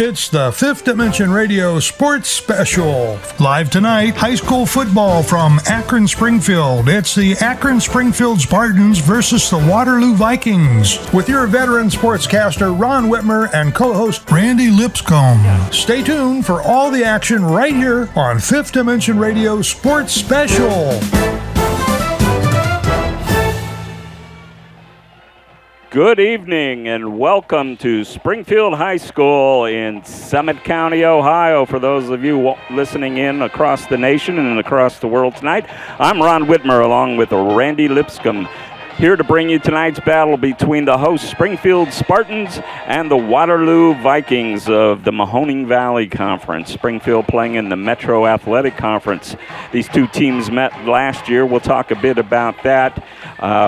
It's the Fifth Dimension Radio Sports Special. Live tonight, high school football from Akron Springfield. It's the Akron Springfield Spartans versus the Waterloo Vikings. With your veteran sportscaster Ron Whitmer and co-host Randy Lipscomb. Stay tuned for all the action right here on Fifth Dimension Radio Sports Special. Good evening and welcome to Springfield High School in Summit County, Ohio. For those of you listening in across the nation and across the world tonight, I'm Ron Whitmer along with Randy Lipscomb, here to bring you tonight's battle between the host Springfield Spartans and the Waterloo Vikings of the Mahoning Valley Conference. Springfield playing in the Metro Athletic Conference. These two teams met last year. We'll talk a bit about that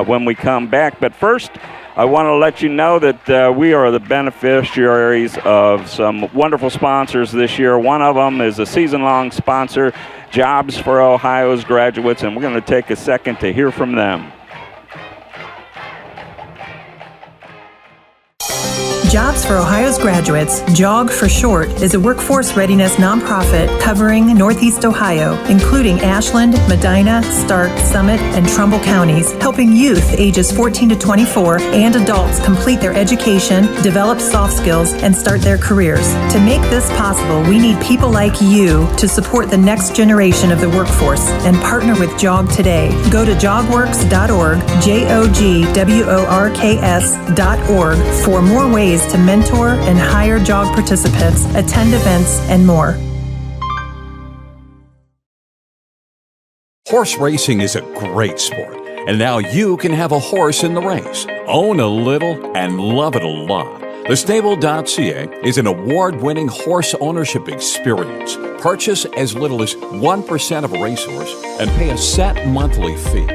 when we come back. But first, I want to let you know that we are the beneficiaries of some wonderful sponsors this year. One of them is a season-long sponsor, Jobs for Ohio's Graduates, and we're going to take a second to hear from them. Jobs for Ohio's Graduates, JOG for short, is a workforce readiness nonprofit covering Northeast Ohio, including Ashland, Medina, Stark, Summit, and Trumbull counties, helping youth ages 14 to 24 and adults complete their education, develop soft skills, and start their careers. To make this possible, we need people like you to support the next generation of the workforce and partner with JOG today. Go to jogworks.org, jogworks.org, for more ways to mentor and hire JOG participants, attend events, and more. Horse racing is a great sport, and now you can have a horse in the race. Own a little and love it a lot. TheStable.ca is an award-winning horse ownership experience. Purchase as little as 1% of a racehorse and pay a set monthly fee.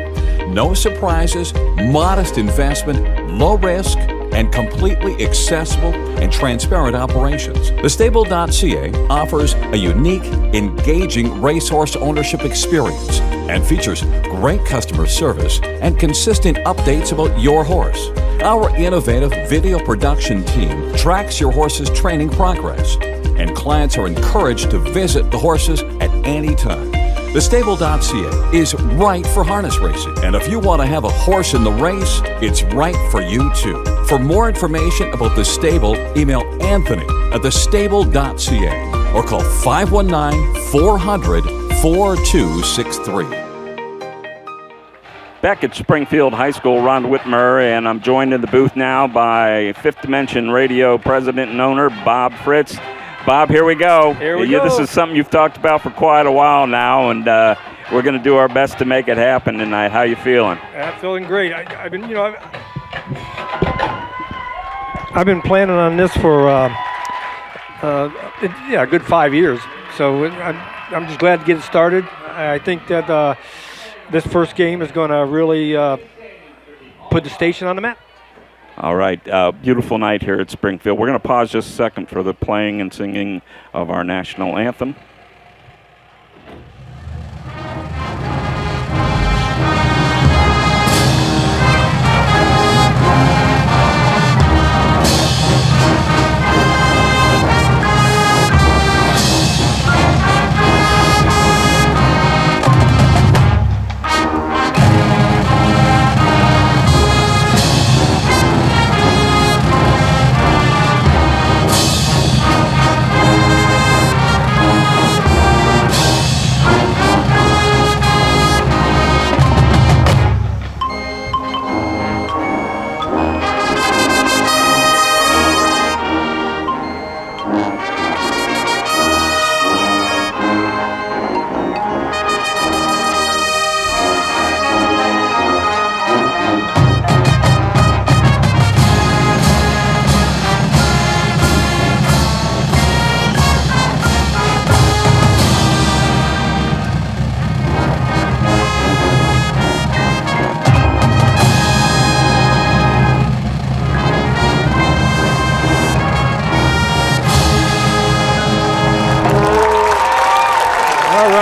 No surprises, modest investment, low risk, and completely accessible and transparent operations. TheStable.ca offers a unique, engaging racehorse ownership experience and features great customer service and consistent updates about your horse. Our innovative video production team tracks your horse's training progress, and clients are encouraged to visit the horses at any time. TheStable.ca is right for harness racing, and if you want to have a horse in the race, it's right for you too. For more information about The Stable, email Anthony at thestable.ca or call 519-400-4263. Back at Springfield High School, Ron Whitmer, and I'm joined in the booth now by Fifth Dimension Radio President and owner Bob Fritz. Bob, here we go. Here we go. This is something you've talked about for quite a while now, and we're going to do our best to make it happen tonight. How you feeling? I'm feeling great. I've been planning on this for a good 5 years. So I'm just glad to get it started. I think that this first game is going to really put the station on the map. All right, beautiful night here at Springfield. We're going to pause just a second for the playing and singing of our national anthem.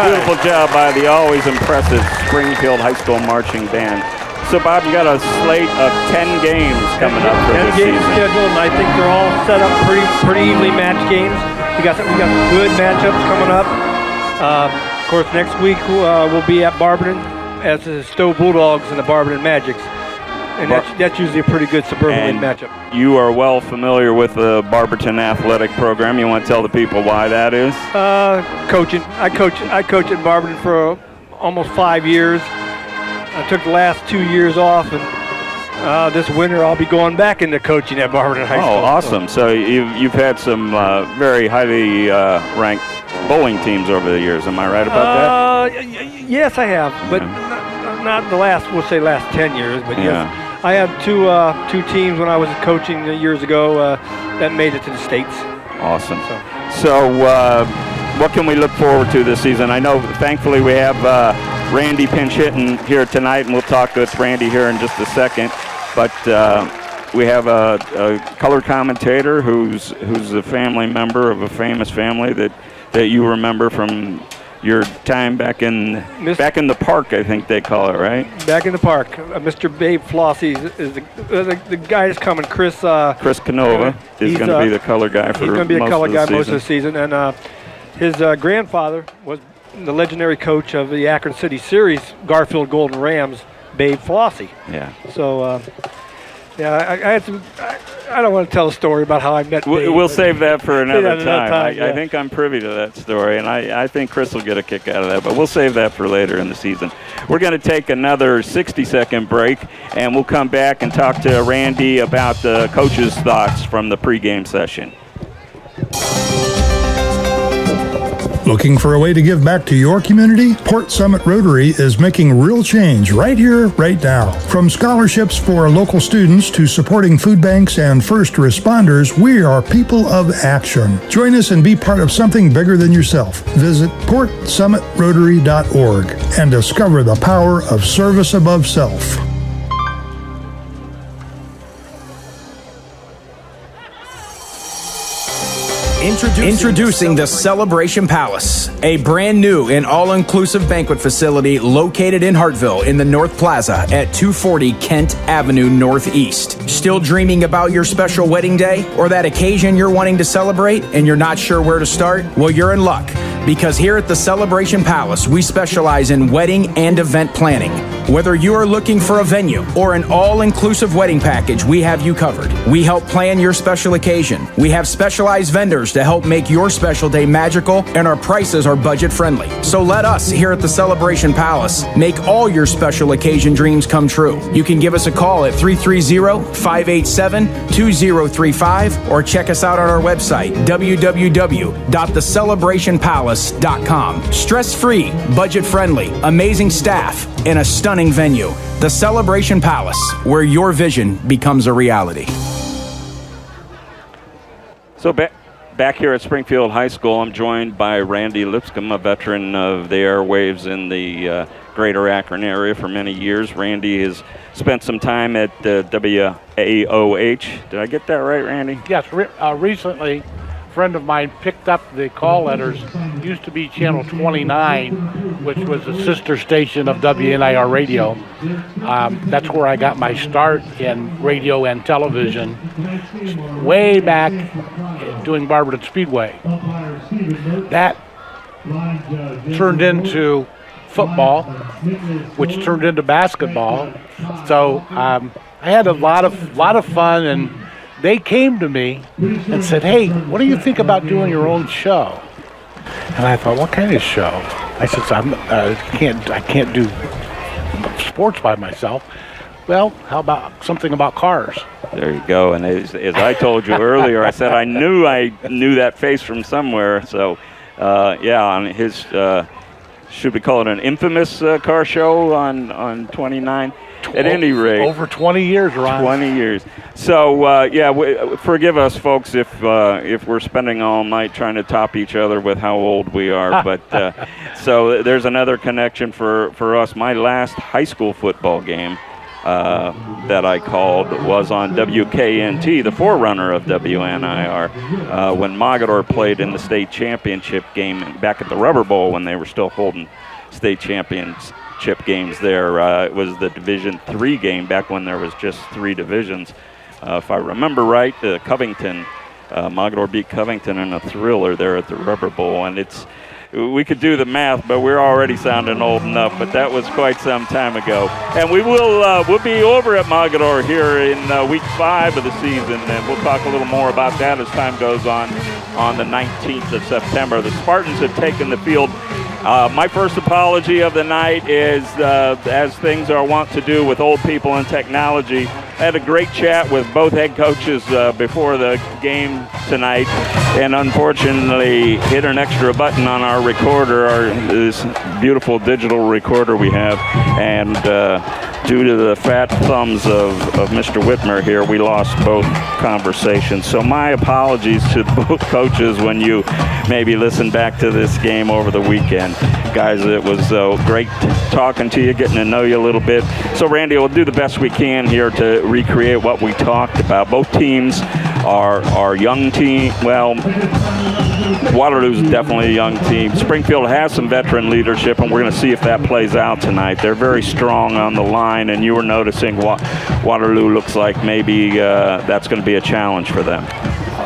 Beautiful job by the always impressive Springfield High School Marching Band. So, Bob, you got a slate of 10 games coming up for 10 this games season. scheduled, and I think they're all set up pretty evenly matched games. We got good matchups coming up. Of course, next week we'll be at Barberton as the Stowe Bulldogs and the Barberton Magics. And that's usually a pretty good suburban league matchup. You are well familiar with the Barberton athletic program. You want to tell the people why that is? Coaching. I coach at Barberton for almost 5 years. I took the last 2 years off, and this winter I'll be going back into coaching at Barberton High School. Oh, awesome! So you've had some very highly ranked bowling teams over the years. Am I right about that? Yes, I have, but not the last. We'll say last 10 years, but yes. I had two teams when I was coaching years ago that made it to the States. Awesome. So what can we look forward to this season? I know, thankfully, we have Randy Pinch-Hittin here tonight, and we'll talk with Randy here in just a second. But we have a color commentator who's a family member of a famous family that you remember from your time back in the park, I think they call it, right? Back in the park. Mr. Babe Flossie is the guy that's coming. Chris Canova is going to be the color guy for most of the season. He's going to be a color guy most of the season. And his grandfather was the legendary coach of the Akron City Series, Garfield Golden Rams, Babe Flossie. Yeah. So, I had some. I don't want to tell a story about how I met Babe. We'll save that for another time. Yeah. I think I'm privy to that story, and I think Chris will get a kick out of that, but we'll save that for later in the season. We're going to take another 60-second break, and we'll come back and talk to Randy about the coach's thoughts from the pregame session. Looking for a way to give back to your community? Port Summit Rotary is making real change right here, right now. From scholarships for local students to supporting food banks and first responders, we are people of action. Join us and be part of something bigger than yourself. Visit portsummitrotary.org and discover the power of service above self. Introducing the Celebration Palace, a brand new and all-inclusive banquet facility located in Hartville in the North Plaza at 240 Kent Avenue Northeast. Still dreaming about your special wedding day or that occasion you're wanting to celebrate and you're not sure where to start? Well, you're in luck, because here at the Celebration Palace, we specialize in wedding and event planning. Whether you are looking for a venue or an all-inclusive wedding package, we have you covered. We help plan your special occasion. We have specialized vendors to help make your special day magical, and our prices are budget-friendly. So let us here at the Celebration Palace make all your special occasion dreams come true. You can give us a call at 330-587-2035 or check us out on our website, www.thecelebrationpalace.com. Stress-free, budget-friendly, amazing staff, and a stunning venue. The Celebration Palace, where your vision becomes a reality. So back here at Springfield High School, I'm joined by Randy Lipscomb, a veteran of the airwaves in the greater Akron area for many years. Randy has spent some time at WAOH. Did I get that right, Randy? Yes, recently a friend of mine picked up the call letters. Used to be Channel 29, which was a sister station of WNIR Radio. That's where I got my start in radio and television, way back doing Barberton Speedway. That turned into football, which turned into basketball. So I had a lot of fun, and they came to me and said, "Hey, what do you think about doing your own show?" And I thought, "What kind of show?" I said, I can't do sports by myself. Well, how about something about cars?" There you go. And as I told you earlier, I said I knew that face from somewhere. So, on his, should we call it an infamous car show on 29? At any rate, over 20 years, Ron. 20 years. So, forgive us, folks, if we're spending all night trying to top each other with how old we are. But so there's another connection for us. My last high school football game that I called was on WKNT, the forerunner of WNIR, when Mogador played in the state championship game back at the Rubber Bowl when they were still holding state championship chip games there. It was the Division III game back when there was just 3 divisions. If I remember right, Covington, Mogadore beat Covington in a thriller there at the Rubber Bowl, and we could do the math, but we're already sounding old enough, but that was quite some time ago. And we'll be over at Mogadore here in week 5 of the season, and we'll talk a little more about that as time goes on the 19th of September. The Spartans have taken the field. My first apology of the night is, as things are wont to do with old people and technology, I had a great chat with both head coaches before the game tonight, and unfortunately hit an extra button on our recorder, this beautiful digital recorder we have, and due to the fat thumbs of Mr. Whitmer here, we lost both conversations. So my apologies to both coaches when you maybe listen back to this game over the weekend. Guys, it was great talking to you, getting to know you a little bit. So Randy, we'll do the best we can here to recreate what we talked about. Both teams are young team. Well, Waterloo's definitely a young team. Springfield has some veteran leadership, and we're going to see if that plays out tonight. They're very strong on the line, and you were noticing Waterloo looks like maybe that's going to be a challenge for them.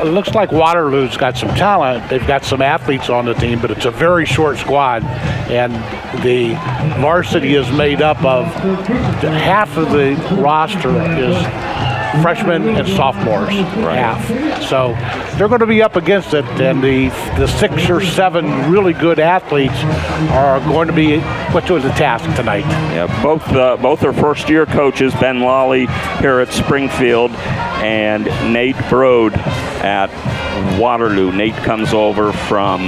It looks like Waterloo's got some talent. They've got some athletes on the team, but it's a very short squad. And the varsity is made up of half of the roster is freshmen and sophomores, half. So they're going to be up against it, and the 6 or 7 really good athletes are going to be put to the task tonight. Yeah, both are first-year coaches, Ben Lawley here at Springfield and Nate Brode at Waterloo. Nate comes over from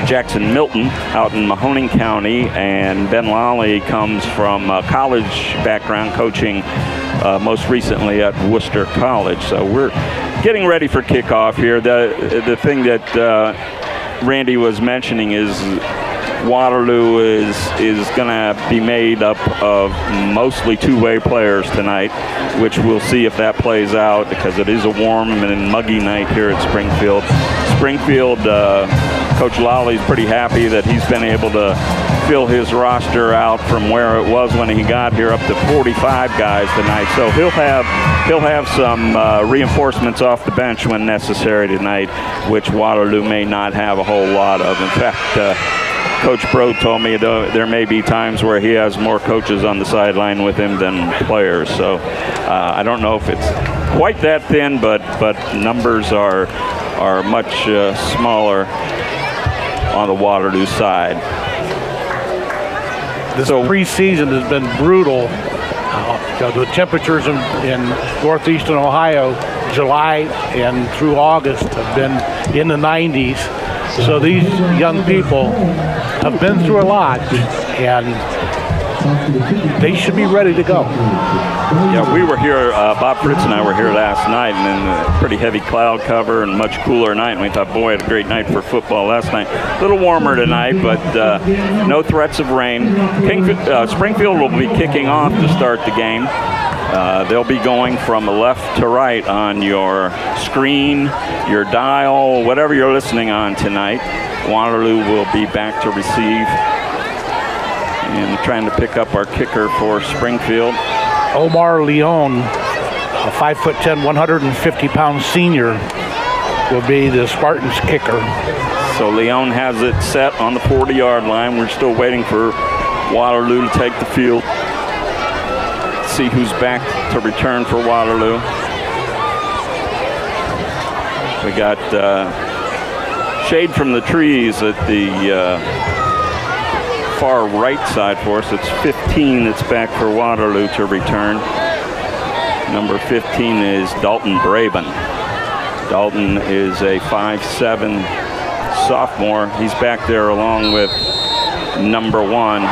Jackson Milton out in Mahoning County, and Ben Lawley comes from a college background, coaching most recently at Worcester College. So we're getting ready for kickoff here. The thing that Randy was mentioning is Waterloo is going to be made up of mostly two-way players tonight, which we'll see if that plays out, because it is a warm and muggy night here at Springfield. Coach Lawley's pretty happy that he's been able to fill his roster out from where it was when he got here up to 45 guys tonight. So he'll have some reinforcements off the bench when necessary tonight, which Waterloo may not have a whole lot of. In fact, Coach Brode told me there may be times where he has more coaches on the sideline with him than players. So I don't know if it's quite that thin, but numbers are much smaller on the Waterloo side. This preseason has been brutal. The temperatures in northeastern Ohio, July and through August, have been in the 90s. So these young people have been through a lot, and they should be ready to go. Yeah, we were here, Bob Fritz and I were here last night, and in a pretty heavy cloud cover and much cooler night, and we thought, boy, had a great night for football last night. A little warmer tonight, but no threats of rain. Springfield will be kicking off to start the game. They'll be going from left to right on your screen, your dial, whatever you're listening on tonight. Waterloo will be back to receive, and trying to pick up our kicker for Springfield. Omar Leon, a 5'10", 150-pound senior, will be the Spartans' kicker. So Leon has it set on the 40-yard line. We're still waiting for Waterloo to take the field. See who's back to return for Waterloo. We got shade from the trees at the far right side for us. It's 15 that's back for Waterloo to return. Number 15 is Dalton Braben. Dalton is a 5'7" sophomore. He's back there along with number 1,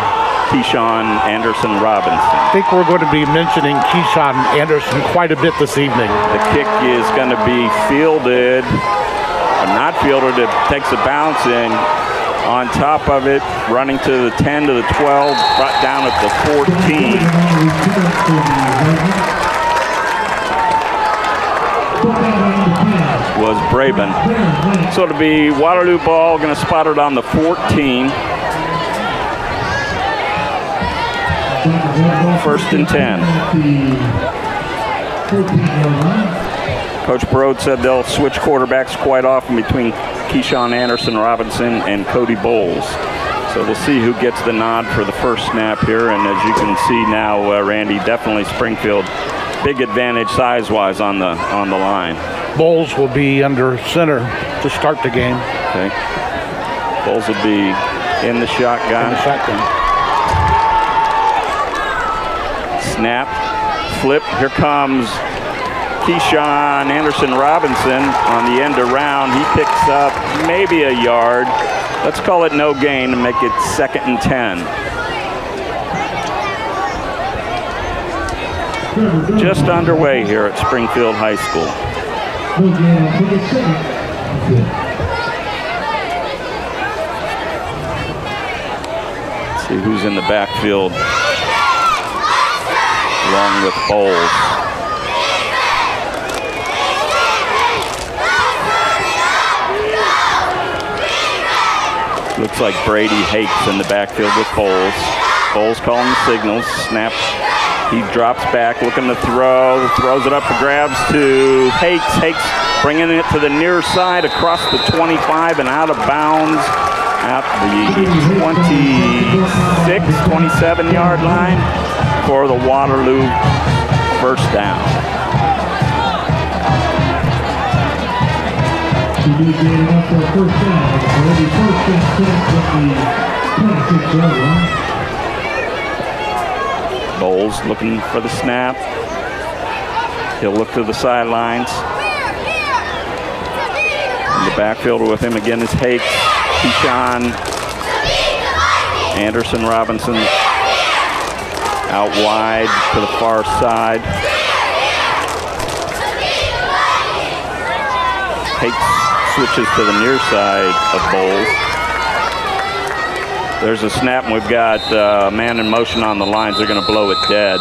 Keyshawn Anderson Robinson. I think we're going to be mentioning Keyshawn Anderson quite a bit this evening. The kick is going to be fielded, or not fielded. It takes a bounce in. On top of it, running to the 10, to the 12, brought down at the 14. Was Braben. So it'll be Waterloo ball, going to spot it on the 14. First and 10. Coach Broad said they'll switch quarterbacks quite often between Keyshawn Anderson Robinson and Cody Bowles. So we'll see who gets the nod for the first snap here. And as you can see now, Randy, definitely Springfield, big advantage size-wise on the line. Bowles will be under center to start the game. Okay. Bowles will be in the shotgun. Snap, flip, here comes Keyshawn Anderson Robinson on the end around. He picks up maybe a yard. Let's call it no gain to make it 2nd and 10. Just underway here at Springfield High School. Let's see who's in the backfield along with Bowles. Looks like Brady Hakes in the backfield with Bowles. Bowles calling the signals. Snap. He drops back, looking to throw. Throws it up for grabs to Hakes. Hakes bringing it to the near side across the 25 and out of bounds at the 26, 27-yard line for the Waterloo first down. Bowles looking for the snap. He'll look to the sidelines. In the backfield with him again is Hakes. Keyshawn Anderson Robinson out wide to the far side. Hakes switches to the near side of Bowles. There's a snap, and we've got a man in motion on the lines. They're going to blow it dead.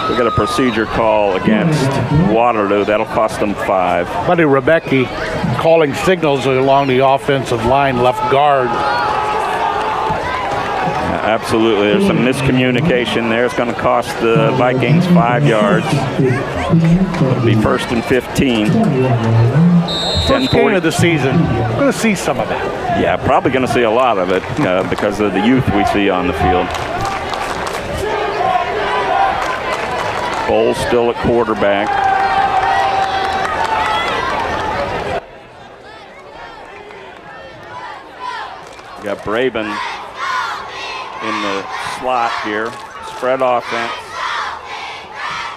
We've got a procedure call against Waterloo. That'll cost them 5. Buddy Rebecki calling signals along the offensive line, left guard. Yeah, absolutely. There's some miscommunication there. It's going to cost the Vikings 5 yards. It'll be 1st and 15. First game of the season. We're going to see some of that. Yeah, probably going to see a lot of it because of the youth we see on the field. Bowles still at quarterback. We got Braben in the slot here. Spread offense.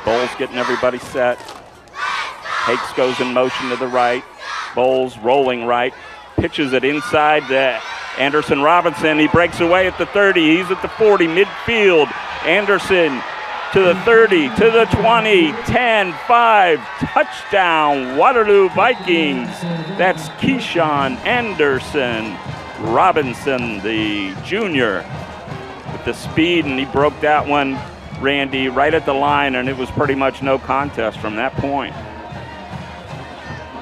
Bowles getting everybody set. Hakes goes in motion to the right. Bowles rolling right. Pitches it inside to Anderson Robinson. He breaks away at the 30. He's at the 40, midfield. Anderson to the 30, to the 20, 10, 5, touchdown, Waterloo Vikings. That's Keyshawn Anderson Robinson, the junior, with the speed, and he broke that one, Randy, right at the line, and it was pretty much no contest from that point.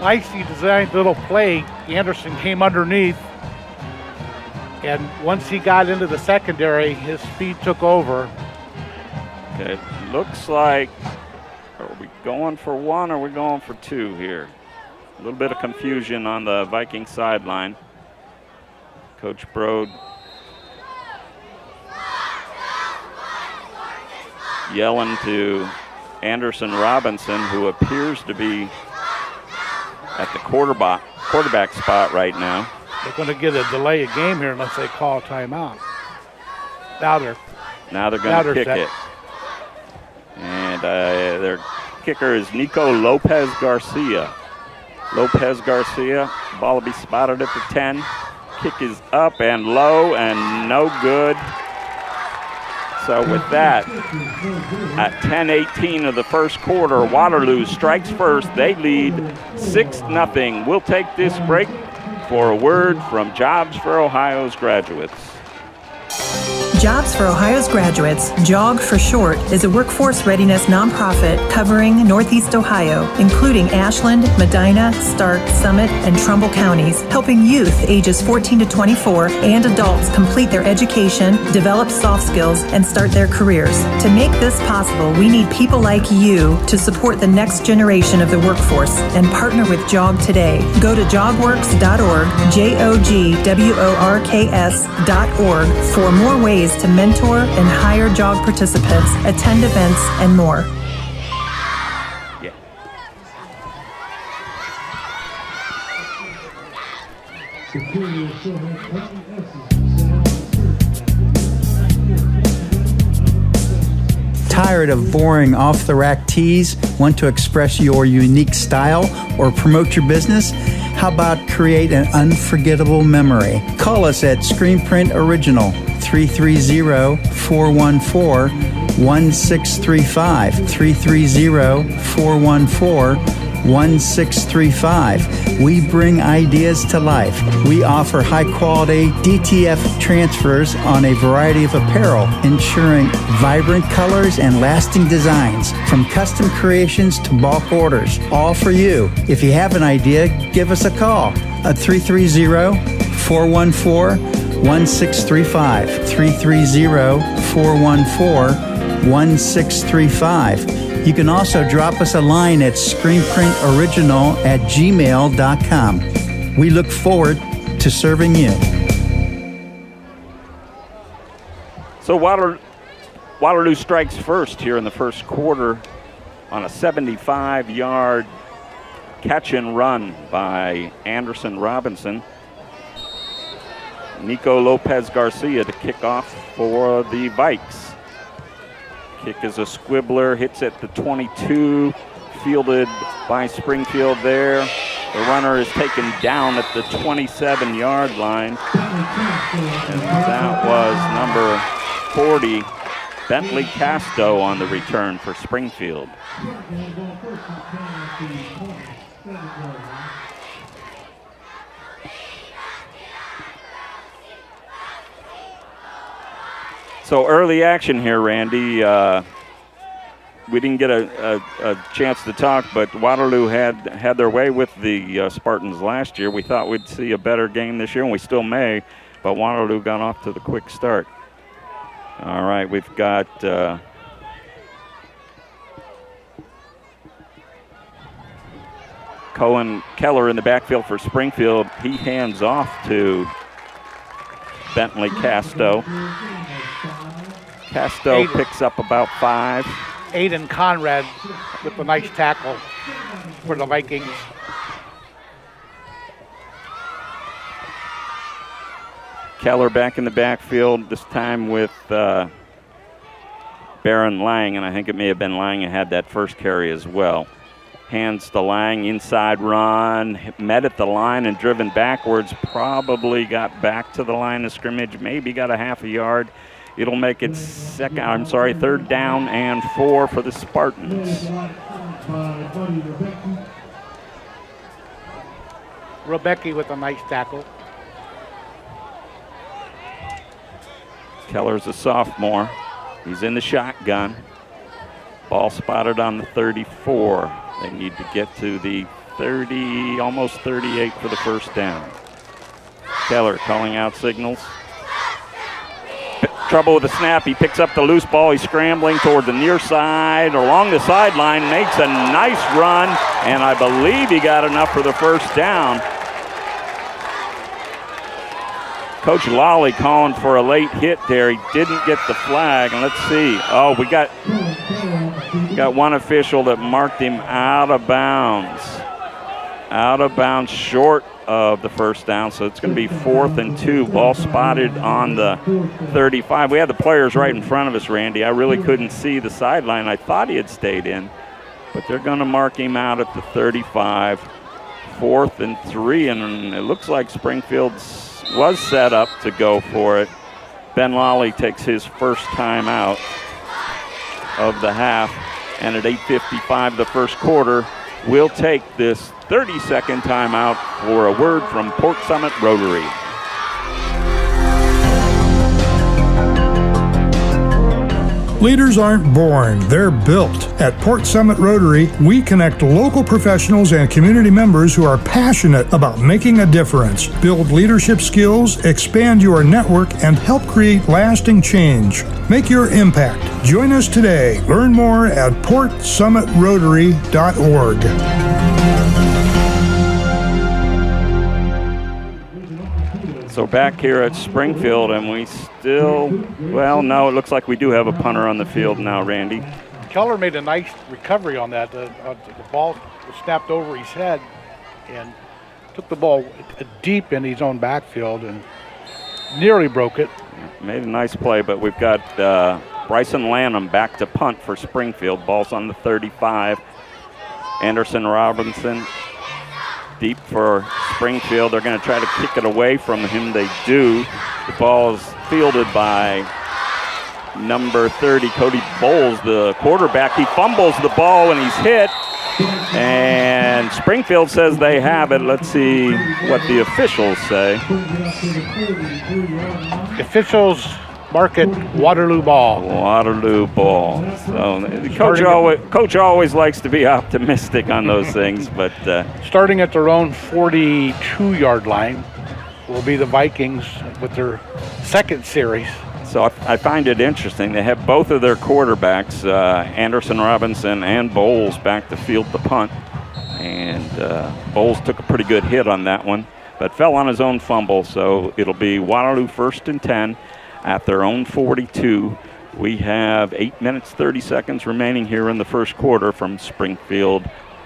Nicely designed little play. Anderson came underneath, and once he got into the secondary, his speed took over. Okay, looks like, are we going for 1 or are we going for 2 here? A little bit of confusion on the Viking sideline. Coach Broad yelling to Anderson Robinson, who appears to be at the quarterback spot right now. They're going to get a delay of game here unless they call a timeout. Now they're going to kick it. And their kicker is Nico Lopez Garcia. Lopez Garcia, ball will be spotted at the 10. Kick is up and low and no good. So with that, at 10:18 of the first quarter, Waterloo strikes first. They lead 6-0. We'll take this break for a word from Jobs for Ohio's graduates. Jobs for Ohio's Graduates, JOG for short, is a workforce readiness nonprofit covering Northeast Ohio, including Ashland, Medina, Stark, Summit, and Trumbull counties, helping youth ages 14 to 24 and adults complete their education, develop soft skills, and start their careers. To make this possible, we need people like you to support the next generation of the workforce and partner with JOG today. Go to jogworks.org, JOGWORKS.org for more ways to mentor and hire JOG participants, attend events, and more. Yeah. Tired of boring off-the-rack tees? Want to express your unique style or promote your business? How about create an unforgettable memory? Call us at Screenprint Original, 330-414-1635, 330-414-1635. We bring ideas to life. We offer high-quality DTF transfers on a variety of apparel, ensuring vibrant colors and lasting designs, from custom creations to bulk orders, all for you. If you have an idea, give us a call at 330-414-1635, 330-414-1635. You can also drop us a line at screenprintoriginal@gmail.com. We look forward to serving you. So Waterloo strikes first here in the first quarter on a 75-yard catch and run by Anderson Robinson. Nico Lopez Garcia to kick off for the Vikes. Kick is a squibbler, hits at the 22, fielded by Springfield there. The runner is taken down at the 27-yard line. And that was number 40, Bentley Casto, on the return for Springfield. So early action here, Randy. We didn't get a chance to talk, but Waterloo had their way with the Spartans last year. We thought we'd see a better game this year, and we still may, but Waterloo got off to the quick start. All right, we've got Cohen Keller in the backfield for Springfield. He hands off to Bentley Casto. Casto picks up about 5. Aiden Conrad with a nice tackle for the Vikings. Keller back in the backfield, this time with Baron Lang, and I think it may have been Lang who had that first carry as well. Hands to Lang, inside run, met at the line and driven backwards, probably got back to the line of scrimmage, maybe got a half a yard. It'll make it third down and 4 for the Spartans. Rebecki with a nice tackle. Keller's a sophomore. He's in the shotgun. Ball spotted on the 34. They need to get to the 30, almost 38 for the first down. Keller calling out signals. Trouble with the snap. He picks up the loose ball. He's scrambling toward the near side, along the sideline, makes a nice run, and I believe he got enough for the first down. Coach Lawley calling for a late hit there. He didn't get the flag, and let's see. Oh, we got one official that marked him out of bounds. Out of bounds, short of the first down, so it's going to be 4th and 2. Ball spotted on the 35. We had the players right in front of us, Randy. I really couldn't see the sideline. I thought he had stayed in, but they're going to mark him out at the 35. 4th and 3, and it looks like Springfield was set up to go for it. Ben Lawley takes his first time out of the half, and at 8:55 the first quarter, we'll take this 30-second timeout for a word from Port Summit Rotary. Leaders aren't born, they're built. At Port Summit Rotary, we connect local professionals and community members who are passionate about making a difference, build leadership skills, expand your network, and help create lasting change. Make your impact. Join us today. Learn more at portsummitrotary.org. So back here at Springfield, and we still, well, no, it looks like we do have a punter on the field now, Randy. Keller made a nice recovery on that. The ball was snapped over his head and took the ball deep in his own backfield and nearly broke it. Made a nice play, but we've got Bryson Lanham back to punt for Springfield. Ball's on the 35. Anderson Robinson deep for Springfield. They're going to try to kick it away from him. They do. The ball is fielded by number 30, Cody Bowles, the quarterback. He fumbles the ball and he's hit. And Springfield says they have it. Let's see what the officials say. The officials mark it Waterloo ball. Waterloo ball. So the coach always likes to be optimistic on those things, but starting at their own 42-yard line will be the Vikings with their second series. So I find it interesting. They have both of their quarterbacks, Anderson Robinson and Bowles, back to field the punt. And Bowles took a pretty good hit on that one, but fell on his own fumble. So it'll be Waterloo 1st and 10 at their own 42. We have 8 minutes, 30 seconds remaining here in the first quarter from Springfield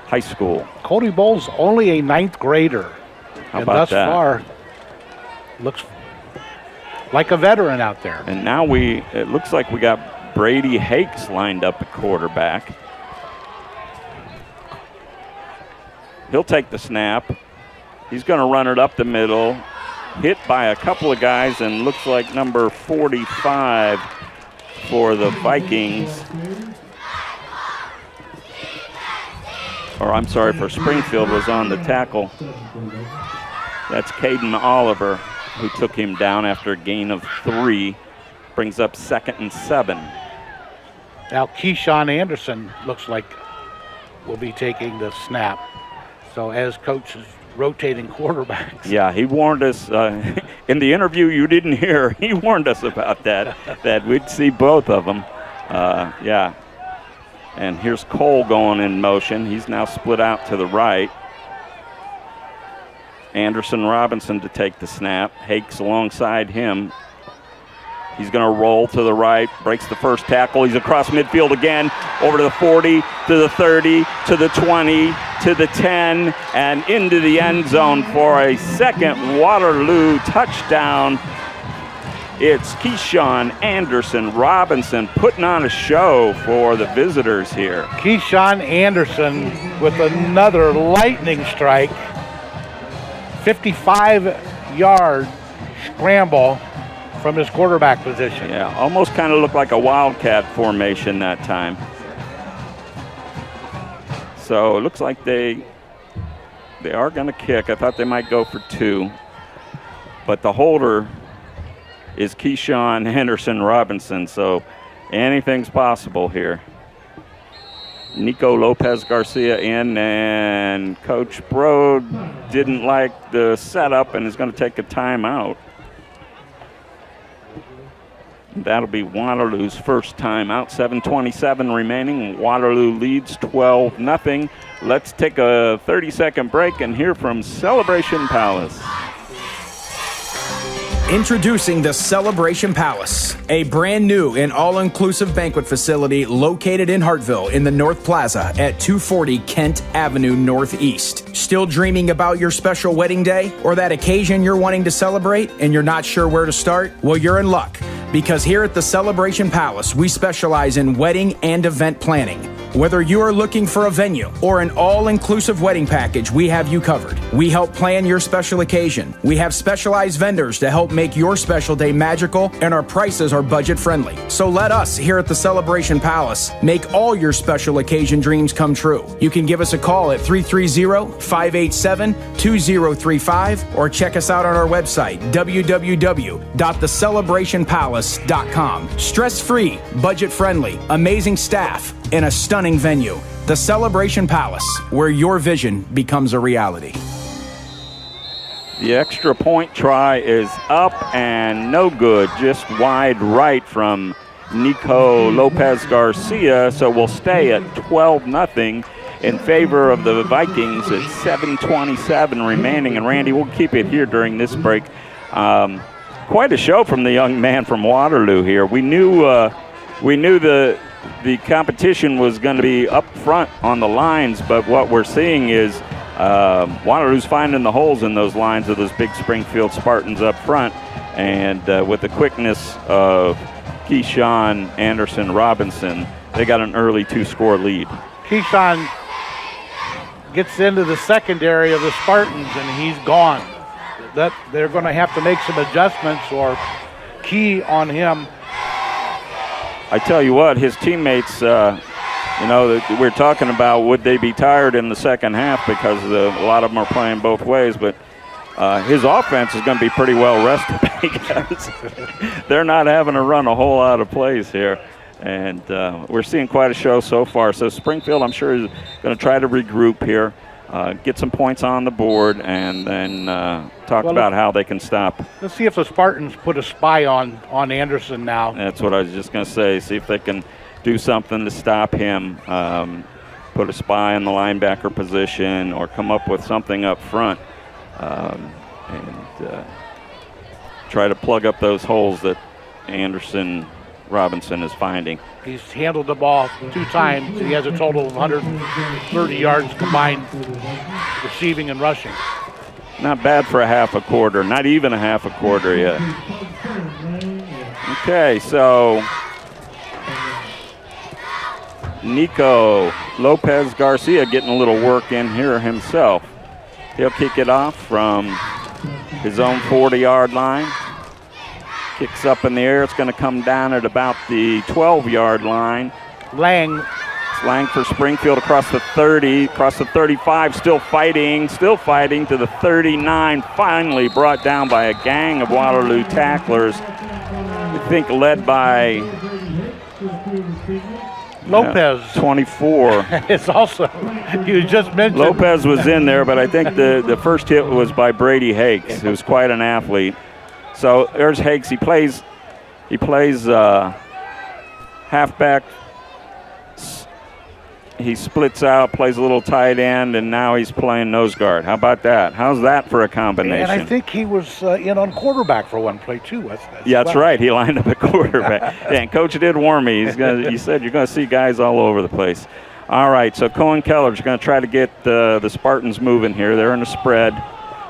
High School. Cody Bowles only a 9th grader. How about that? Thus far, looks like a veteran out there. And now it looks like we got Brady Hakes lined up at quarterback. He'll take the snap. He's going to run it up the middle. Hit by a couple of guys, and looks like number 45 for the Vikings. Or I'm sorry, for Springfield was on the tackle. That's Caden Oliver, who took him down after a gain of 3. Brings up 2nd and 7. Now Keyshawn Anderson looks like will be taking the snap. So as coach is rotating quarterbacks. Yeah, he warned us in the interview you didn't hear. He warned us about that we'd see both of them. Yeah. And here's Cole going in motion. He's now split out to the right. Anderson Robinson to take the snap. Hakes alongside him. He's going to roll to the right, breaks the first tackle. He's across midfield again, over to the 40, to the 30, to the 20, to the 10, and into the end zone for a second Waterloo touchdown. It's Keyshawn Anderson Robinson putting on a show for the visitors here. Keyshawn Anderson with another lightning strike. 55-yard scramble from his quarterback position. Yeah, almost kind of looked like a wildcat formation that time. So it looks like they are going to kick. I thought they might go for 2. But the holder is Keyshawn Anderson Robinson, so anything's possible here. Nico Lopez Garcia in, and Coach Brode didn't like the setup and is going to take a timeout. That'll be Waterloo's first timeout. 7:27 remaining. Waterloo leads 12-0. Let's take a 30-second break and hear from Celebration Palace. Introducing the Celebration Palace, a brand new and all-inclusive banquet facility located in Hartville in the North Plaza at 240 Kent Avenue Northeast. Still dreaming about your special wedding day or that occasion you're wanting to celebrate and you're not sure where to start? Well, you're in luck, because here at the Celebration Palace, we specialize in wedding and event planning. Whether you are looking for a venue or an all-inclusive wedding package, we have you covered. We help plan your special occasion. We have specialized vendors to help make your special day magical, and our prices are budget-friendly. So let us here at the Celebration Palace make all your special occasion dreams come true. You can give us a call at 330-587-2035 or check us out on our website, www.thecelebrationpalace.com. Stress-free, budget-friendly, amazing staff, and a stunning venue. The Celebration Palace, where your vision becomes a reality. The extra point try is up and no good, just wide right from Nico Lopez Garcia, so we'll stay at 12-0 in favor of the Vikings at 7:27 remaining. And Randy, we'll keep it here during this break. Quite a show from the young man from Waterloo here. We knew the competition was going to be up front on the lines, but what we're seeing is Waterloo's finding the holes in those lines of those big Springfield Spartans up front, and with the quickness of Keyshawn Anderson Robinson, they got an early 2-score lead. Keyshawn gets into the secondary of the Spartans, and he's gone. That they're going to have to make some adjustments or key on him. I tell you what, his teammates, we're talking about would they be tired in the second half because a lot of them are playing both ways, but his offense is going to be pretty well rested because they're not having to run a whole lot of plays here. And we're seeing quite a show so far. So Springfield, I'm sure, is going to try to regroup here, get some points on the board, and then talk about how they can stop. Let's see if the Spartans put a spy on Anderson now. That's what I was just going to say. See if they can do something to stop him, put a spy in the linebacker position, or come up with something up front, and try to plug up those holes that Anderson Robinson is finding. He's handled the ball 2 times. He has a total of 130 yards combined, receiving and rushing. Not bad for a half a quarter, not even a half a quarter yet. Okay, so Nico Lopez Garcia getting a little work in here himself. He'll kick it off from his own 40-yard line. Kicks up in the air. It's going to come down at about the 12-yard line. Lang for Springfield across the 30, across the 35, still fighting to the 39. Finally brought down by a gang of Waterloo tacklers. I think led by Lopez. 24. It's also, you just mentioned. Lopez was in there, but I think the first hit was by Brady Hakes, who's quite an athlete. So there's Hakes. He plays halfback. He splits out, plays a little tight end, and now he's playing nose guard. How about that? How's that for a combination? And I think he was in on quarterback for one play too. That's right. He lined up at quarterback. Yeah, and Coach did warn me. He said you're going to see guys all over the place. All right, so Cohen Keller's going to try to get the Spartans moving here. They're in a spread.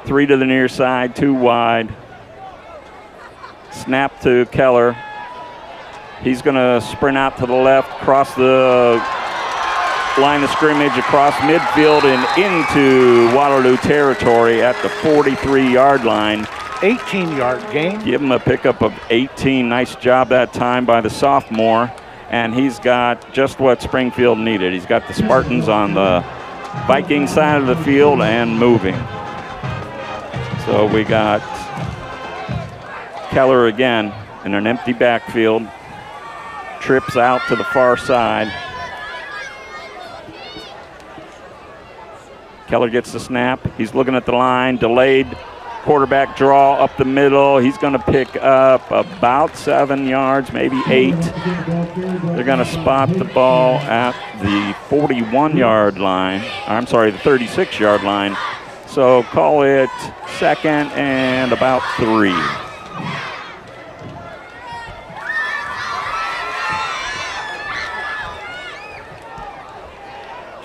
3 to the near side, 2 wide. Snap to Keller. He's going to sprint out to the left, cross the line of scrimmage, across midfield and into Waterloo territory at the 43-yard line. 18-yard gain. Give him a pickup of 18. Nice job that time by the sophomore. And he's got just what Springfield needed. He's got the Spartans on the Viking side of the field and moving. So we got Keller again in an empty backfield. Trips out to the far side. Keller gets the snap. He's looking at the line. Delayed quarterback draw up the middle. He's going to pick up about 7 yards, maybe 8. They're going to spot the ball at the 41-yard line. I'm sorry, the 36-yard line. So call it second and about 3.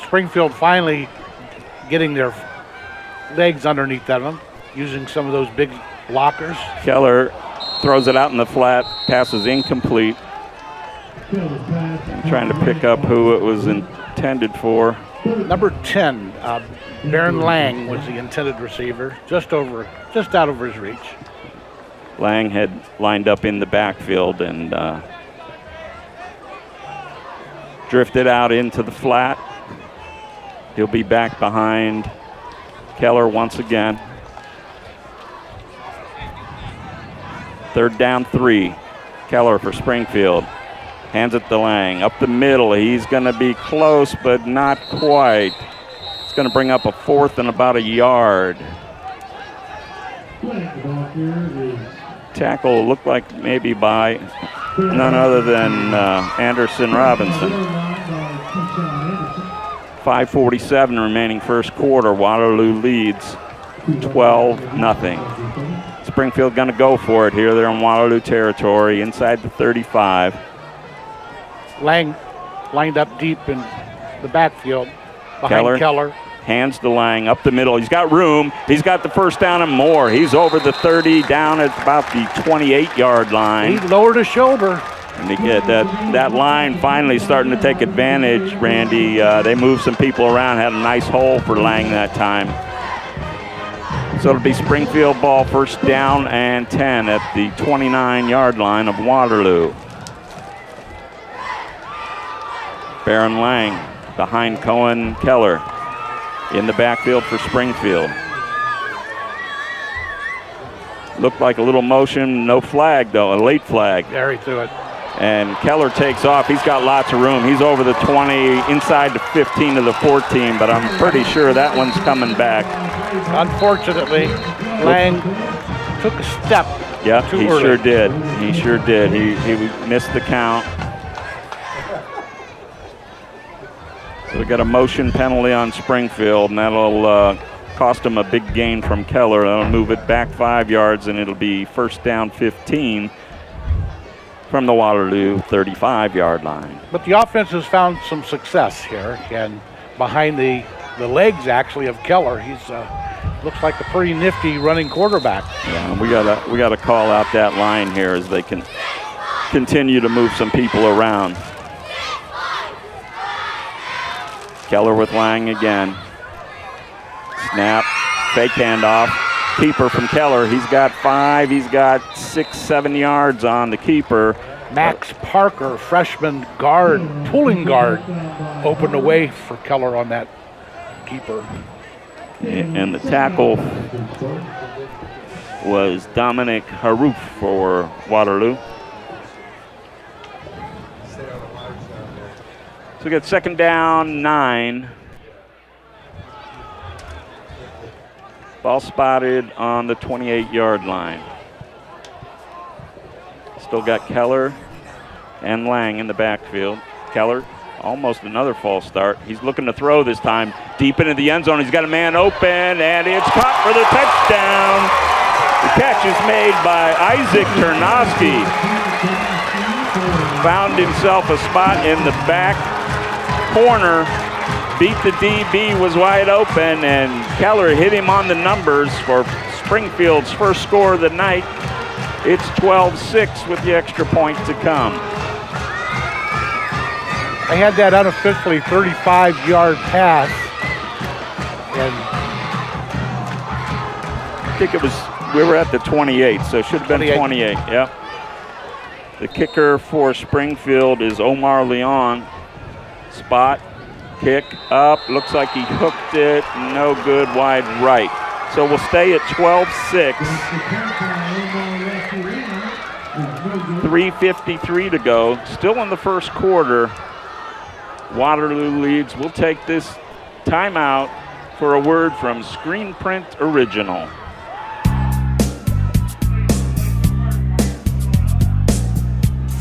Springfield finally getting their legs underneath them, using some of those big blockers. Keller throws it out in the flat, passes incomplete. Trying to pick up who it was intended for? Number 10, Baron Lang was the intended receiver, just out of his reach. Lang had lined up in the backfield and drifted out into the flat. He'll be back behind Keller once again. 3rd down 3. Keller for Springfield. Hands it to Lang. Up the middle. He's going to be close, but not quite. It's going to bring up a 4th and about a yard. Tackle looked like maybe by none other than Anderson Robinson. 5:47 remaining first quarter. Waterloo leads 12-0. Springfield going to go for it here. They're in Waterloo territory, inside the 35. Lang lined up deep in the backfield behind Keller. Hands to Lang up the middle. He's got room. He's got the first down and more. He's over the 30, down at about the 28-yard line. He lowered his shoulder. And they get that line finally starting to take advantage, Randy. They moved some people around, had a nice hole for Lang that time. So it'll be Springfield ball, first down and 10 at the 29-yard line of Waterloo. Baron Lang behind Cohen Keller in the backfield for Springfield. Looked like a little motion, no flag though, a late flag. There he threw it. And Keller takes off. He's got lots of room. He's over the 20, inside the 15 to the 14, but I'm pretty sure that one's coming back. Unfortunately, Lang took a step too early. Sure did. He sure did. He missed the count. So we got a motion penalty on Springfield, and that'll cost him a big gain from Keller. That'll move it back 5 yards, and it'll be first down 15 from the Waterloo 35-yard line. But the offense has found some success here, and behind the legs actually of Keller, he's looks like a pretty nifty running quarterback. Yeah, we gotta call out that line here as they can continue to move some people around. Keller with Lang again. Snap, fake handoff. Keeper from Keller. He's got 5, he's got 6, 7 yards on the keeper. Max Parker, freshman guard, pulling guard, opened the way for Keller on that keeper. And the tackle was Dominic Haroof for Waterloo. So we got 2nd down, 9. Ball spotted on the 28-yard line. Still got Keller and Lang in the backfield. Keller, almost another false start. He's looking to throw this time deep into the end zone. He's got a man open, and it's caught for the touchdown. The catch is made by Isaac Ternosky. Found himself a spot in the back corner. Beat the DB, was wide open, and Keller hit him on the numbers for Springfield's first score of the night. It's 12-6 with the extra point to come. They had that unofficially 35-yard pass. And I think we were at the 28, so it should have been 28. Yep. The kicker for Springfield is Omar Leon. Spot. Kick up, looks like he hooked it, no good, wide right. So we'll stay at 12-6. 3:53 to go, still in the first quarter. Waterloo leads. We'll take this timeout for a word from Screen Print Original.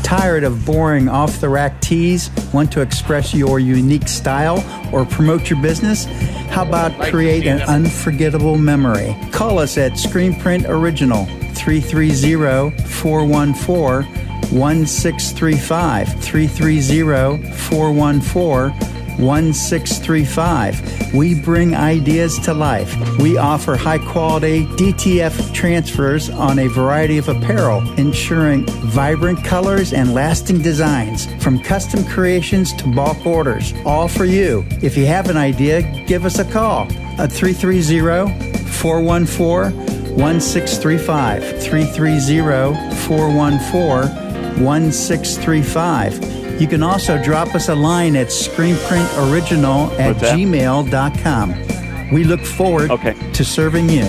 Tired of boring off-the-rack tees? Want to express your unique style or promote your business? How about create an unforgettable memory? Call us at Screen Print Original, 330-414-1635, 330-414-1635. 1635. We bring ideas to life. We offer high-quality DTF transfers on a variety of apparel, ensuring vibrant colors and lasting designs, from custom creations to bulk orders, all for you. If you have an idea, give us a call at 330-414-1635, 330-414-1635. You can also drop us a line at screenprintoriginal@gmail.com. We look forward to serving you.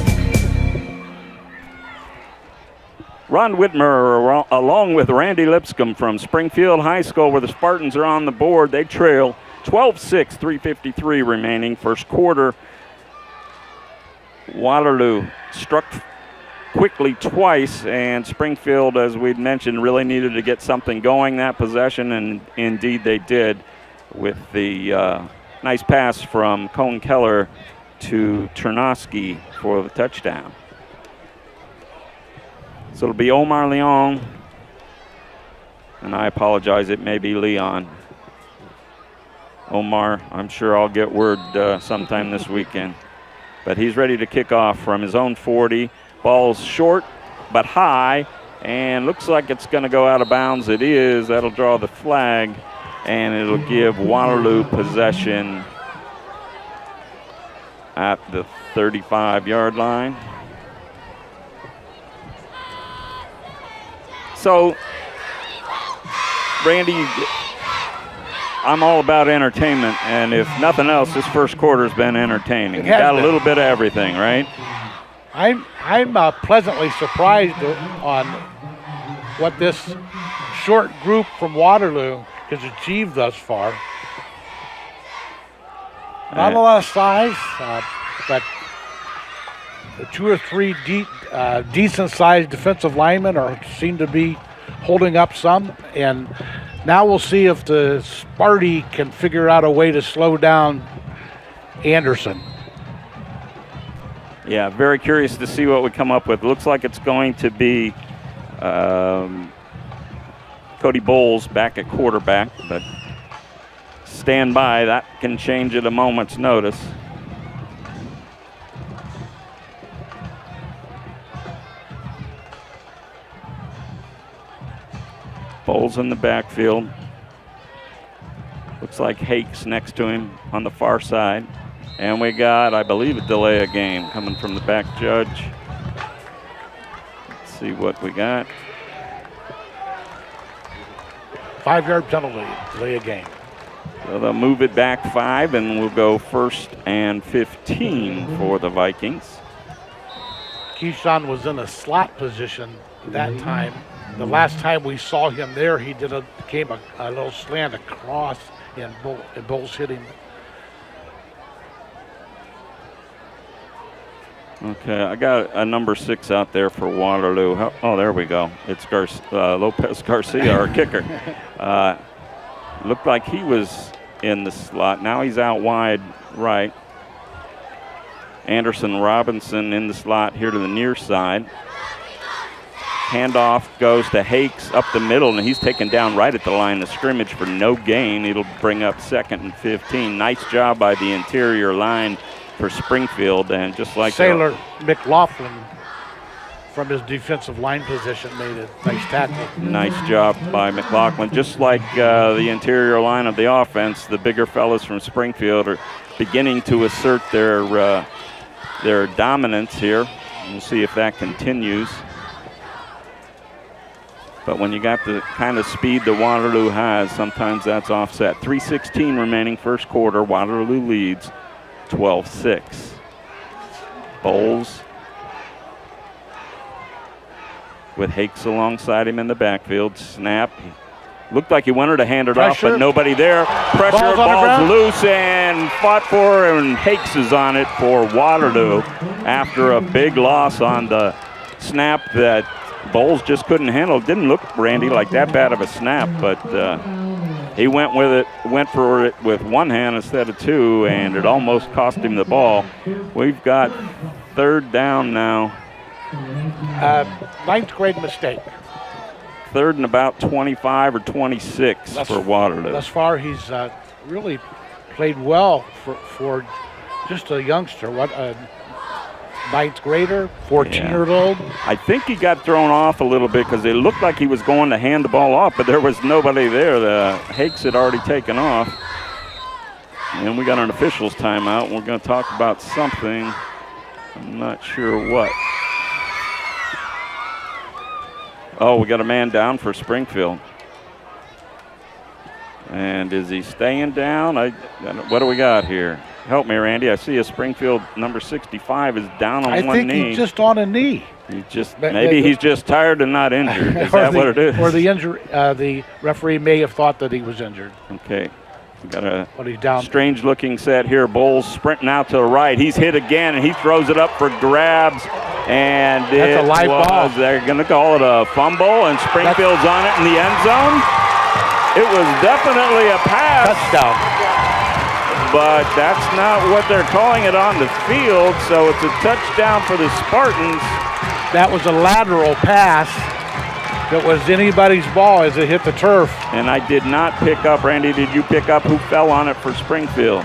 Ron Whitmer, along with Randy Lipscomb from Springfield High School, where the Spartans are on the board. They trail 12-6, 3:53 remaining first quarter. Waterloo struck quickly twice, and Springfield, as we'd mentioned, really needed to get something going that possession, and indeed they did with the nice pass from Cone Keller to Ternosky for the touchdown. So it'll be Omar Leon, and I apologize, it may be Leon. Omar, I'm sure I'll get word sometime this weekend. But he's ready to kick off from his own 40. Ball's short but high, and looks like it's going to go out of bounds. It is. That'll draw the flag, and it'll give Waterloo possession at the 35-yard line. So, Randy, I'm all about entertainment, and if nothing else, this first quarter's been entertaining. You got a little bit of everything, right? I'm pleasantly surprised on what this short group from Waterloo has achieved thus far. Not a lot of size, but the 2 or 3 decent-sized defensive linemen seem to be holding up some, and now we'll see if the Sparty can figure out a way to slow down Anderson. Yeah, very curious to see what we come up with. Looks like it's going to be Cody Bowles back at quarterback, but stand by. That can change at a moment's notice. Bowles in the backfield. Looks like Hakes next to him on the far side. And we got, I believe, a delay of game coming from the back judge. Let's see what we got. 5-yard penalty, delay of game. So they'll move it back 5, and we'll go 1st and 15 for the Vikings. Keyshawn was in a slot position that time. The last time we saw him there, he came a little slant across, and Bowles hit him. Okay, I got a number 6 out there for Waterloo. Oh, there we go. It's Lopez Garcia, our kicker. Looked like he was in the slot. Now he's out wide right. Anderson Robinson in the slot here to the near side. Handoff goes to Hakes up the middle, and he's taken down right at the line of scrimmage for no gain. It'll bring up 2nd and 15. Nice job by the interior line for Springfield, and just like Sailor McLaughlin from his defensive line position made a nice tackle. Nice job by McLaughlin. Just like the interior line of the offense, the bigger fellas from Springfield are beginning to assert their dominance here. We'll see if that continues. But when you got the kind of speed that Waterloo has, sometimes that's offset. 3:16 remaining first quarter. Waterloo leads 12-6. Bowles with Hakes alongside him in the backfield. Snap. Looked like he wanted to hand it off, but nobody there. Pressure, ball's loose and fought for, and Hakes is on it for Waterloo after a big loss on the snap that Bowles just couldn't handle. It didn't look, Randy, like that bad of a snap, but he went for it with one hand instead of two, and it almost cost him the ball. We've got 3rd down now. 9th grade mistake. 3rd and about 25 or 26 for Waterloo. Thus far, he's really played well for just a youngster. What, a ninth grader, 14-year-old? I think he got thrown off a little bit because it looked like he was going to hand the ball off, but there was nobody there. The Hakes had already taken off. And we got an officials timeout. We're going to talk about something. I'm not sure what. Oh, we got a man down for Springfield. And is he staying down? What do we got here? Help me, Randy. I see a Springfield number 65 is down on one knee. I think he's just on a knee. Maybe he's just tired and not injured. Is that what it is? Or the referee may have thought that he was injured. Okay. We got a strange-looking set here. Bowles sprinting out to the right. He's hit again, and he throws it up for grabs. And that's a live ball. They're going to call it a fumble, and Springfield's on it in the end zone. It was definitely a pass. Touchdown. But that's not what they're calling it on the field, so it's a touchdown for the Spartans. That was a lateral pass. That was anybody's ball as it hit the turf. And I did not pick up, Randy, did you pick up who fell on it for Springfield?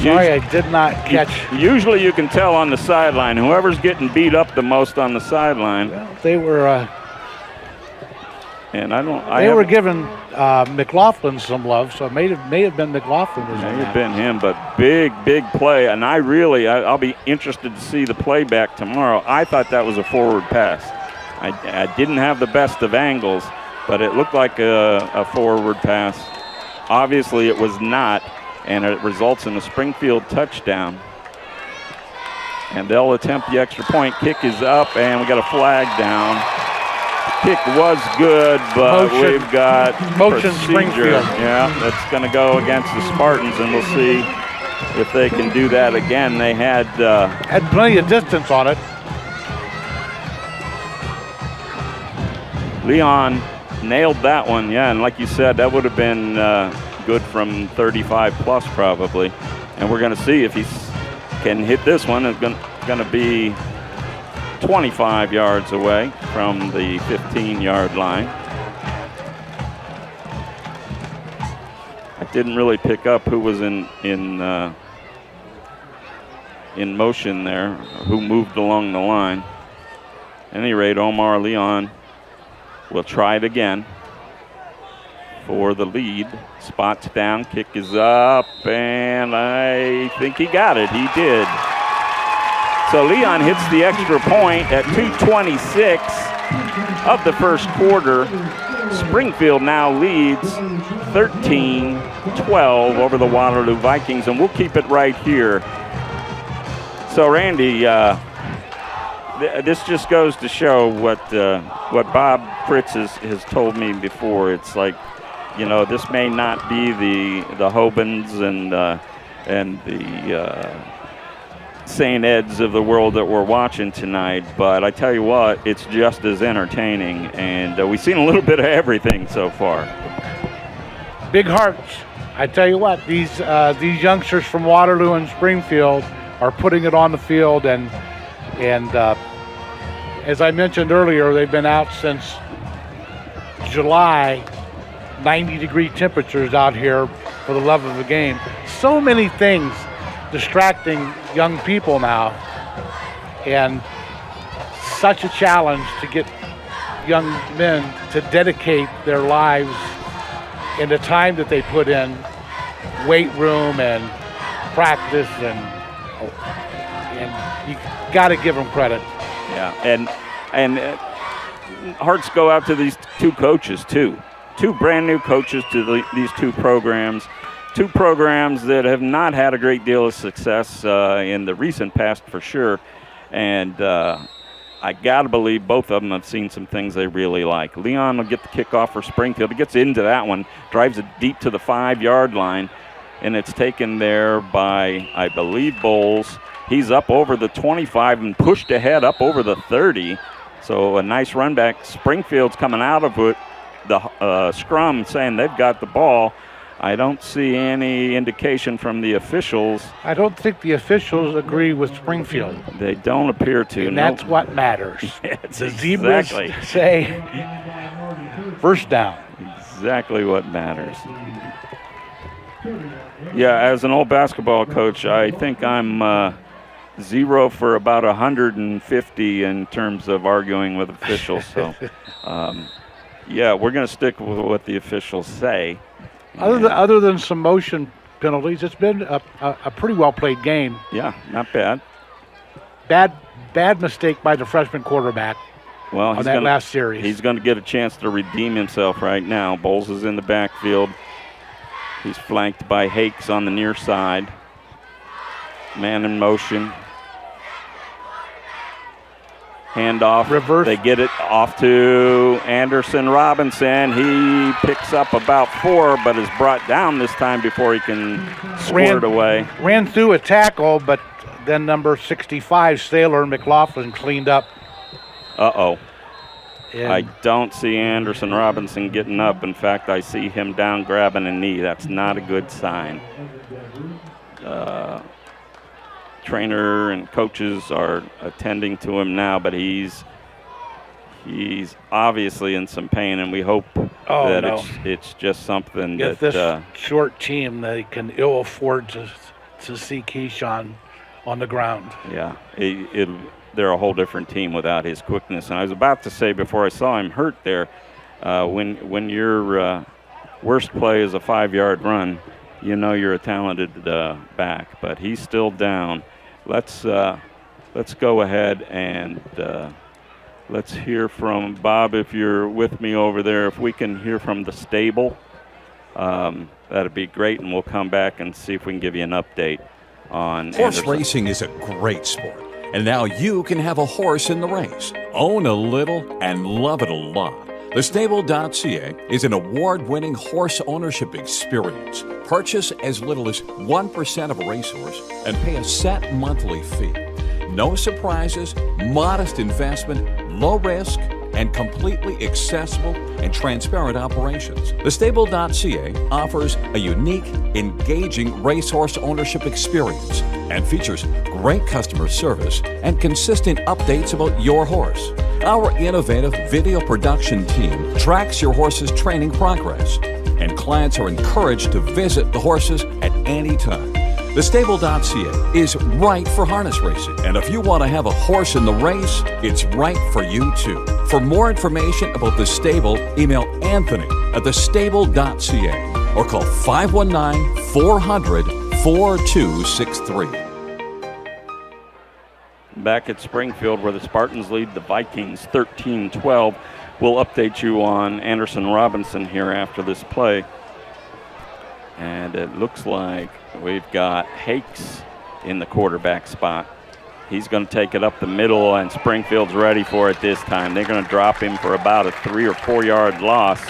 Sorry, I did not catch. Usually you can tell on the sideline. Whoever's getting beat up the most on the sideline. Well, they were. And they were giving McLaughlin some love, so it may have been McLaughlin. May have been him, but big play. And I'll be interested to see the playback tomorrow. I thought that was a forward pass. I didn't have the best of angles, but it looked like a forward pass. Obviously it was not, and it results in a Springfield touchdown. And they'll attempt the extra point. Kick is up, and we got a flag down. Kick was good, but we've got motion procedure. Springfield. Yeah, that's going to go against the Spartans, and we'll see if they can do that again. They had plenty of distance on it. Leon nailed that one, yeah, and like you said, that would have been good from 35 plus probably. And we're going to see if he can hit this one. It's going to be 25 yards away from the 15-yard line. I didn't really pick up who was in motion there, who moved along the line. At any rate, Omar Leon will try it again for the lead. Spots down, kick is up, and I think he got it. He did. So Leon hits the extra point at 2:26 of the first quarter. Springfield now leads 13-12 over the Waterloo Vikings, and we'll keep it right here. So Randy, this just goes to show what Bob Fritz has told me before. It's like, you know, this may not be the Hobans and the St. Ed's of the world that we're watching tonight, but I tell you what, it's just as entertaining, and we've seen a little bit of everything so far. Big hearts. I tell you what, these youngsters from Waterloo and Springfield are putting it on the field, and as I mentioned earlier, they've been out since July. 90-degree temperatures out here for the love of the game. So many things distracting young people now, and such a challenge to get young men to dedicate their lives and the time that they put in weight room and practice, and you got to give them credit. Yeah, and hearts go out to these two coaches too. Two brand new coaches to these two programs. Two programs that have not had a great deal of success in the recent past for sure. And I got to believe both of them have seen some things they really like. Leon will get the kickoff for Springfield. He gets into that one, drives it deep to the 5-yard line, and it's taken there by, I believe, Bowles. He's up over the 25 and pushed ahead up over the 30. So a nice run back. Springfield's coming out of it. The scrum saying they've got the ball. I don't see any indication from the officials. I don't think the officials agree with Springfield. They don't appear to. And that's what matters. Yes, the Zebras exactly. say First down. Exactly what matters. Yeah, as an old basketball coach, I think I'm 0 for about 150 in terms of arguing with officials. So, yeah, we're going to stick with what the officials say. Other than some motion penalties, it's been a pretty well played game. Yeah, not bad. Bad mistake by the freshman quarterback. Well, on that last series. He's going to get a chance to redeem himself right now. Bowles is in the backfield. He's flanked by Hakes on the near side. Man in motion. Handoff. Reverse. They get it off to Anderson Robinson. He picks up about 4, but is brought down this time before he can square it away. Ran through a tackle, but then number 65, Sailor McLaughlin, cleaned up. Uh-oh. And I don't see Anderson Robinson getting up. In fact, I see him down grabbing a knee. That's not a good sign. Trainer and coaches are attending to him now, but he's obviously in some pain, and we hope that it's just something that this short team, they can ill afford to see Keyshawn on the ground. Yeah, they're a whole different team without his quickness. And I was about to say before I saw him hurt there, when your worst play is a 5-yard run, you know you're a talented back. But he's still down. Let's go ahead and let's hear from Bob, if you're with me over there. If we can hear from the stable, that'd be great, and we'll come back and see if we can give you an update on Horse Anderson. racing is a great sport, and now you can have a horse in the race. Own a little and love it a lot. TheStable.ca is an award-winning horse ownership experience. Purchase as little as 1% of a racehorse and pay a set monthly fee. No surprises, modest investment, low risk, and completely accessible and transparent operations. TheStable.ca offers a unique, engaging racehorse ownership experience and features great customer service and consistent updates about your horse. Our innovative video production team tracks your horse's training progress, and clients are encouraged to visit the horses at any time. TheStable.ca is right for harness racing, and if you want to have a horse in the race, it's right for you too. For more information about The Stable, email Anthony at thestable.ca or call 519-400-4263. Back at Springfield, where the Spartans lead the Vikings 13-12. We'll update you on Anderson Robinson here after this play. And it looks like we've got Hakes in the quarterback spot. He's going to take it up the middle, and Springfield's ready for it this time. They're going to drop him for about a 3 or 4 yard loss.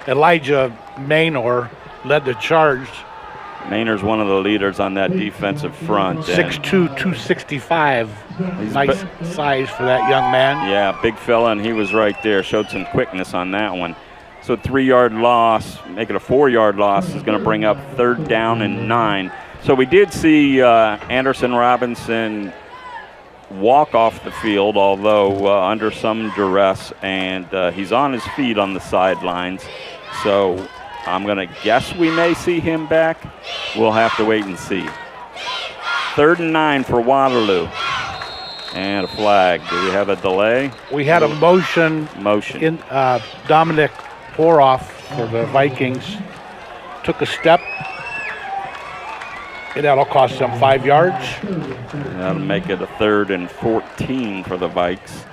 Elijah Maynor led the charge. Maynor's one of the leaders on that defensive front. 6'2", 265. Nice size for that young man. Yeah, big fella, and he was right there. Showed some quickness on that one. So 3 yard loss, make it a 4 yard loss, is going to bring up 3rd down and 9. So we did see Anderson Robinson walk off the field, although under some duress, and he's on his feet on the sidelines. So I'm going to guess we may see him back. We'll have to wait and see. 3rd and 9 for Waterloo. And a flag. Do we have a delay? We had a motion. In Dominic Poroff for the Vikings took a step. And that'll cost them 5 yards. That'll make it a 3rd and 14 for the Vikes.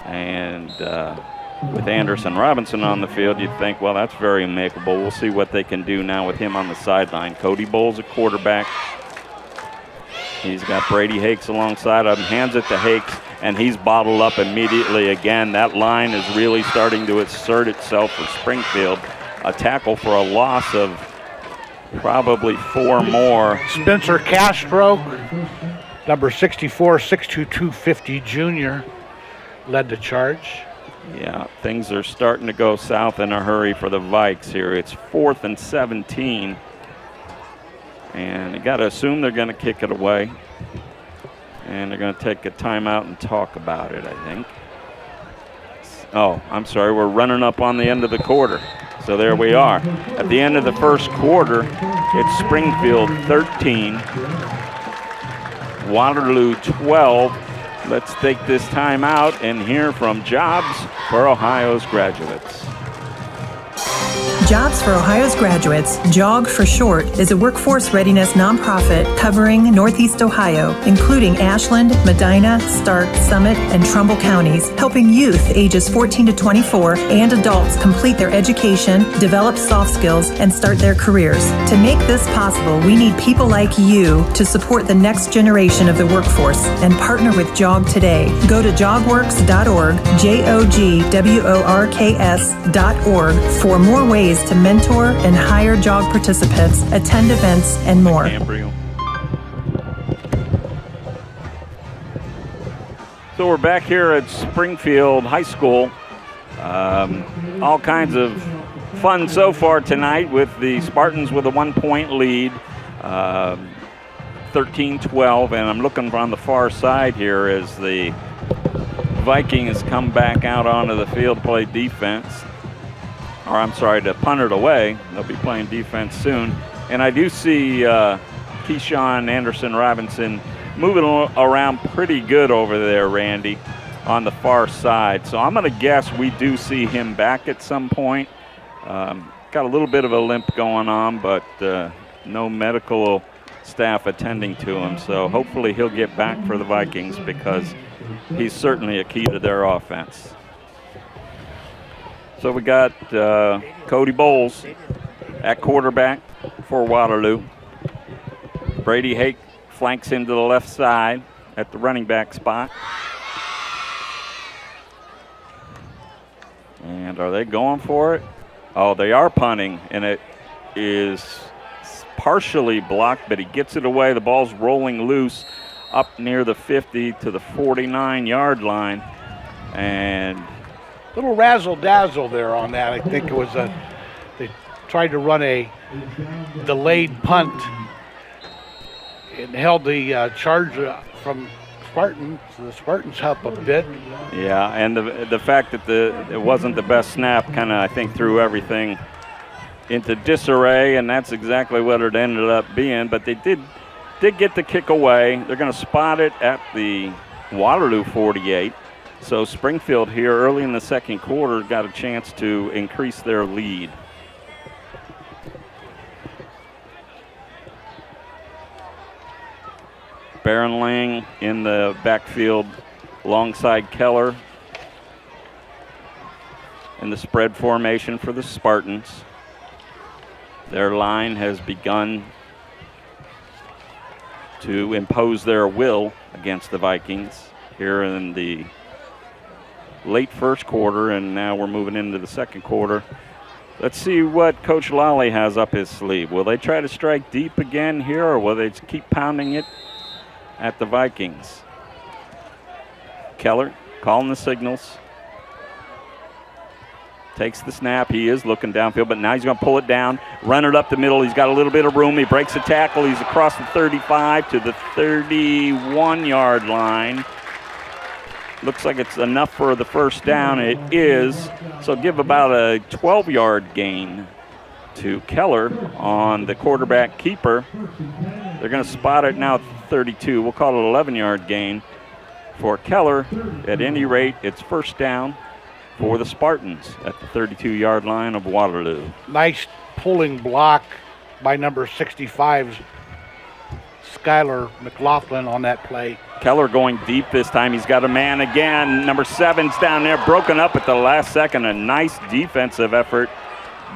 And with Anderson Robinson on the field, you'd think, well, that's very makeable. We'll see what they can do now with him on the sideline. Cody Bowles, a quarterback. He's got Brady Hakes alongside of him, hands it to Hakes, and he's bottled up immediately again. That line is really starting to assert itself for Springfield. A tackle for a loss of probably 4 more. Spencer Castro, number 64, 6'2", 250 junior, led the charge. Yeah, things are starting to go south in a hurry for the Vikes here. It's 4th and 17. And you got to assume they're going to kick it away. And they're going to take a timeout and talk about it, I think. Oh, I'm sorry, we're running up on the end of the quarter. So there we are. At the end of the first quarter, it's Springfield 13, Waterloo 12. Let's take this time out and hear from Jobs for Ohio's Graduates. Jobs for Ohio's Graduates, JOG for short, is a workforce readiness nonprofit covering Northeast Ohio, including Ashland, Medina, Stark, Summit, and Trumbull counties, helping youth ages 14 to 24 and adults complete their education, develop soft skills, and start their careers. To make this possible, we need people like you to support the next generation of the workforce and partner with JOG today. Go to jogworks.org, JOGWORKS.org for more ways to mentor and hire JOG participants, attend events, and more. So we're back here at Springfield High School. All kinds of fun so far tonight with the Spartans with a 1-point lead, 13-12, and I'm looking on the far side here as the Vikings come back out onto the field to play defense. Or I'm sorry, to punt it away. They'll be playing defense soon. And I do see Keyshawn Anderson-Robinson moving around pretty good over there, Randy, on the far side. So I'm going to guess we do see him back at some point. Got a little bit of a limp going on, but no medical staff attending to him. So hopefully he'll get back for the Vikings because he's certainly a key to their offense. So we got Cody Bowles at quarterback for Waterloo. Brady Hake flanks him to the left side at the running back spot. And are they going for it? Oh, they are punting, and it is partially blocked, but he gets it away. The ball's rolling loose up near the 50 to the 49-yard line. And little razzle-dazzle there on that. I think it was they tried to run a delayed punt and held the charge from Spartans. So the Spartans help a bit. Yeah, and the fact that it wasn't the best snap kind of, I think, threw everything into disarray, and that's exactly what it ended up being. But they did get the kick away. They're going to spot it at the Waterloo 48. So Springfield here early in the second quarter got a chance to increase their lead. Baron Lang in the backfield alongside Keller in the spread formation for the Spartans. Their line has begun to impose their will against the Vikings here in the late first quarter, and now we're moving into the second quarter. Let's see what Coach Lally has up his sleeve. Will they try to strike deep again here, or will they keep pounding it at the Vikings? Keller calling the signals. Takes the snap. He is looking downfield, but now he's going to pull it down, run it up the middle. He's got a little bit of room. He breaks the tackle. He's across the 35 to the 31-yard line. Looks like it's enough for the first down. It is. So give about a 12-yard gain to Keller on the quarterback keeper. They're going to spot it now at 32. We'll call it an 11-yard gain for Keller. At any rate, it's first down for the Spartans at the 32-yard line of Waterloo. Nice pulling block by number 65's Skylar McLaughlin on that play. Keller going deep this time. He's got a man again. Number 7's down there, broken up at the last second. A nice defensive effort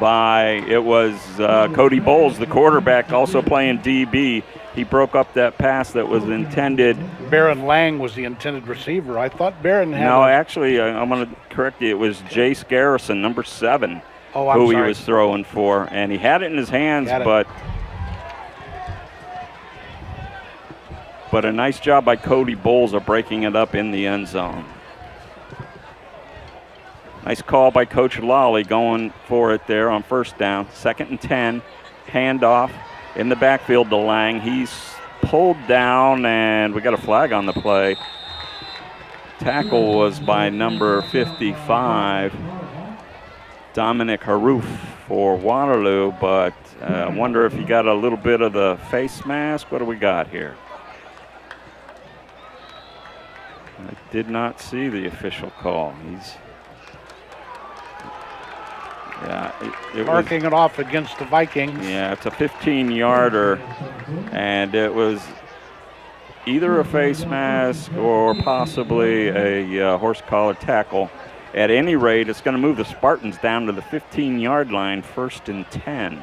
by, it was Cody Bowles, the quarterback, also playing DB. He broke up that pass that was intended. Baron Lang was the intended receiver. I thought Baron had. No, actually, I'm going to correct you. It was Jace Garrison, number 7, who he was throwing for. And he had it in his hands, but a nice job by Cody Bowles of breaking it up in the end zone. Nice call by Coach Lally going for it there on first down. 2nd and 10, handoff in the backfield to Lang. He's pulled down, and we got a flag on the play. Tackle was by number 55, Dominic Haroof for Waterloo, but I wonder if he got a little bit of the face mask. What do we got here? I did not see the official call. It Marking it off against the Vikings. Yeah, it's a 15-yarder, and it was either a face mask or possibly a horse collar tackle. At any rate, it's going to move the Spartans down to the 15-yard line, 1st and 10.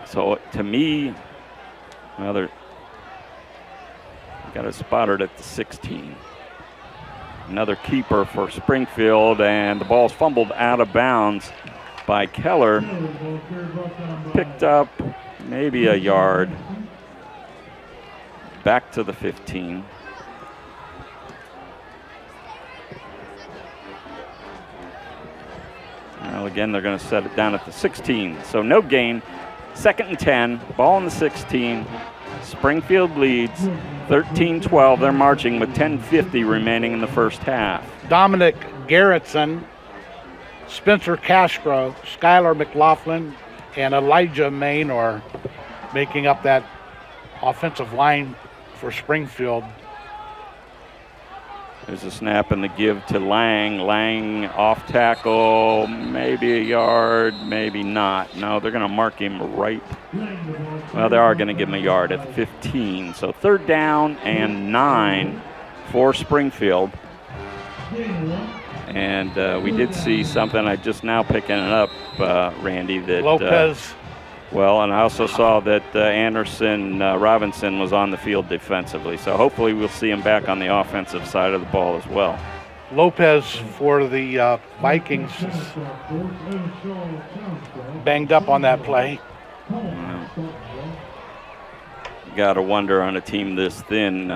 So to me, well, they're got it spotted at the 16. Another keeper for Springfield, and the ball's fumbled out of bounds by Keller. Picked up maybe a yard. Back to the 15. Well, again, they're going to set it down at the 16. So no gain. 2nd and 10. Ball in the 16. Springfield leads 13-12. They're marching with 10:50 remaining in the first half. Dominic Garrettson, Spencer Castro, Skylar McLaughlin, and Elijah Main are making up that offensive line for Springfield. There's a snap and the give to Lang. Lang off tackle, maybe a yard, maybe not. No, they're going to mark him right. Well, they are going to give him a yard at the 15. So 3rd down and 9 for Springfield. And we did see something, I just now picking it up, Randy, that Lopez. Well, and I also saw that Anderson Robinson was on the field defensively. So hopefully we'll see him back on the offensive side of the ball as well. Lopez for the Vikings banged up on that play. Got to wonder on a team this thin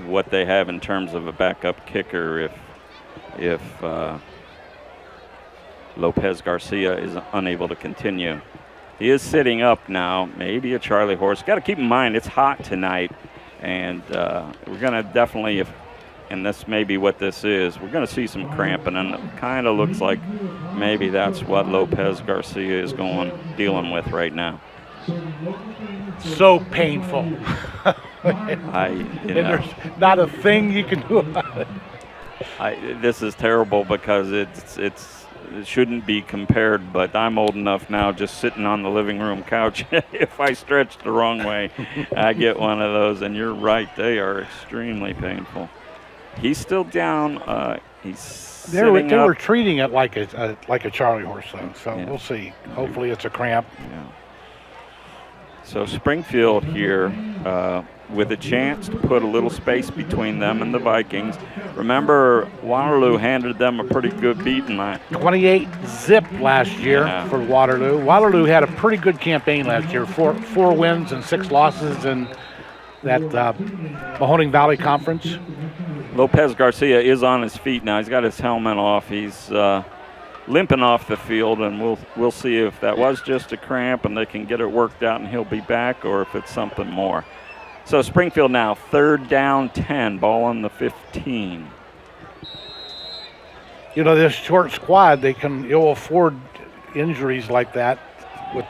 what they have in terms of a backup kicker if Lopez Garcia is unable to continue. He is sitting up now, maybe a Charlie horse. Got to keep in mind it's hot tonight, and we're going to definitely, and this may be what this is, we're going to see some cramping, and it kind of looks like maybe that's what Lopez Garcia is dealing with right now. So painful. There's not a thing you can do about it. This is terrible because it shouldn't be compared, but I'm old enough now just sitting on the living room couch. If I stretch the wrong way, I get one of those, and you're right, they are extremely painful. He's still down. They were treating it like a Charlie horse, though, so yeah. We'll see. Hopefully it's a cramp. Yeah. So Springfield here with a chance to put a little space between them and the Vikings. Remember, Waterloo handed them a pretty good beating. 28-0 last year for Waterloo. Waterloo had a pretty good campaign last year, four wins and 6 losses in that Mahoning Valley Conference. Lopez Garcia is on his feet now. He's got his helmet off. He's limping off the field, and we'll see if that was just a cramp and they can get it worked out and he'll be back, or if it's something more. So Springfield now 3rd down 10, ball on the 15. You know, this short squad, you'll afford injuries like that with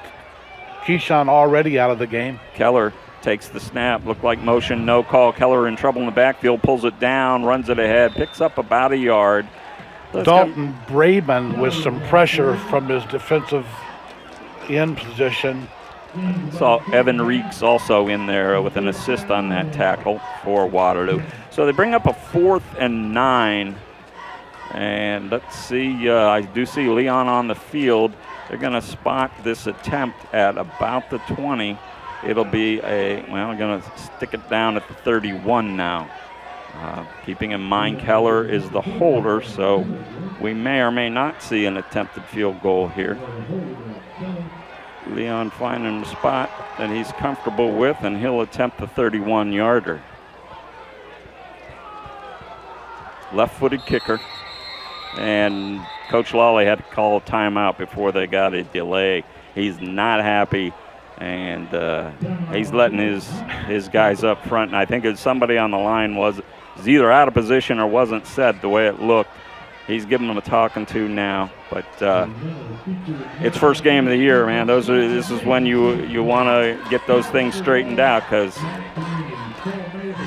Keyshawn already out of the game. Keller takes the snap, looked like motion, no call. Keller in trouble in the backfield, pulls it down, runs it ahead, picks up about a yard. Dalton Braben with some pressure from his defensive end position. Saw Evan Reeks also in there with an assist on that tackle for Waterloo. So they bring up a 4th and 9. And let's see, I do see Leon on the field. They're going to spot this attempt at about the 20. It'll be I'm going to stick it down at the 31 now. Keeping in mind Keller is the holder, so we may or may not see an attempted field goal here. Leon finding a spot that he's comfortable with, and he'll attempt the 31-yarder. Left-footed kicker, and Coach Lawley had to call a timeout before they got a delay. He's not happy, And he's letting his guys up front. And I think it's somebody on the line was either out of position or wasn't set the way it looked. He's giving them a talking to now. But it's first game of the year, man. This is when you want to get those things straightened out, because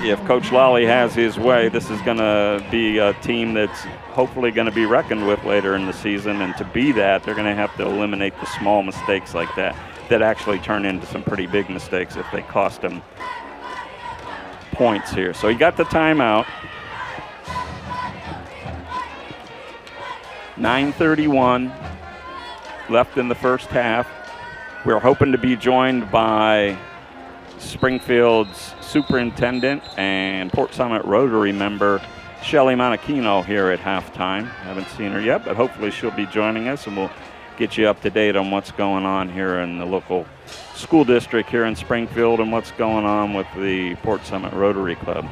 if Coach Lally has his way, this is going to be a team that's hopefully going to be reckoned with later in the season. And to be that, they're going to have to eliminate the small mistakes like that actually turn into some pretty big mistakes if they cost them points here. So he got the timeout. 9:31 left in the first half. We're hoping to be joined by Springfield's superintendent and Port Summit Rotary member, Shelly Monachino, here at halftime. Haven't seen her yet, but hopefully she'll be joining us, and we'll get you up to date on what's going on here in the local school district here in Springfield and what's going on with the Port Summit Rotary Club.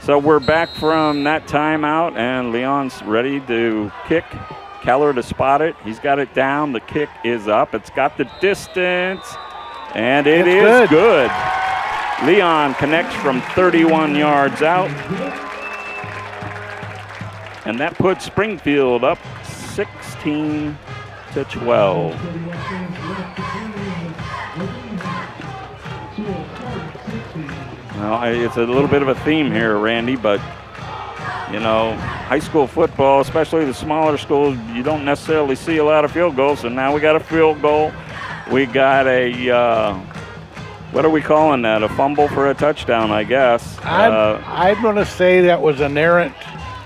So we're back from that timeout, and Leon's ready to kick. Keller to spot it. He's got it down. The kick is up. It's got the distance, and it is good. Leon connects from 31 yards out, and that puts Springfield up 16-12. Well, it's a little bit of a theme here, Randy, but, you know, high school football, especially the smaller schools, you don't necessarily see a lot of field goals, and now we got a field goal. We got a, what are we calling that, a fumble for a touchdown, I guess. I'm going to say that was an errant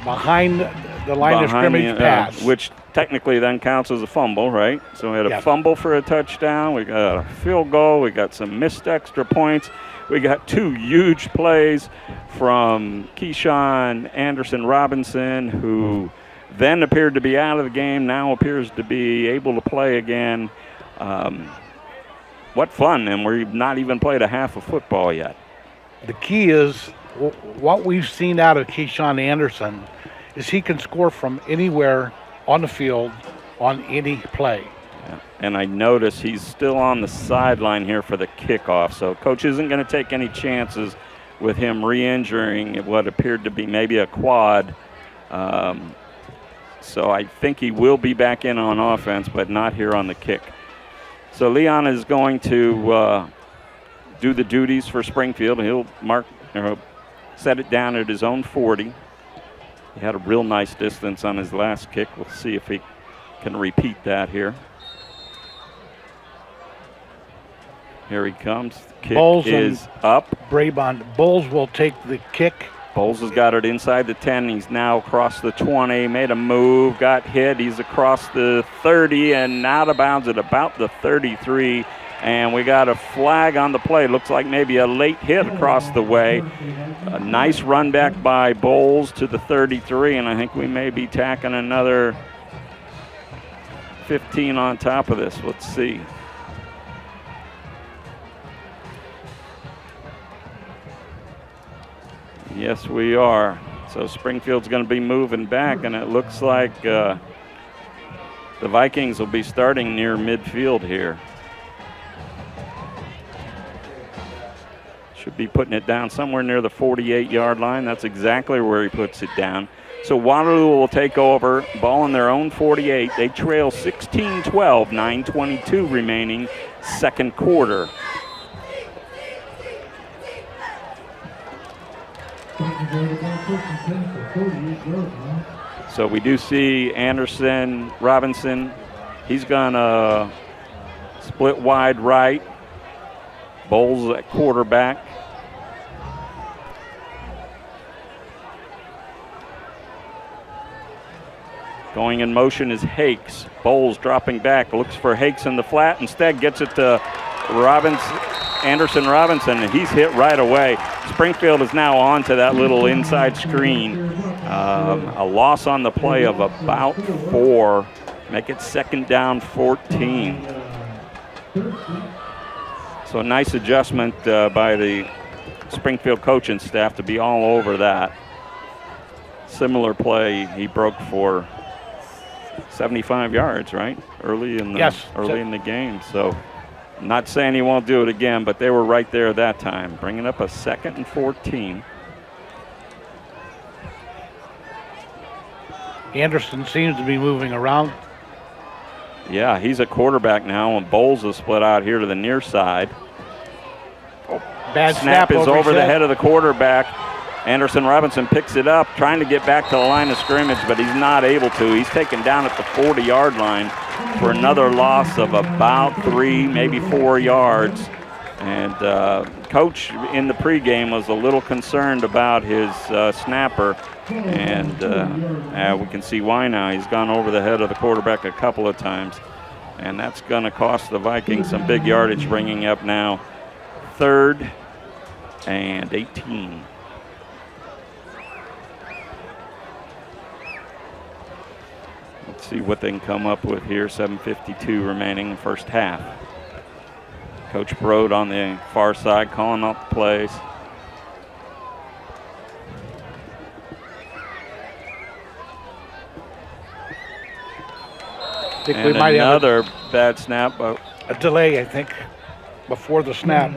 behind the line of scrimmage pass. Which technically then counts as a fumble, right? So we had a fumble for a touchdown. We got a field goal. We got some missed extra points. We got two huge plays from Keyshawn Anderson Robinson, who then appeared to be out of the game, now appears to be able to play again. What fun, and we've not even played a half of football yet. The key is what we've seen out of Keyshawn Anderson is he can score from anywhere on the field on any play. Yeah. And I notice he's still on the sideline here for the kickoff, so Coach isn't going to take any chances with him re-injuring what appeared to be maybe a quad. So I think he will be back in on offense, but not here on the kick. So Leon is going to do the duties for Springfield. He'll set it down at his own 40. He had a real nice distance on his last kick. We'll see if he can repeat that here. Here he comes. The kick Bowles is up. Brabant. Bowles will take the kick. Bowles has got it inside the 10. He's now across the 20. Made a move. Got hit. He's across the 30 and out of bounds at about the 33. And we got a flag on the play. Looks like maybe a late hit across the way. A nice run back by Bowles to the 33, and I think we may be tacking another 15 on top of this. Let's see. Yes, we are. So Springfield's going to be moving back, and it looks like the Vikings will be starting near midfield here. Should be putting it down somewhere near the 48-yard line. That's exactly where he puts it down. So Waterloo will take over, ball in their own 48. They trail 16-12, 9:22 remaining, second quarter. So we do see Anderson Robinson. He's going to split wide right. Bowles at quarterback. Going in motion is Hakes. Bowles dropping back, looks for Hakes in the flat. Instead gets it to Anderson Robinson, and he's hit right away. Springfield is now on to that little inside screen. A loss on the play of about 4. Make it second down 14. So a nice adjustment by the Springfield coaching staff to be all over that. Similar play he broke for 75 yards, right? Early in the game. So Not saying he won't do it again, but they were right there that time, bringing up a 2nd and 14. Anderson seems to be moving around. Yeah, he's a quarterback now, and Bowles is split out here to the near side. Bad Snap is over his the head of the quarterback. Anderson Robinson picks it up, trying to get back to the line of scrimmage, but he's not able to. He's taken down at the 40-yard line for another loss of about 3, maybe 4 yards. And Coach in the pregame was a little concerned about his snapper, and we can see why now. He's gone over the head of the quarterback a couple of times, and that's going to cost the Vikings some big yardage, bringing up now 3rd and 18. Let's see what they can come up with here. 7:52 remaining in the first half. Coach Brode on the far side calling out the plays. I think and we might another bad snap. have a delay, I think, before the snap.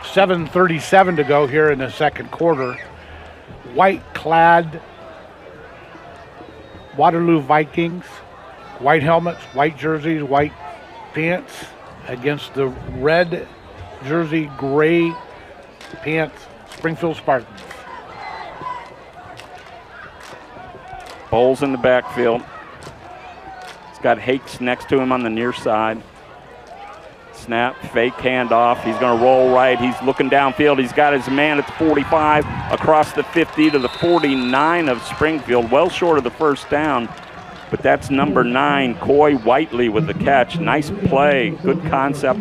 7:37 to go here in the second quarter. White-clad Waterloo Vikings, white helmets, white jerseys, white pants against the red jersey, gray pants, Springfield Spartans. Bowles in the backfield. He's got Hakes next to him on the near side. Snap, fake handoff. He's going to roll right. He's looking downfield. He's got his man at the 45, across the 50 to the 49 of Springfield. Well short of the first down, but that's number 9, Coy Whiteley with the catch. Nice play. Good concept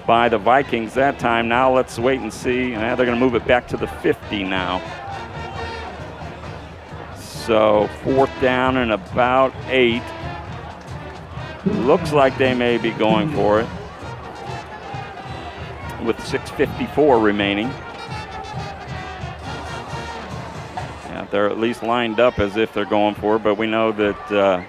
by the Vikings that time. Now let's wait and see. They're going to move it back to the 50 now. So 4th down and about 8. Looks like they may be going for it with 6:54 remaining. Yeah, they're at least lined up as if they're going for it, but we know that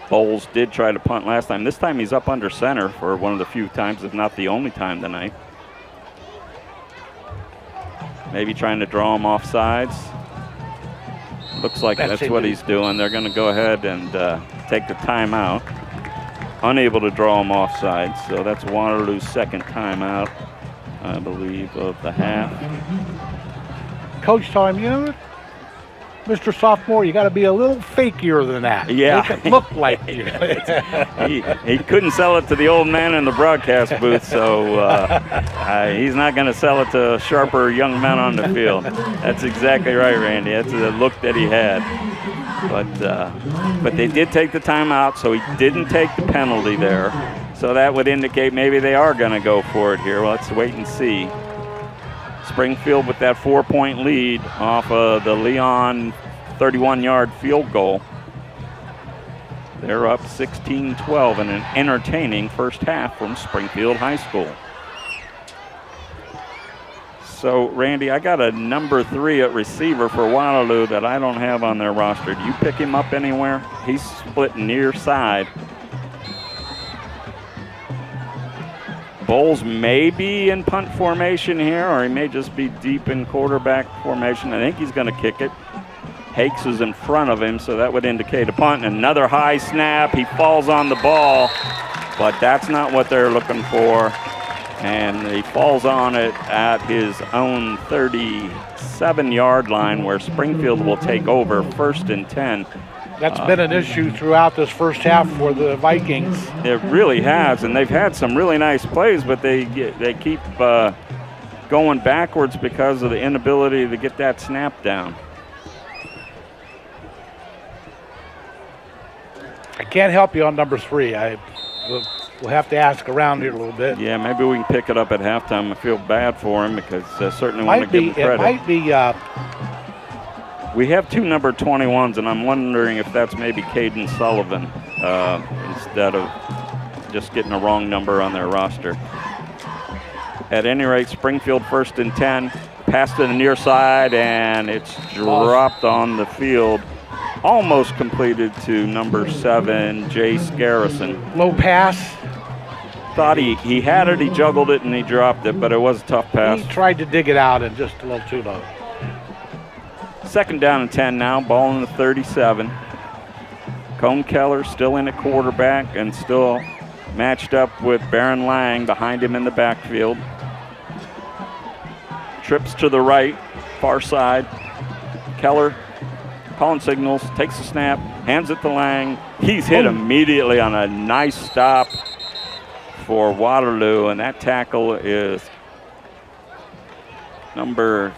Bowles did try to punt last time. This time he's up under center for one of the few times, if not the only time tonight. Maybe trying to draw him off sides. Looks like that's what he's doing. They're going to go ahead and take the timeout. Unable to draw him off sides, so that's Waterloo's second timeout, I believe, of the half. Coach told him, Mr. Sophomore, you got to be a little fakier than that. Yeah. Make it look like you. he couldn't sell it to the old man in the broadcast booth, so he's not going to sell it to sharper young men on the field. That's exactly right, Randy. That's the look that he had. But they did take the timeout, so he didn't take the penalty there. So that would indicate maybe they are going to go for it here. Well, let's wait and see. Springfield with that 4-point lead off of the Leon 31-yard field goal. They're up 16-12 in an entertaining first half from Springfield High School. So, Randy, I got a number 3 at receiver for Waterloo that I don't have on their roster. Do you pick him up anywhere? He's split near side. Bowles may be in punt formation here, or he may just be deep in quarterback formation. I think he's going to kick it. Hakes is in front of him, so that would indicate a punt. Another high snap. He falls on the ball, but that's not what they're looking for. And he falls on it at his own 37-yard line, where Springfield will take over 1st and 10. That's been an issue throughout this first half for the Vikings. It really has, and they've had some really nice plays, but they keep going backwards because of the inability to get that snap down. I can't help you on number 3. We'll have to ask around here a little bit. Yeah, maybe we can pick it up at halftime. I feel bad for him because I certainly want to give him credit. It might be. We have 2 number 21s, and I'm wondering if that's maybe Caden Sullivan instead of just getting a wrong number on their roster. At any rate, Springfield 1st and 10. Pass to the near side, and it's dropped on the field almost completed to number 7, Jace Garrison. Low pass. Thought he had it, he juggled it, and he dropped it, but it was a tough pass. He tried to dig it out and just a little too low. 2nd down and 10 now, ball in the 37. Cone Keller still in at quarterback and still matched up with Baron Lang behind him in the backfield. Trips to the right, far side. Keller calling signals, takes the snap, hands it to Lang. He's hit immediately on a nice stop for Waterloo, and that tackle is number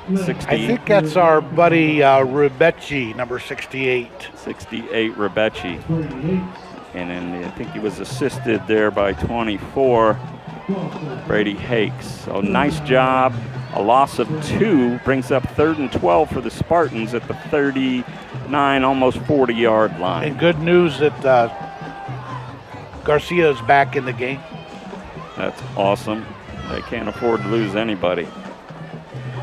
60. I think that's our buddy Rebecci, number 68. 68 Rebecci. And then I think he was assisted there by 24, Brady Hakes. So nice job. A loss of 2 brings up 3rd and 12 for the Spartans at the 39, almost 40-yard line. And good news that Garcia is back in the game. That's awesome. They can't afford to lose anybody.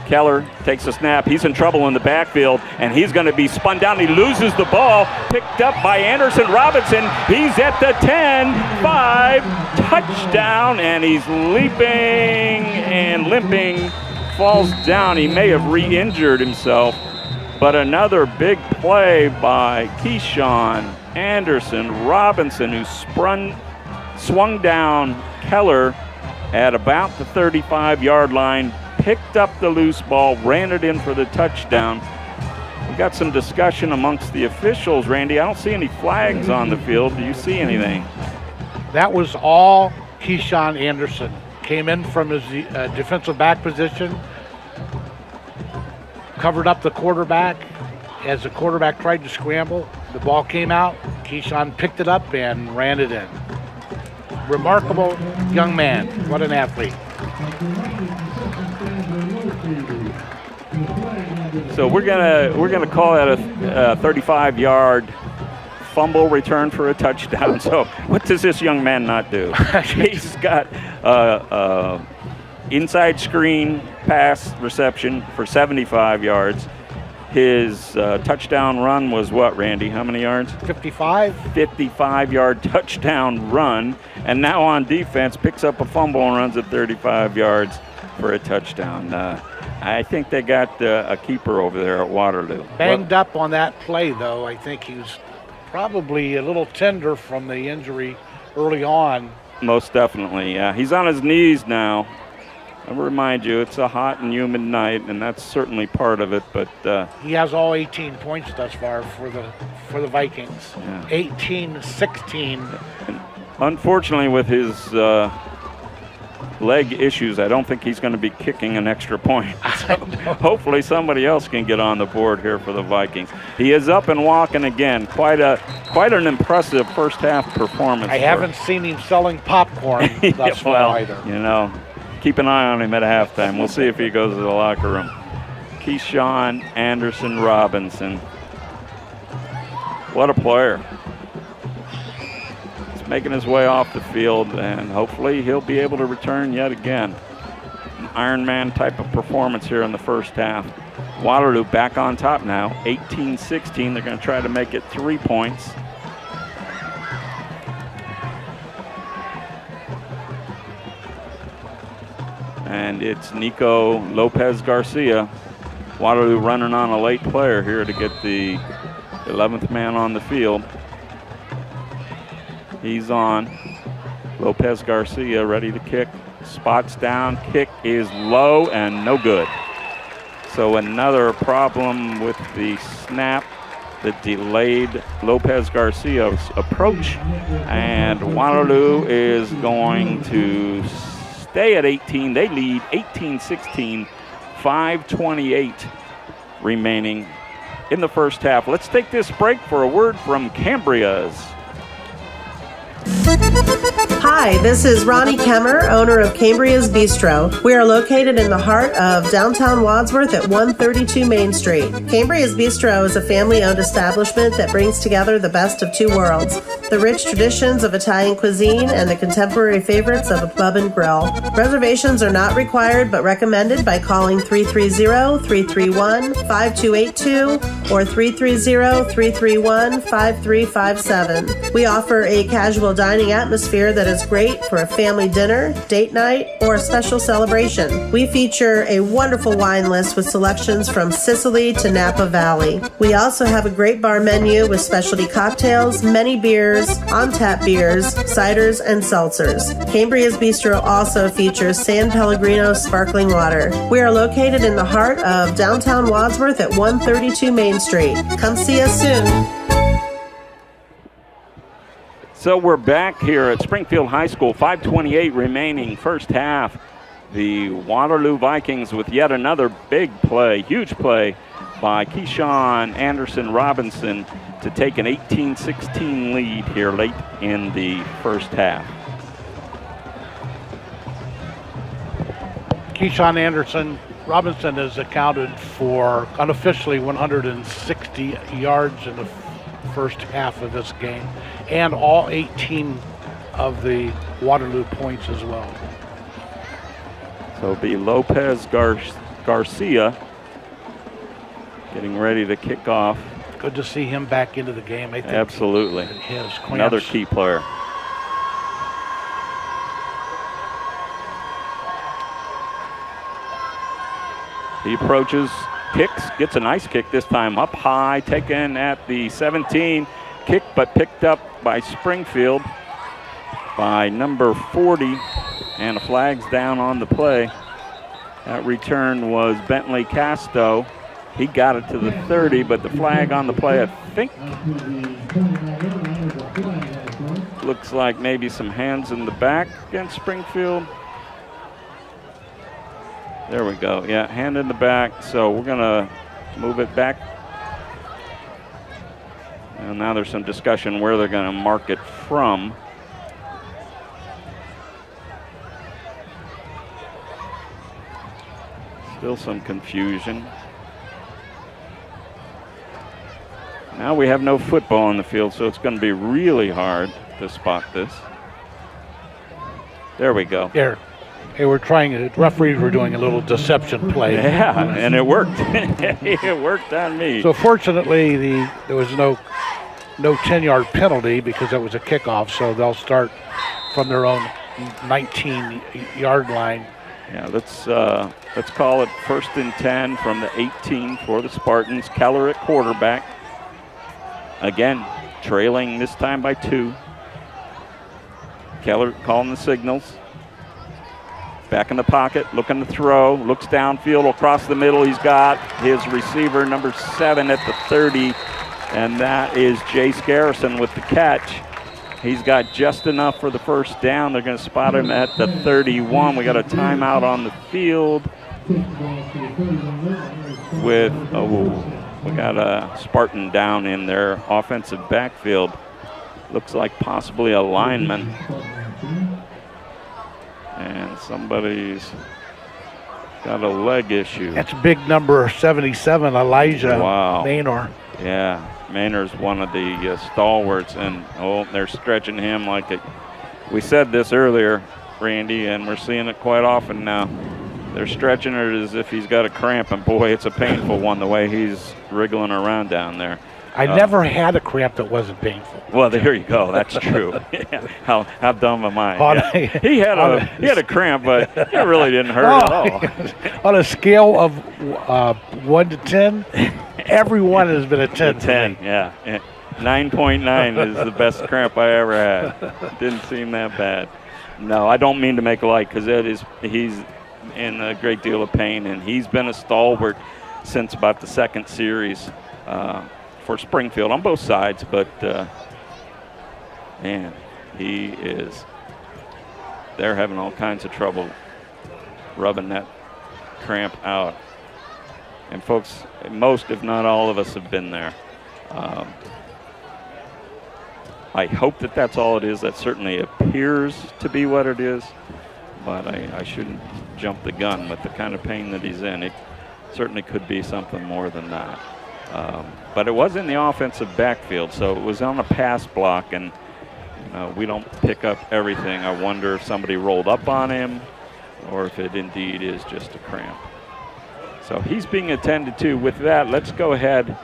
Keller takes a snap. He's in trouble in the backfield, and he's going to be spun down. He loses the ball, picked up by Anderson Robinson. He's at the 10-5, touchdown, and he's leaping and limping, falls down. He may have re-injured himself, but another big play by Keyshawn Anderson Robinson, who swung down Keller at about the 35-yard line, picked up the loose ball, ran it in for the touchdown. We got some discussion amongst the officials, Randy. I don't see any flags on the field. Do you see anything? That was all Keyshawn Anderson. Came in from his defensive back position, covered up the quarterback. As the quarterback tried to scramble, the ball came out. Keyshawn picked it up and ran it in. Remarkable young man. What an athlete. So we're gonna call that a 35-yard fumble return for a touchdown. So what does this young man not do? He's got inside screen pass reception for 75 yards. His touchdown run was what, Randy? How many yards? 55. 55-yard touchdown run. And now on defense, picks up a fumble and runs at 35 yards for a touchdown. I think they got a keeper over there at Waterloo. Banged up on that play, though. I think he was probably a little tender from the injury early on. Most definitely, yeah. He's on his knees now. I'll remind you, it's a hot and humid night, and that's certainly part of it. But he has all 18 points thus far for the Vikings. Yeah. 18-16. And unfortunately, with his leg issues, I don't think he's going to be kicking an extra point. So hopefully somebody else can get on the board here for the Vikings. He is up and walking again. Quite an impressive first half performance. I haven't seen him selling popcorn thus far either. You know, keep an eye on him at halftime. We'll see if he goes to the locker room. Keyshawn Anderson Robinson. What a player. Making his way off the field, and hopefully he'll be able to return yet again. An Ironman type of performance here in the first half. Waterloo back on top now, 18-16. They're going to try to make it 3 points. And it's Nico Lopez Garcia. Waterloo running on a late player here to get the 11th man on the field. He's on. Lopez Garcia ready to kick. Spots down. Kick is low and no good. So another problem with the snap that delayed Lopez Garcia's approach. And Waterloo is going to stay at 18. They lead 18-16, 5:28 remaining in the first half. Let's take this break for a word from Cambria's. Hi, this is Ronnie Kemmer, owner of Cambria's Bistro. We are located in the heart of downtown Wadsworth at 132 Main Street. Cambria's Bistro is a family-owned establishment that brings together the best of two worlds. the rich traditions of Italian cuisine, and the contemporary favorites of a pub and grill. Reservations are not required but recommended by calling 330-331-5282 or 330-331-5357. We offer a casual dining atmosphere that is great for a family dinner, date night, or a special celebration. We feature a wonderful wine list with selections from Sicily to Napa Valley. We also have a great bar menu with specialty cocktails, many beers, on-tap beers, ciders, and seltzers. Cambria's Bistro also features San Pellegrino sparkling water. We are located in the heart of downtown Wadsworth at 132 Main Street. Come see us soon. So we're back here at Springfield High School, 5:28 remaining first half. The Waterloo Vikings with yet another big play, huge play by Keyshawn Anderson Robinson to take an 18-16 lead here late in the first half. Keyshawn Anderson Robinson has accounted for unofficially 160 yards in the first half of this game, and all 18 of the Waterloo points as well. So it'll be Lopez Garcia getting ready to kick off. Good to see him back into the game. I think absolutely. His another key player. He approaches, kicks, gets a nice kick this time up high, taken at the 17. Kick but picked up by Springfield by number 40, and the flag's down on the play. That return was Bentley Casto. He got it to the 30, but the flag on the play, I think, looks like maybe some hands in the back against Springfield. There we go. Yeah, hand in the back. So we're going to move it back. And now there's some discussion where they're going to mark it from. Still some confusion. Now we have no football on the field, so it's going to be really hard to spot this. There we go. There. Hey, referees were doing a little deception play. Yeah, and it worked. It worked on me. So fortunately, there was no 10-yard penalty because it was a kickoff, so they'll start from their own 19-yard line. Yeah, let's call it 1st and 10 from the 18 for the Spartans. Keller at quarterback. Again, trailing this time by 2. Keller calling the signals. Back in the pocket, looking to throw, looks downfield across the middle. He's got his receiver, number 7 at the 30, and that is Jace Garrison with the catch. He's got just enough for the first down. They're going to spot him at the 31. We got a timeout on the field with, we got a Spartan down in their offensive backfield. Looks like possibly a lineman. And somebody's got a leg issue. That's big number 77, Elijah Maynor. Yeah, Maynor's one of the stalwarts, and they're stretching him like it. We said this earlier, Randy, and we're seeing it quite often now. They're stretching it as if he's got a cramp, and boy, it's a painful one the way he's wriggling around down there. I never had a cramp that wasn't painful. Well, there you go. That's true. Yeah. How dumb am I? Yeah. He had a cramp, but it really didn't hurt at all. On a scale of 1 to 10, every one has been a 10. 10, yeah. 9.9 is the best cramp I ever had. Didn't seem that bad. No, I don't mean to make light because he's in a great deal of pain, and he's been a stalwart since about the second series. For Springfield on both sides, but man, they're having all kinds of trouble rubbing that cramp out. And folks, most if not all of us have been there. I hope that that's all it is. That certainly appears to be what it is, but I shouldn't jump the gun with the kind of pain that he's in. It certainly could be something more than that. But it was in the offensive backfield, so it was on a pass block, and we don't pick up everything. I wonder if somebody rolled up on him or if it indeed is just a cramp. So he's being attended to. With that, let's go ahead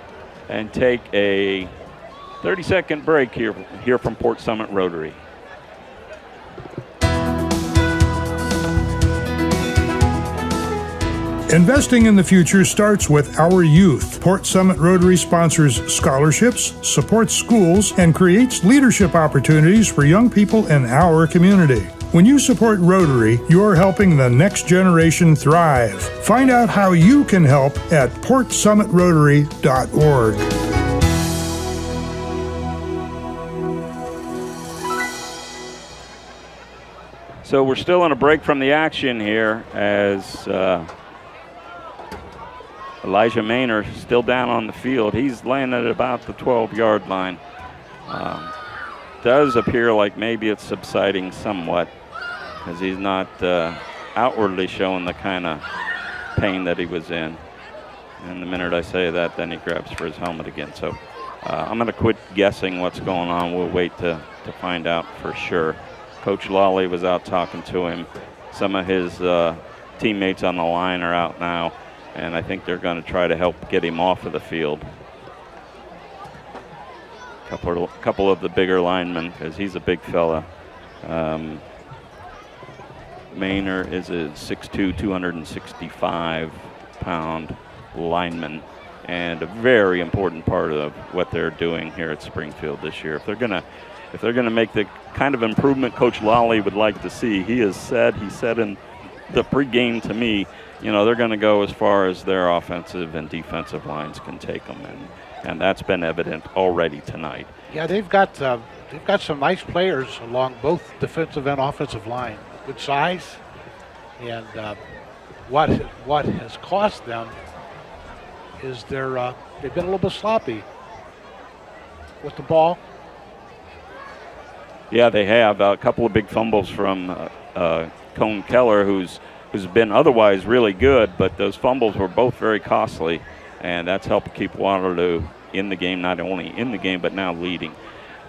and take a 30-second break here from Port Summit Rotary. Investing in the future starts with our youth. Port Summit Rotary sponsors scholarships, supports schools, and creates leadership opportunities for young people in our community. When you support Rotary, you're helping the next generation thrive. Find out how you can help at portsummitrotary.org. So we're still on a break from the action here as Elijah Maynor still down on the field. He's laying at about the 12-yard line. Does appear like maybe it's subsiding somewhat because he's not outwardly showing the kind of pain that he was in. And the minute I say that, then he grabs for his helmet again. So I'm going to quit guessing what's going on. We'll wait to find out for sure. Coach Lawley was out talking to him. Some of his teammates on the line are out now, and I think they're going to try to help get him off of the field. Couple of the bigger linemen, because he's a big fella. Maynor is a 6'2", 265-pound lineman, and a very important part of what they're doing here at Springfield this year. If they're gonna make the kind of improvement Coach Lawley would like to see, he said in the pregame to me, they're going to go as far as their offensive and defensive lines can take them, and that's been evident already tonight. Yeah, they've got some nice players along both defensive and offensive line. Good size, and what has cost them is they've been a little bit sloppy with the ball. Yeah, they have a couple of big fumbles from Cone Keller, who's been otherwise really good, but those fumbles were both very costly, and that's helped keep Waterloo in the game, not only in the game, but now leading.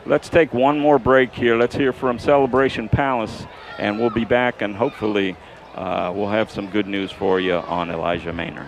Let's take one more break here. Let's hear from Celebration Palace, and we'll be back, and hopefully we'll have some good news for you on Elijah Maynor.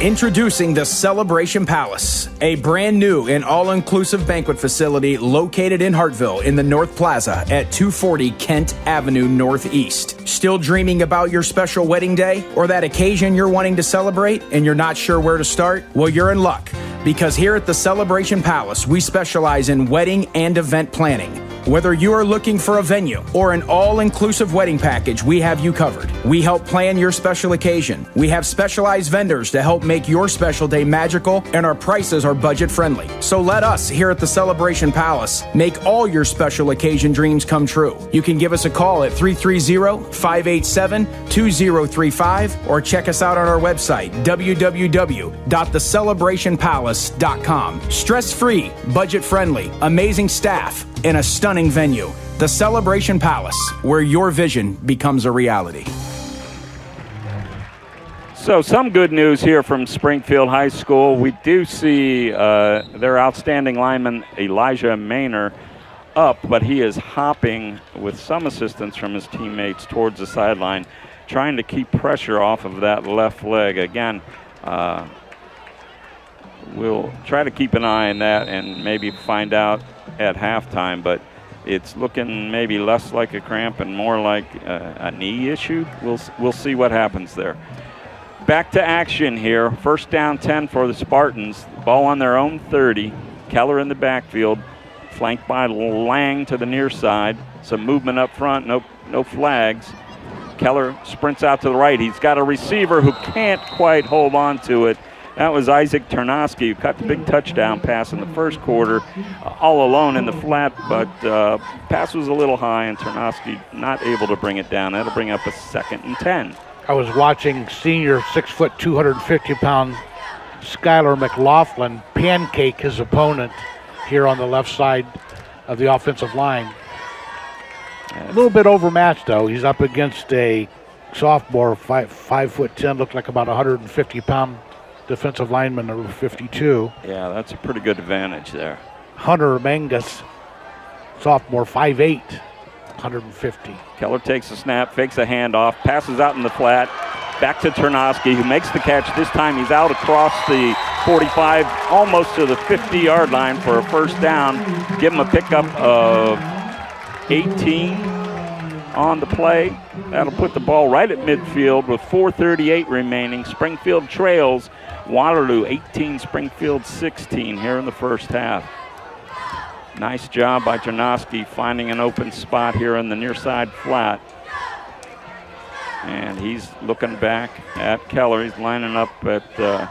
Introducing the Celebration Palace, a brand new and all-inclusive banquet facility located in Hartville in the North Plaza at 240 Kent Avenue Northeast. Still dreaming about your special wedding day or that occasion you're wanting to celebrate and you're not sure where to start? Well, you're in luck, because here at the Celebration Palace, we specialize in wedding and event planning. Whether you are looking for a venue or an all-inclusive wedding package, we have you covered. We help plan your special occasion. We have specialized vendors to help make your special day magical, and our prices are budget-friendly. So let us here at the Celebration Palace make all your special occasion dreams come true. You can give us a call at 330-587-2035 or check us out on our website, www.thecelebrationpalace.com. Stress-free, budget-friendly, amazing staff, and a stunning venue. The Celebration Palace, where your vision becomes a reality. So some good news here from Springfield High School. We do see their outstanding lineman Elijah Maynor up, but he is hopping with some assistance from his teammates towards the sideline, trying to keep pressure off of that left leg. Again, we'll try to keep an eye on that and maybe find out at halftime, but it's looking maybe less like a cramp and more like a knee issue. We'll see what happens there. Back to action here. First down 10 for the Spartans. Ball on their own 30. Keller in the backfield, flanked by Lang to the near side. Some movement up front, no flags. Keller sprints out to the right. He's got a receiver who can't quite hold on to it. That was Isaac Ternosky, who caught the big touchdown pass in the first quarter, all alone in the flat, but pass was a little high, and Ternosky not able to bring it down. That'll bring up a 2nd and 10. I was watching senior 6', 250-pound Skylar McLaughlin pancake his opponent here on the left side of the offensive line. A little bit overmatched, though. He's up against a sophomore, 5'10", looked like about 150-pound defensive lineman, number 52. Yeah, that's a pretty good advantage there. Hunter Mangus, sophomore, 5'8", 150. Keller takes a snap, fakes a handoff, passes out in the flat, back to Ternosky, who makes the catch. This time he's out across the 45, almost to the 50-yard line for a first down. Give him a pickup of 18 on the play. That'll put the ball right at midfield with 4:38 remaining. Springfield trails Waterloo 18, Springfield 16 here in the first half. Nice job by Ternosky finding an open spot here in the near side flat. And he's looking back at Keller. He's lining up at a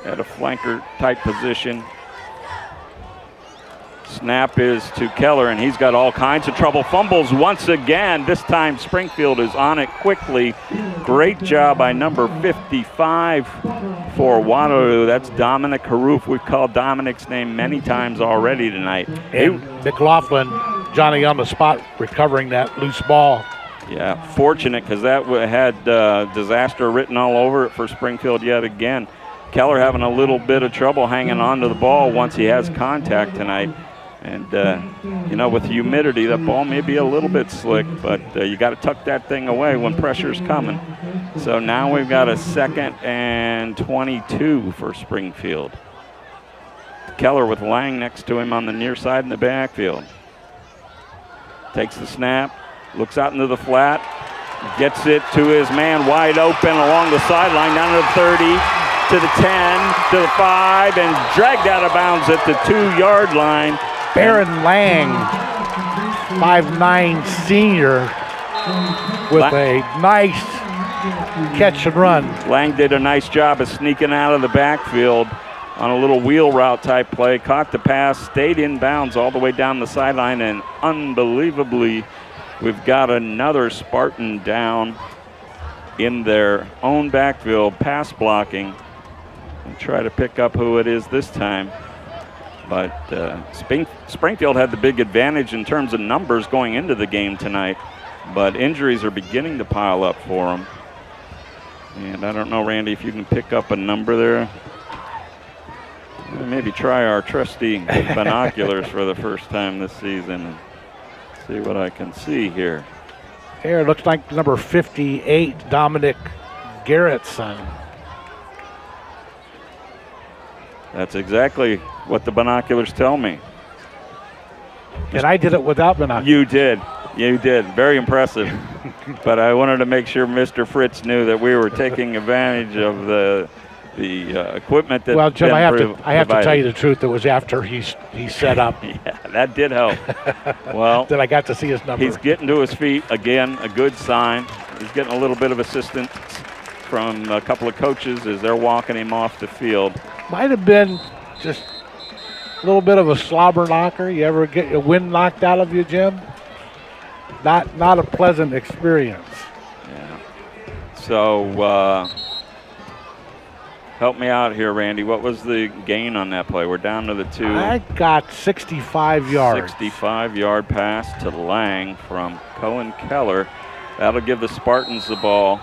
flanker type position. Snap is to Keller, and he's got all kinds of trouble. Fumbles once again. This time Springfield is on it quickly. Great job by number 55 for Waterloo. That's Dominic Haroof. We've called Dominic's name many times already tonight. And McLaughlin, Johnny on the spot, recovering that loose ball. Yeah, fortunate, because that had disaster written all over it for Springfield yet again. Keller having a little bit of trouble hanging on to the ball once he has contact tonight. And, with humidity, that ball may be a little bit slick, but you got to tuck that thing away when pressure's coming. So now we've got a 2nd and 22 for Springfield. Keller with Lang next to him on the near side in the backfield. Takes the snap, looks out into the flat, gets it to his man wide open along the sideline, down to the 30, to the 10, to the 5, and dragged out of bounds at the 2-yard line. Baron Lang, 5'9" senior, with a nice catch and run. Lang did a nice job of sneaking out of the backfield on a little wheel route type play, caught the pass, stayed in bounds all the way down the sideline, and unbelievably, we've got another Spartan down in their own backfield, pass blocking, and try to pick up who it is this time. But Springfield had the big advantage in terms of numbers going into the game tonight, but injuries are beginning to pile up for them. And I don't know, Randy, if you can pick up a number there. Maybe try our trusty binoculars for the first time this season and see what I can see here. Here, looks like number 58, Dominic Garrett's son. That's exactly what the binoculars tell me. And I did it without binoculars. You did. Very impressive. But I wanted to make sure Mr. Fritz knew that we were taking advantage of the equipment that. Well, Jim, I have to tell you the truth. It was after he set up. Yeah, that did help. Well, that I got to see his number. He's getting to his feet again. A good sign. He's getting a little bit of assistance from a couple of coaches as they're walking him off the field. Might have been just a little bit of a slobber knocker. You ever get your wind knocked out of you, Jim? Not a pleasant experience. Yeah. So help me out here, Randy. What was the gain on that play? We're down to the 2. I got 65 yards. 65-yard pass to Lang from Cohen Keller. That'll give the Spartans the ball.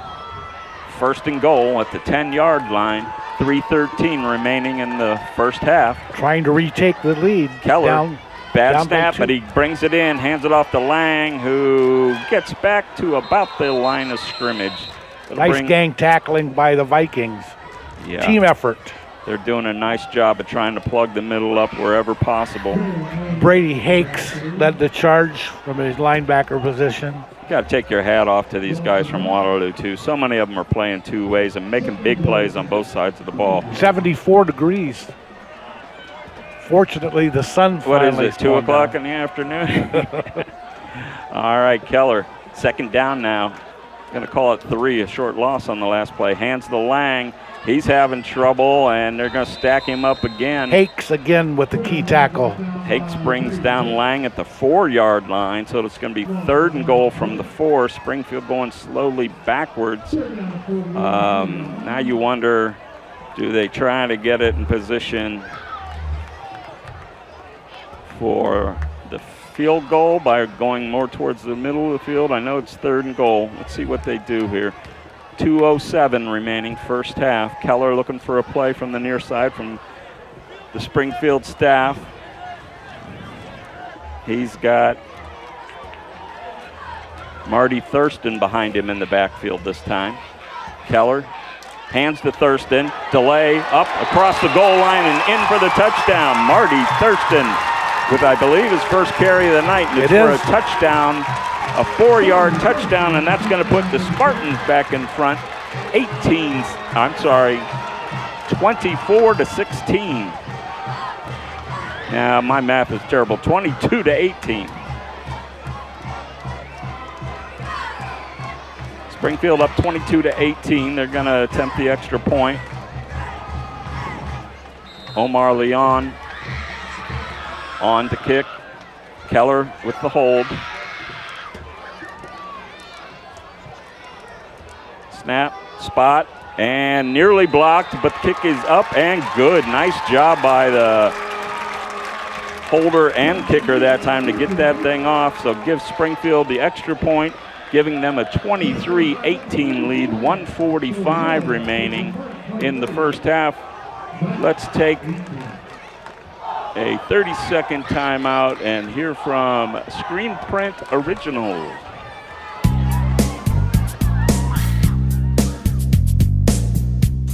First and goal at the 10-yard line. 3:13 remaining in the first half. Trying to retake the lead. Keller, bad snap, but he brings it in, hands it off to Lang, who gets back to about the line of scrimmage. Nice gang tackling by the Vikings. Yeah. Team effort. They're doing a nice job of trying to plug the middle up wherever possible. Brady Hakes led the charge from his linebacker position. You got to take your hat off to these guys from Waterloo, too. So many of them are playing two ways and making big plays on both sides of the ball. 74 degrees. Fortunately, the sun finally. What is it, 2 o'clock in the afternoon? All right, Keller, second down now. Going to call it 3, a short loss on the last play. Hands to Lang. He's having trouble, and they're going to stack him up again. Hakes again with the key tackle. Hakes brings down Lang at the 4-yard line, so it's going to be 3rd and goal from the 4. Springfield going slowly backwards. Now you wonder, do they try to get it in position for the field goal by going more towards the middle of the field? I know it's 3rd and goal. Let's see what they do here. 2:07 remaining first half. Keller looking for a play from the near side from the Springfield staff. He's got Marty Thurston behind him in the backfield this time. Keller hands to Thurston. Delay up across the goal line and in for the touchdown. Marty Thurston with, I believe, his first carry of the night. And it's for a touchdown, a 4-yard touchdown, and that's going to put the Spartans back in front. 24-16. Now, my math is terrible. 22-18. Springfield up 22-18. They're going to attempt the extra point. Omar Leon on to kick. Keller with the hold. Snap, spot, and nearly blocked, but the kick is up and good. Nice job by the holder and kicker that time to get that thing off. So give Springfield the extra point, giving them a 23-18 lead, 1:45 remaining in the first half. Let's take a 30-second timeout and hear from Screen Print Originals.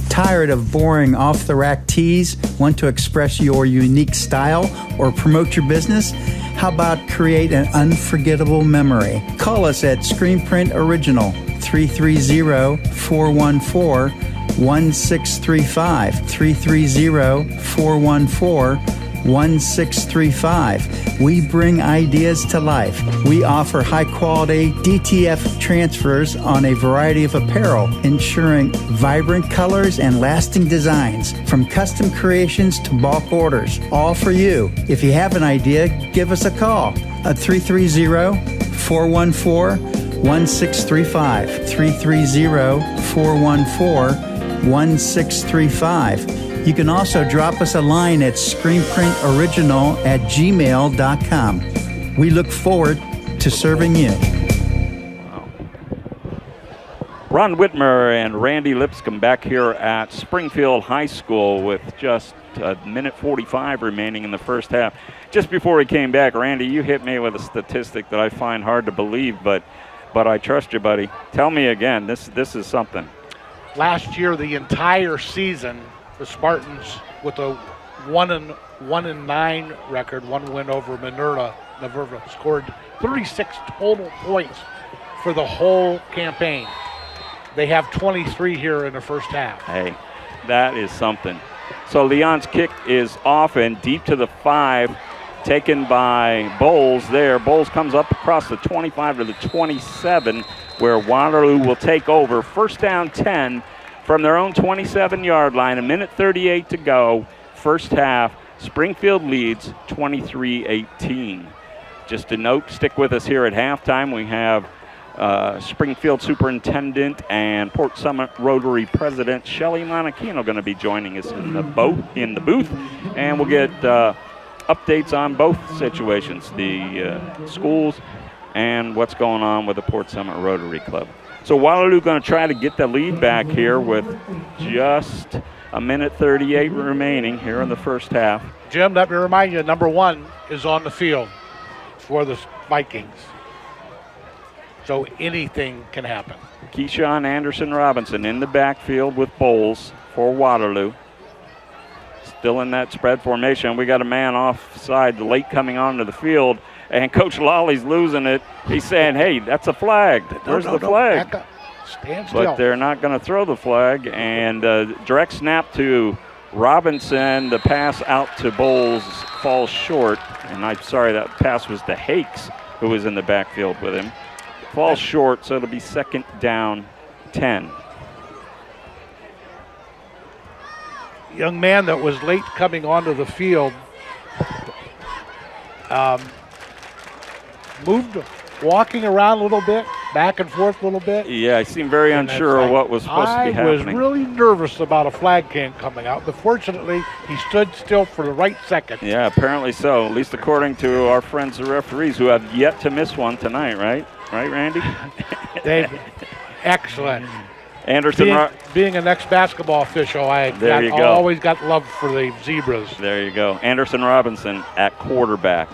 Tired of boring off-the-rack tees? Want to express your unique style or promote your business? How about create an unforgettable memory? Call us at Screen Print Original, 330-414-1635, 330-414-1635. We bring ideas to life. We offer high-quality DTF transfers on a variety of apparel, ensuring vibrant colors and lasting designs, from custom creations to bulk orders, all for you. If you have an idea, give us a call at 330-414-1635, 330-414-1635. You can also drop us a line at screenprintoriginal@gmail.com. We look forward to serving you. Ron Whitmer and Randy Lipscomb back here at Springfield High School with just a minute 45 remaining in the first half. Just before we came back, Randy, you hit me with a statistic that I find hard to believe, but I trust you, buddy. Tell me again. This is something. Last year, the entire season, the Spartans, with a 1-9 record, one win over Minerva, scored 36 total points for the whole campaign. They have 23 here in the first half. Hey, that is something. So Leon's kick is off and deep to the 5, taken by Bowles there. Bowles comes up across the 25 to the 27, where Waterloo will take over. First down 10. From their own 27-yard line, 1:38 to go, first half. Springfield leads 23-18. Just a note, stick with us here at halftime. We have Springfield Superintendent and Port Summit Rotary President Shelly Monachino going to be joining us in the booth, and we'll get updates on both situations, the schools and what's going on with the Port Summit Rotary Club. So Waterloo going to try to get the lead back here with just 1:38 remaining here in the first half. Jim, let me remind you, number 1 is on the field for the Vikings. So anything can happen. Keyshawn Anderson Robinson in the backfield with Bowles for Waterloo. Still in that spread formation. We got a man offside late coming onto the field, and Coach Lawley's losing it. He's saying, hey, that's a flag. Where's the flag? Back up. Stand still. But they're not going to throw the flag. And direct snap to Robinson. The pass out to Bowles falls short. And I'm sorry, that pass was to Hakes, who was in the backfield with him. Falls short, so it'll be second down 10. Young man that was late coming onto the field moved, walking around a little bit, back and forth a little bit. Yeah, I seemed very unsure of what was supposed to be happening. I was really nervous about a flag can coming out, but fortunately, he stood still for the right second. Yeah, apparently so, at least according to our friends the referees, who have yet to miss one tonight, right? Right, Randy? Excellent. Anderson. Being an ex-basketball official, always got love for the Zebras. There you go. Anderson Robinson at quarterback.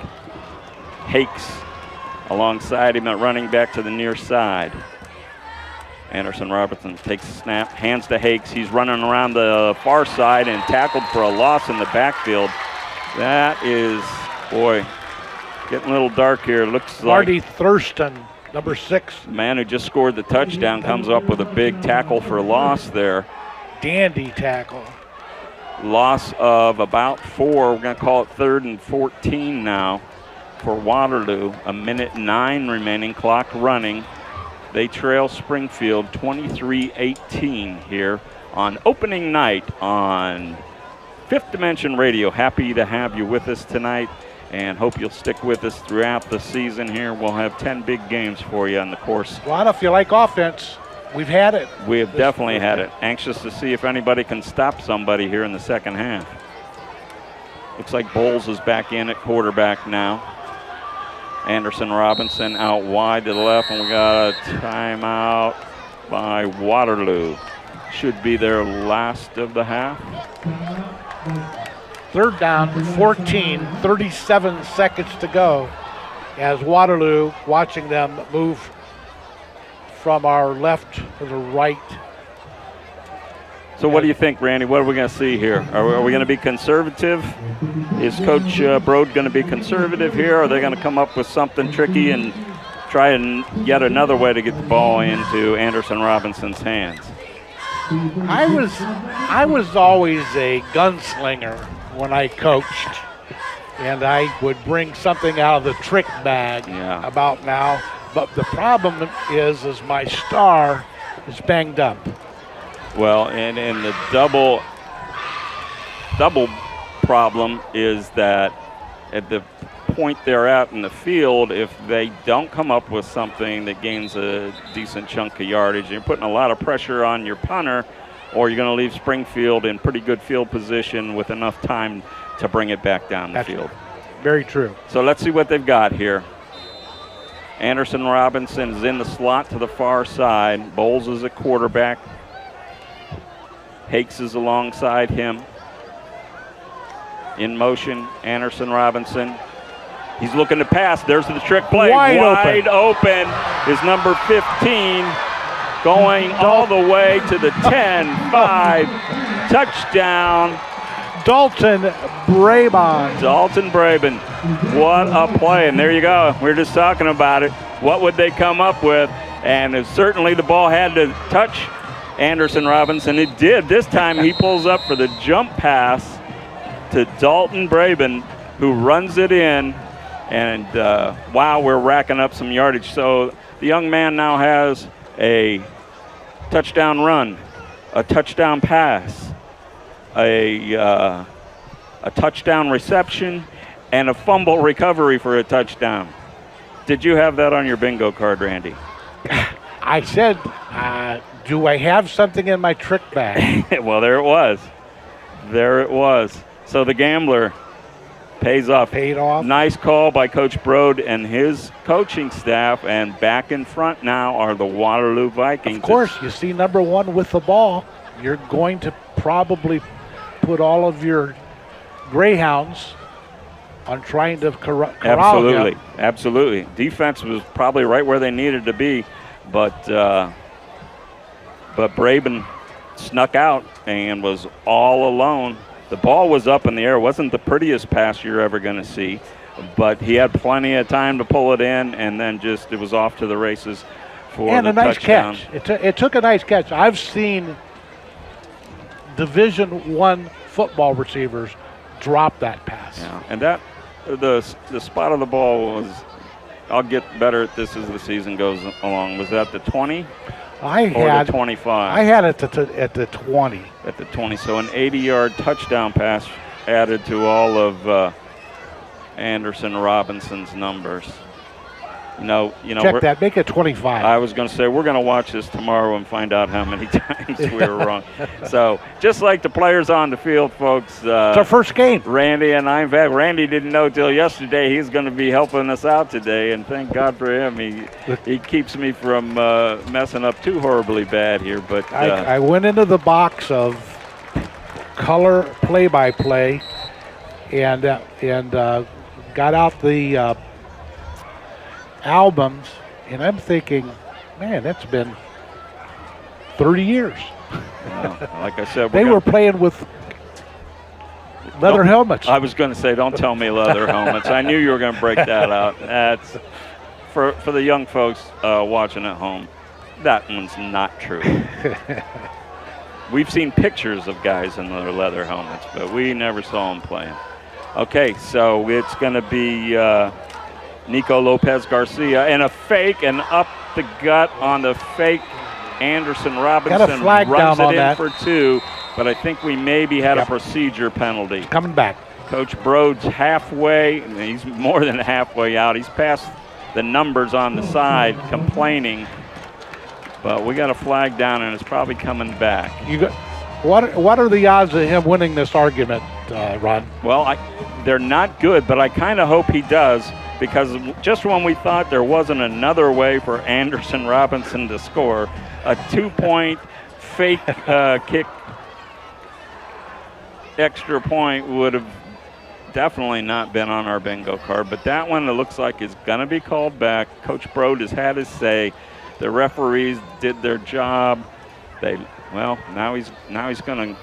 Hakes alongside him at running back to the near side. Anderson Robinson takes a snap, hands to Hakes. He's running around the far side and tackled for a loss in the backfield. That is, boy, getting a little dark here. Looks Marty like Thurston, number 6. the man who just scored the touchdown comes up with a big tackle for a loss there. Dandy tackle. Loss of about 4. We're going to call it 3rd and 14 now for Waterloo. 1:09 remaining, clock running. They trail Springfield 23-18 here on opening night on Fifth Dimension Radio. Happy to have you with us tonight and hope you'll stick with us throughout the season here. We'll have 10 big games for you on the course. Well, if you like offense, we've had it. We have definitely had it. Anxious to see if anybody can stop somebody here in the second half. Looks like Bowles is back in at quarterback now. Anderson Robinson out wide to the left, and we got a timeout by Waterloo. Should be their last of the half. 3rd down, 14, 37 seconds to go. As Waterloo, watching them move from our left to the right. So what do you think, Randy? What are we going to see here? Are we going to be conservative? Is Coach Broad going to be conservative here? Or are they going to come up with something tricky and try and yet another way to get the ball into Anderson Robinson's hands? I was always a gunslinger when I coached, and I would bring something out of the trick bag about now. But the problem is my star is banged up. Well, and the double problem is that at the point they're at in the field, if they don't come up with something that gains a decent chunk of yardage, you're putting a lot of pressure on your punter, or you're going to leave Springfield in pretty good field position with enough time to bring it back down the field. Very true. So let's see what they've got here. Anderson Robinson is in the slot to the far side. Bowles is a quarterback. Hakes is alongside him. In motion, Anderson Robinson. He's looking to pass. There's the trick play. Wide open is number 15, going all the way to the 10-5. Touchdown. Dalton Brabon. Dalton Brabon. What a play. And there you go. We were just talking about it. What would they come up with? And certainly the ball had to touch Anderson Robinson. It did. This time he pulls up for the jump pass to Dalton Brabon, who runs it in. And wow, we're racking up some yardage. So the young man now has a touchdown run, a touchdown pass, a touchdown reception, and a fumble recovery for a touchdown. Did you have that on your bingo card, Randy? I said, do I have something in my trick bag? Well, there it was. There it was. So the gambler pays off. Paid off. Nice call by Coach Broad and his coaching staff. And back in front now are the Waterloo Vikings. Of course, you see number 1 with the ball. You're going to probably put all of your Greyhounds on trying to corral Absolutely. him. Absolutely. Defense was probably right where they needed to be. But Brabon snuck out and was all alone. The ball was up in the air. It wasn't the prettiest pass you're ever going to see, but he had plenty of time to pull it in, and then it was off to the races for and the a nice touchdown. catch. It took a nice catch. I've seen Division I football receivers drop that pass. Yeah, and that the spot of the ball was. I'll get better at this as the season goes along. Was that the 20? Or the 25? I had it at the 20. At the 20. So an 80-yard touchdown pass added to all of Anderson Robinson's numbers. Check that. Make it 25. I was going to say, we're going to watch this tomorrow and find out how many times we were wrong. So, just like the players on the field, folks. It's our first game. Randy and I, in fact, Randy didn't know till yesterday he's going to be helping us out today, and thank God for him. He keeps me from messing up too horribly bad here. But I went into the box of color play-by-play and got out the albums, and I'm thinking, man, that's been 30 years. Like I said, they were playing with leather helmets. I was going to say, don't tell me leather helmets. I knew you were going to break that out. That's for the young folks watching at home. That one's not true. We've seen pictures of guys in their leather helmets, but we never saw them playing. Okay, so it's going to be Nico Lopez Garcia and a fake and up the gut on the fake. Anderson Robinson got a flag runs down it on in for 2, but I think we maybe had a procedure penalty. Coming back. Coach Brode's halfway. He's more than halfway out. He's past the numbers on the side complaining, but we got a flag down and it's probably coming back. What are the odds of him winning this argument, Ron? Well, they're not good, but I kind of hope he does, because just when we thought there wasn't another way for Anderson Robinson to score, a 2-point fake kick extra point would have definitely not been on our bingo card. But that one, it looks like, is going to be called back. Coach Brode has had his say. The referees did their job. Now he's going to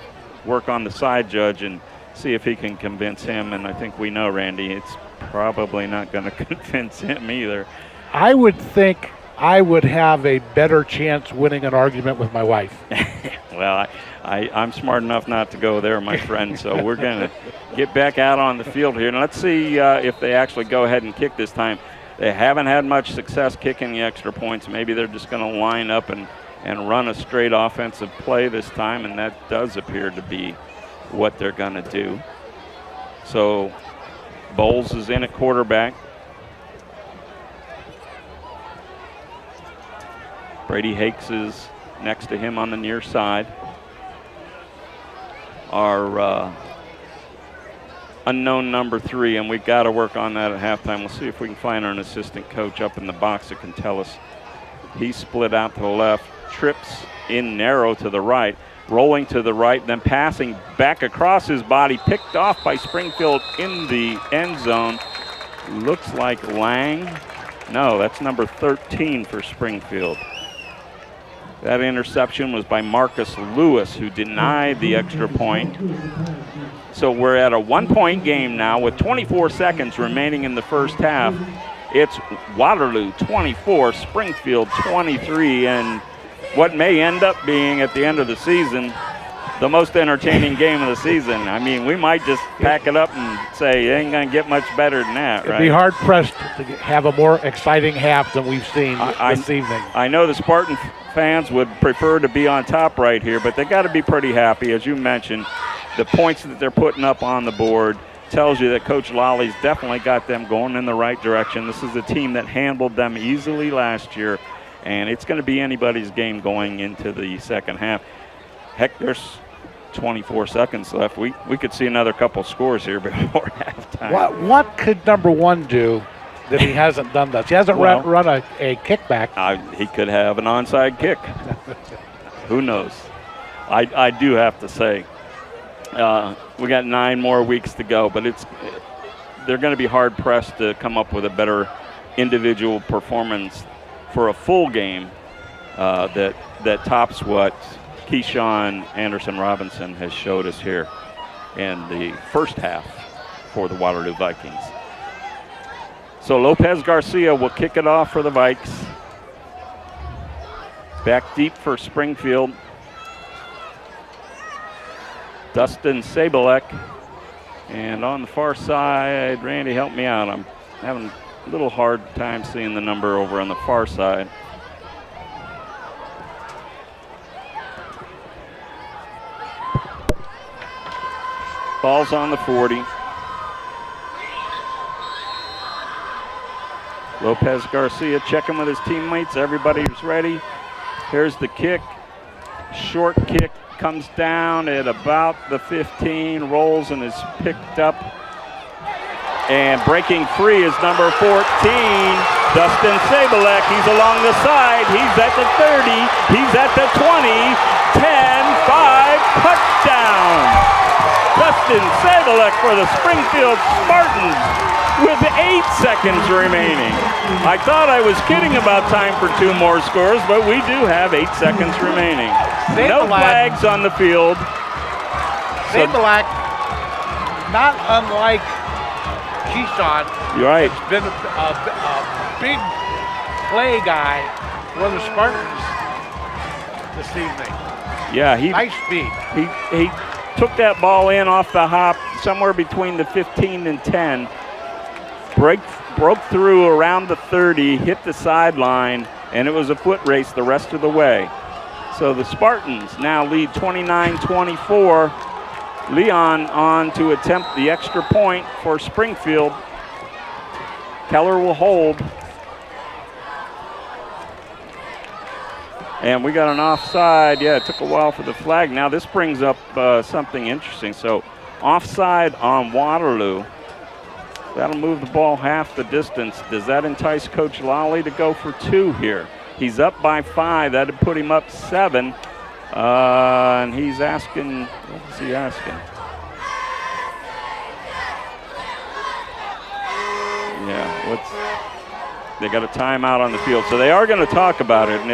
work on the side judge and see if he can convince him. And I think we know, Randy, it's probably not going to convince him either. I would think I would have a better chance winning an argument with my wife. Well, I'm smart enough not to go there, my friend, so we're going to get back out on the field here. And let's see if they actually go ahead and kick this time. They haven't had much success kicking the extra points. Maybe they're just going to line up and run a straight offensive play this time, and that does appear to be what they're going to do. So Bowles is in at quarterback. Brady Hakes is next to him on the near side. Our unknown number 3, and we've got to work on that at halftime. We'll see if we can find an assistant coach up in the box that can tell us. He's split out to the left, trips in narrow to the right, rolling to the right, then passing back across his body, picked off by Springfield in the end zone. Looks like Lang. No, that's number 13 for Springfield. That interception was by Marcus Lewis, who denied the extra point. So we're at a 1-point game now with 24 seconds remaining in the first half. It's Waterloo 24, Springfield 23, and what may end up being at the end of the season the most entertaining game of the season. I mean, we might just pack it up and say it ain't going to get much better than that, right? It'd be hard-pressed to have a more exciting half than we've seen this evening. I know the Spartan fans would prefer to be on top right here, but they got to be pretty happy. As you mentioned, the points that they're putting up on the board tells you that Coach Lolly's definitely got them going in the right direction. This is a team that handled them easily last year, and it's going to be anybody's game going into the second half. Heck, there's 24 seconds left. We could see another couple scores here before halftime. What could number 1 do that he hasn't done this? He hasn't run a kickback. He could have an onside kick. Who knows? I do have to say, we got 9 more weeks to go, but they're going to be hard-pressed to come up with a better individual performance for a full game that tops what Keyshawn Anderson Robinson has showed us here in the first half for the Waterloo Vikings. So Lopez Garcia will kick it off for the Vikes. Back deep for Springfield. Dustin Sabelek. And on the far side, Randy, help me out. I'm having a little hard time seeing the number over on the far side. Ball's on the 40. Lopez Garcia checking with his teammates. Everybody's ready. Here's the kick. Short kick comes down at about the 15, rolls and is picked up. And breaking free is number 14, Dustin Sabalek. He's along the side. He's at the 30. He's at the 20. 10-5, touchdown. Dustin Sabalek for the Springfield Spartans with 8 seconds remaining. I thought I was kidding about time for 2 more scores, but we do have 8 seconds remaining. No flags on the field. Sabalek, not unlike Keyshawn. You're right. It's been a big play guy for the Spartans this evening. Yeah, nice speed. He took that ball in off the hop somewhere between the 15 and 10. Broke through around the 30, hit the sideline, and it was a foot race the rest of the way. So the Spartans now lead 29-24. Leon on to attempt the extra point for Springfield. Keller will hold. And we got an offside. Yeah, it took a while for the flag. Now this brings up something interesting. So offside on Waterloo. That'll move the ball half the distance. Does that entice Coach Lally to go for 2 here? He's up by 5. That'd put him up 7. And he's asking, what's he asking? Yeah, they got a timeout on the field. So they are going to talk about it. And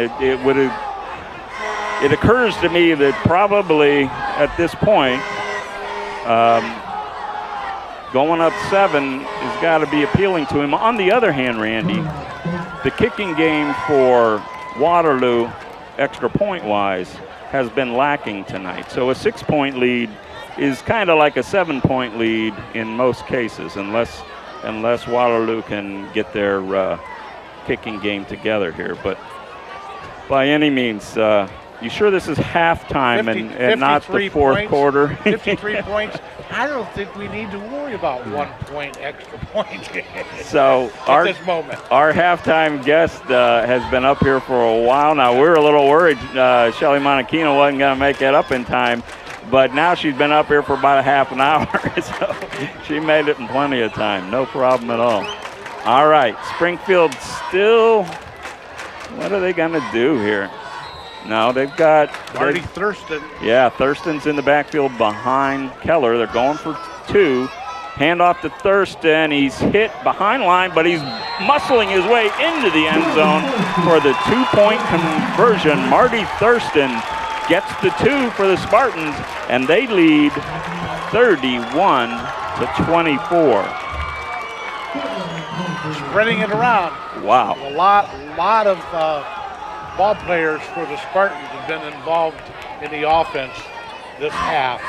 it occurs to me that probably at this point, going up 7 has got to be appealing to him. On the other hand, Randy, the kicking game for Waterloo, extra point-wise, has been lacking tonight. So a 6-point lead is kind of like a 7-point lead in most cases, unless Waterloo can get their kicking game together here. But by any means, you sure this is halftime and not the fourth quarter? 53 points. I don't think we need to worry about 1 point, extra point. So at this moment, our halftime guest has been up here for a while now. We're a little worried Shelly Monachino wasn't going to make it up in time, but now she's been up here for about a half an hour, so she made it in plenty of time. No problem at all. All right, Springfield still, what are they going to do here? No, they've got Marty Thurston. Yeah, Thurston's in the backfield behind Keller. They're going for 2. Handoff to Thurston. He's hit behind line, but he's muscling his way into the end zone for the 2-point conversion. Marty Thurston gets the 2 for the Spartans, and they lead 31-24. Spreading it around. Wow. A lot of ball players for the Spartans have been involved in the offense this half.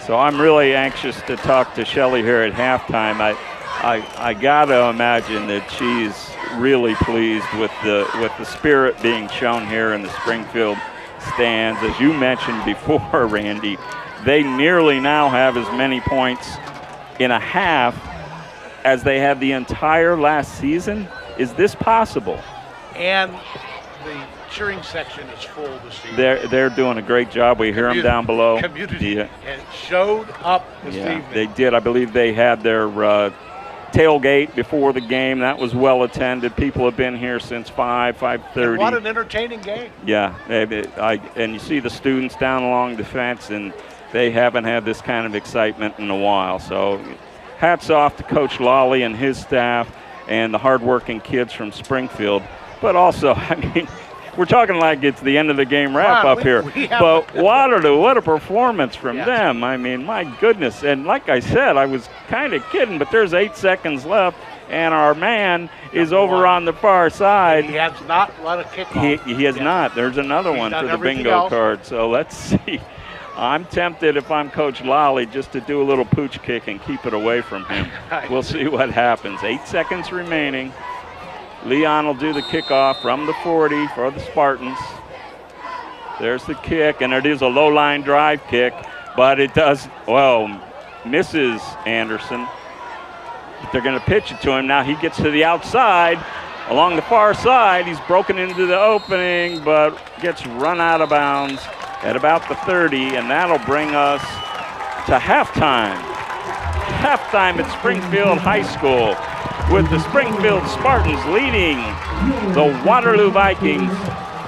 So I'm really anxious to talk to Shelly here at halftime. I gotta imagine that she's really pleased with the spirit being shown here in the Springfield stands. As you mentioned before, Randy, they nearly now have as many points in a half as they had the entire last season. Is this possible? And the cheering section is full this evening. They're doing a great job. We hear them down below. Community and showed up this evening. They did. I believe they had their tailgate before the game. That was well attended. People have been here since 5:30. What an entertaining game. Yeah, and you see the students down along the fence, and they haven't had this kind of excitement in a while. So hats off to Coach Lawley and his staff and the hardworking kids from Springfield. But also, I mean, we're talking like it's the end of the game wrap up here. But Waterloo, what a performance from them. I mean, my goodness. And like I said, I was kind of kidding, but there's 8 seconds left, and our man is over on the far side. He has not let a kick off. He has not. There's another one for the bingo card. So let's see. I'm tempted, if I'm Coach Lally, just to do a little pooch kick and keep it away from him. We'll see what happens. 8 seconds remaining. Leon will do the kickoff from the 40 for the Spartans. There's the kick, and it is a low-line drive kick, but it does, well, misses Anderson. They're going to pitch it to him. Now he gets to the outside. Along the far side, he's broken into the opening, but gets run out of bounds at about the 30, and that'll bring us to halftime. Halftime at Springfield High School, with the Springfield Spartans leading the Waterloo Vikings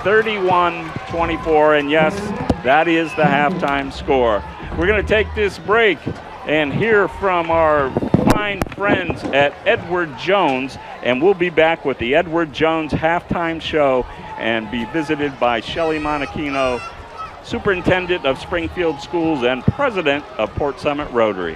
31-24, and yes, that is the halftime score. We're going to take this break and hear from our fine friends at Edward Jones, and we'll be back with the Edward Jones halftime show and be visited by Shelly Monachino, Superintendent of Springfield Schools and President of Port Summit Rotary.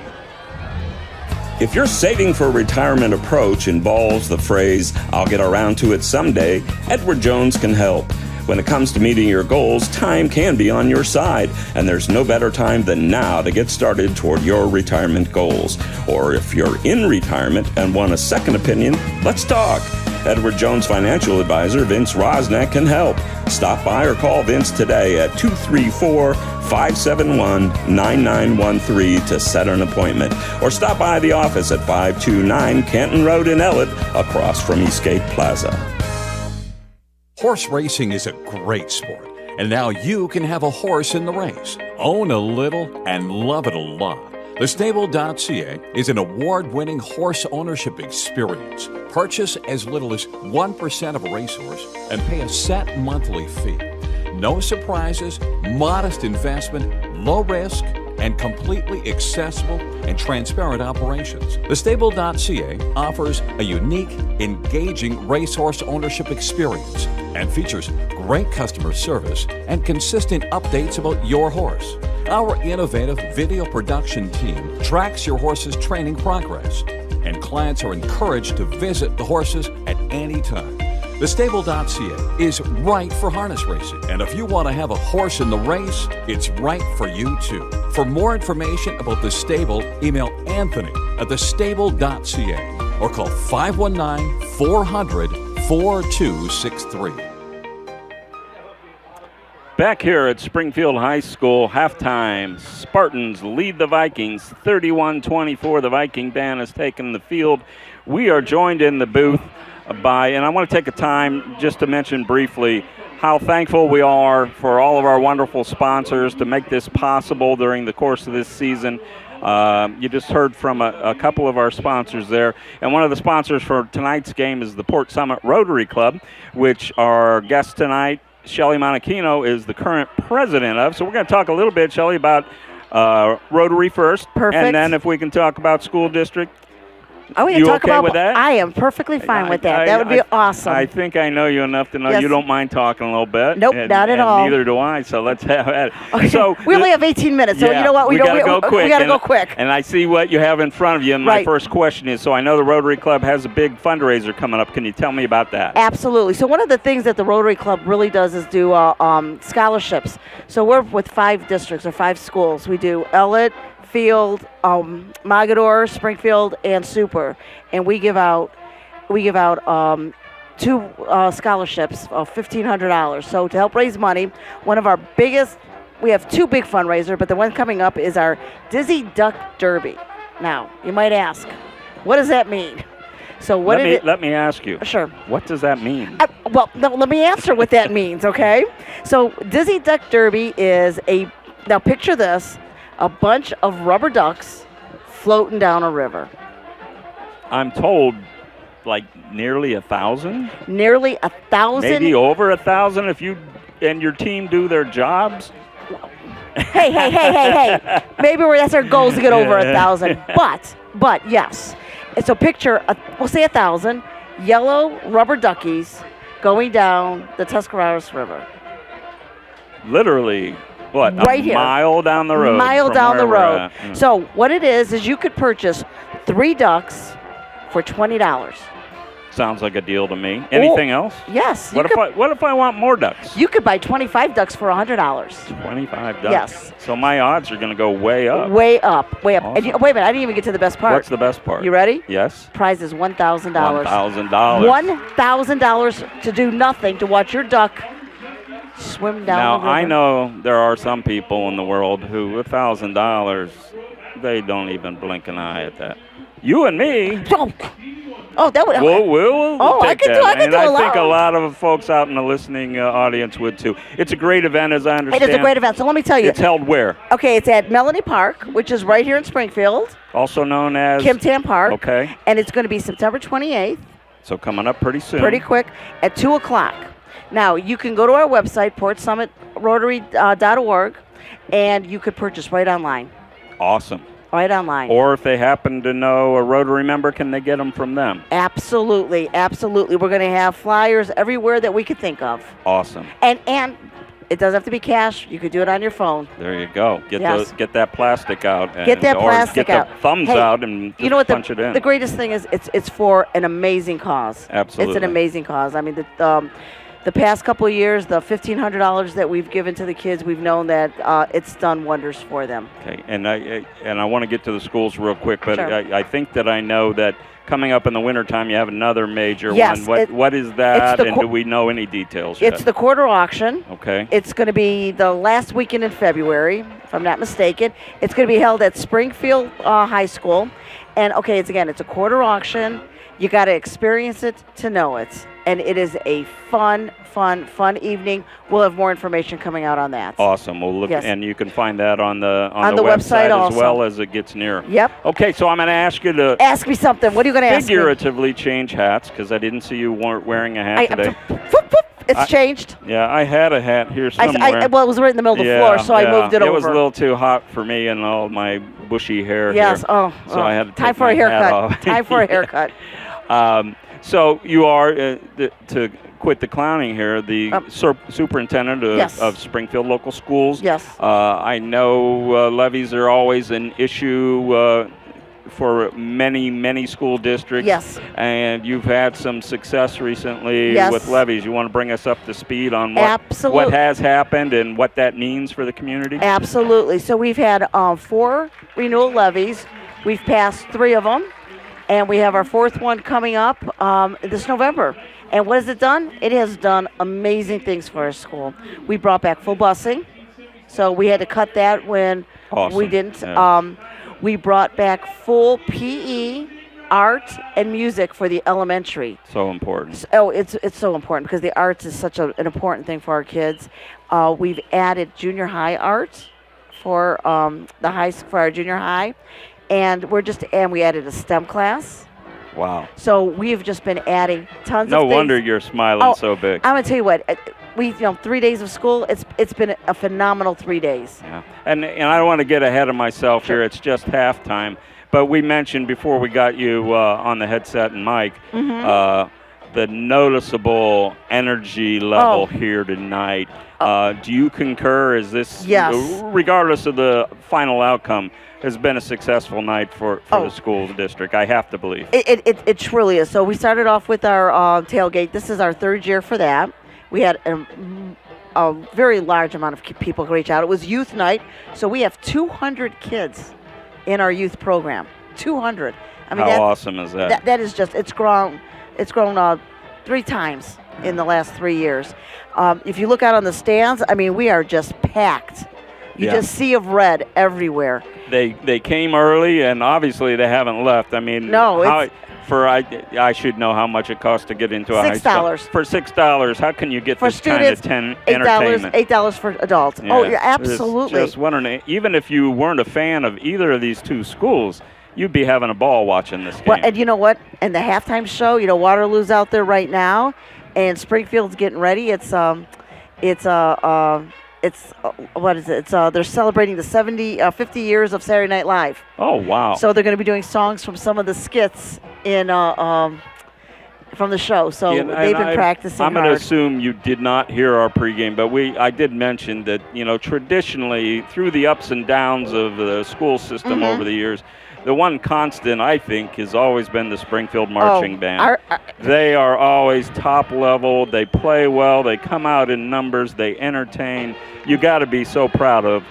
If your saving for retirement approach involves the phrase, "I'll get around to it someday," Edward Jones can help. When it comes to meeting your goals, time can be on your side, and there's no better time than now to get started toward your retirement goals. Or if you're in retirement and want a second opinion, let's talk. Edward Jones Financial Advisor Vince Rosnack can help. Stop by or call Vince today at 234-571-9913 to set an appointment. Or stop by the office at 529 Canton Road in Ellett, across from Eastgate Plaza. Horse racing is a great sport, and now you can have a horse in the race. Own a little and love it a lot. TheStable.ca is an award-winning horse ownership experience. Purchase as little as 1% of a racehorse and pay a set monthly fee. No surprises, modest investment, low risk, and completely accessible and transparent operations. TheStable.ca offers a unique, engaging racehorse ownership experience and features great customer service and consistent updates about your horse. Our innovative video production team tracks your horse's training progress, and clients are encouraged to visit the horses at any time. TheStable.ca is right for harness racing, and if you want to have a horse in the race, it's right for you too. For more information about The Stable, email Anthony at thestable.ca or call 519-400-4263. Back here at Springfield High School, halftime. Spartans lead the Vikings 31-24. The Viking band has taken the field. We are joined in the booth by, and I want to take a time just to mention briefly how thankful we are for all of our wonderful sponsors to make this possible during the course of this season. You just heard from a couple of our sponsors there. And one of the sponsors for tonight's game is the Port Summit Rotary Club, which our guest tonight, Shelly Monachino, is the current president of. So we're going to talk a little bit, Shelly, about Rotary first. Perfect. And then if we can talk about school district. Oh, we can You talk okay about with that? I am perfectly fine with that. That would be awesome. I think I know you enough to know Yes. you don't mind talking a little bit. Nope, not at all. Neither do I. So let's have it. Okay. So we only have 18 minutes, so yeah, you know what? We got to go quick. We got to go quick. And I see what you have in front of you. And my Right. first question is: so I know the Rotary Club has a big fundraiser coming up. Can you tell me about that? Absolutely. So one of the things that the Rotary Club really does is do scholarships. So we're with 5 districts or 5 schools. We do Ellett, Field, Mogador, Springfield, and Super, and we give out 2 scholarships of $1,500. So to help raise money, one of our biggest, we have 2 big fundraisers, but the one coming up is our Dizzy Duck Derby. Now you might ask, what does that mean? So what let me ask you. Sure. What does that mean? Well, no, let me answer what that means, okay? So Dizzy Duck Derby is now picture this, a bunch of rubber ducks floating down a river. I'm told like nearly 1,000? Nearly 1,000. Maybe over 1,000 if you and your team do their jobs? Hey. Maybe that's our goal is to get over 1,000. But yes. And so picture, we'll say 1,000 yellow rubber duckies going down the Tuscarawas River. Literally, what? Right here. Mile down the road. Mile from down the where we're road. at. So what it is you could purchase 3 ducks for $20. Sounds like a deal to me. Anything else? Yes. What if I want more ducks? You could buy 25 ducks for $100. 25 ducks. Yes. So my odds are going to go way up. Way up. Awesome. And wait a minute, I didn't even get to the best part. What's the best part? You ready? Yes. Prize is $1,000. $1,000. $1,000 to do nothing, to watch your duck swim down the river. Now, I know there are some people in the world who, $1,000, they don't even blink an eye at that. You and me. Oh, that would. We'll I take could that. do. I could and do I a think a lot. lot of folks out in the listening audience would too. It's a great event, as I understand. It is a great event. So let me tell you. It's held where? Okay, it's at Melanie Park, which is right here in Springfield. Also known as Kim Tam Park. Okay. And it's going to be September 28th. So coming up pretty soon. Pretty quick at 2 o'clock. Now, you can go to our website, portsummitrotary.org, and you could purchase right online. Awesome. Right online. Or if they happen to know a Rotary member, can they get them from them? Absolutely. Absolutely. We're going to have flyers everywhere that we could think of. Awesome. And it doesn't have to be cash. You could do it on your phone. There you go. Get Yes. get that plastic out. Get that plastic get out. the thumbs Hey, out and just you know what punch it in. the greatest thing is? It's for an amazing cause. Absolutely. It's an amazing cause. I mean, the past couple of years, the $1,500 that we've given to the kids, we've known that it's done wonders for them. Okay, and I want to get to the schools real quick, but Sure. I think that I know that coming up in the wintertime, you have another major Yes, one. What is that, and the do we know any details yet? It's the quarter auction. Okay. It's going to be the last weekend in February, if I'm not mistaken. It's going to be held at Springfield High School. And, okay, it's a quarter auction. You got to experience it to know it. And it is a fun evening. We'll have more information coming out on that. Awesome. We'll look, Yes. and you can find that on the website as also. well as it gets near. Yep. Okay, so I'm going to ask you to Ask me something. What are you going to ask me? figuratively change hats because I didn't see you weren't wearing a hat today. It's changed. Yeah, I had a hat here somewhere. Well, it was right in the middle of the floor, so I moved it over. It was a little too hot for me and all my bushy hair. Yes. Here. So I had to time take for my a hat haircut. off. Time for a haircut. So you are, to quit the clowning here, the superintendent Yes. of Springfield Local Schools. Yes. I know levies are always an issue for many school districts. Yes. And you've had some success recently Yes. with levies. You want to bring us up to speed on Absolutely. what has happened and what that means for the community? Absolutely. So we've had 4 renewal levies. We've passed 3 of them, and we have our 4th one coming up this November. And what has it done? It has done amazing things for our school. We brought back full busing, so we had to cut that when Awesome. we didn't. Yeah. We brought back full PE, art, and music for the elementary. So important. Oh, it's so important because the arts is such an important thing for our kids. We've added junior high art for for our junior high, and we added a STEM class. Wow. So we've just been adding tons No of things. wonder you're smiling so big. I'm gonna tell you what. We 3 days of school. It's been a phenomenal 3 days. Yeah. And I don't want to get ahead of myself here. It's just halftime. But we mentioned before we got you on the headset and mic the noticeable energy level here tonight. Do you concur? Is this, Yes. regardless of the final outcome, has been a successful night for the school district? I have to believe. It truly is. So we started off with our tailgate. This is our 3rd year for that. We had a very large amount of people reach out. It was youth night, so we have 200 kids in our youth program. 200. I mean, how awesome is that? That is just, it's grown 3 times in the last 3 years. If you look out on the stands, I mean, we are just packed. You just sea of red everywhere. They came early, and obviously they haven't left. I mean, No, I should know how much it costs to get into a high school. $6. For $6, how can you get For this students, kind of $8, entertainment? $8 for adults. Oh, yeah, absolutely. Just wondering, even if you weren't a fan of either of these 2 schools, you'd be having a ball watching this game. Well, and you know what? And the halftime show, Waterloo's out there right now, and Springfield's getting ready. What is it? They're celebrating the 50 years of Saturday Night Live. Oh, wow. So they're going to be doing songs from some of the skits from the show. So they've been practicing I'm going hard. to assume you did not hear our pregame, but I did mention that, traditionally through the ups and downs of the school system over the years, the one constant, I think, has always been the Springfield Marching Band. They are always top level. They play well. They come out in numbers. They entertain. You got to be so proud of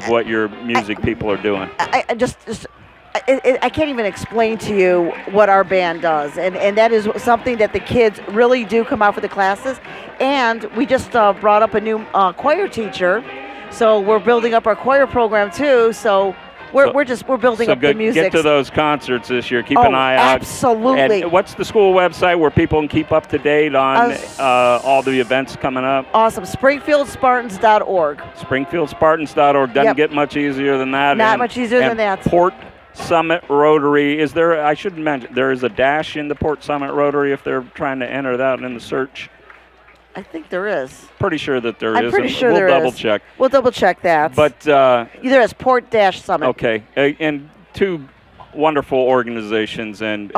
what your music people are doing. I can't even explain to you what our band does, and that is something that the kids really do come out for the classes. And we just brought up a new choir teacher, so we're building up our choir program too. So We're building up the music. Get to those concerts this year. Keep an eye out. Absolutely. And what's the school website where people can keep up to date on all the events coming up? Awesome. SpringfieldSpartans.org. SpringfieldSpartans.org. Doesn't get much easier than that. Not much easier than that. Port Summit Rotary. Is there? I should mention there is a dash in the Port Summit Rotary if they're trying to enter that in the search. I think there is. Pretty sure that there is. I'm pretty sure we'll there double is. check. We'll double check that. But either as Port-Summit. Okay, and two wonderful organizations, and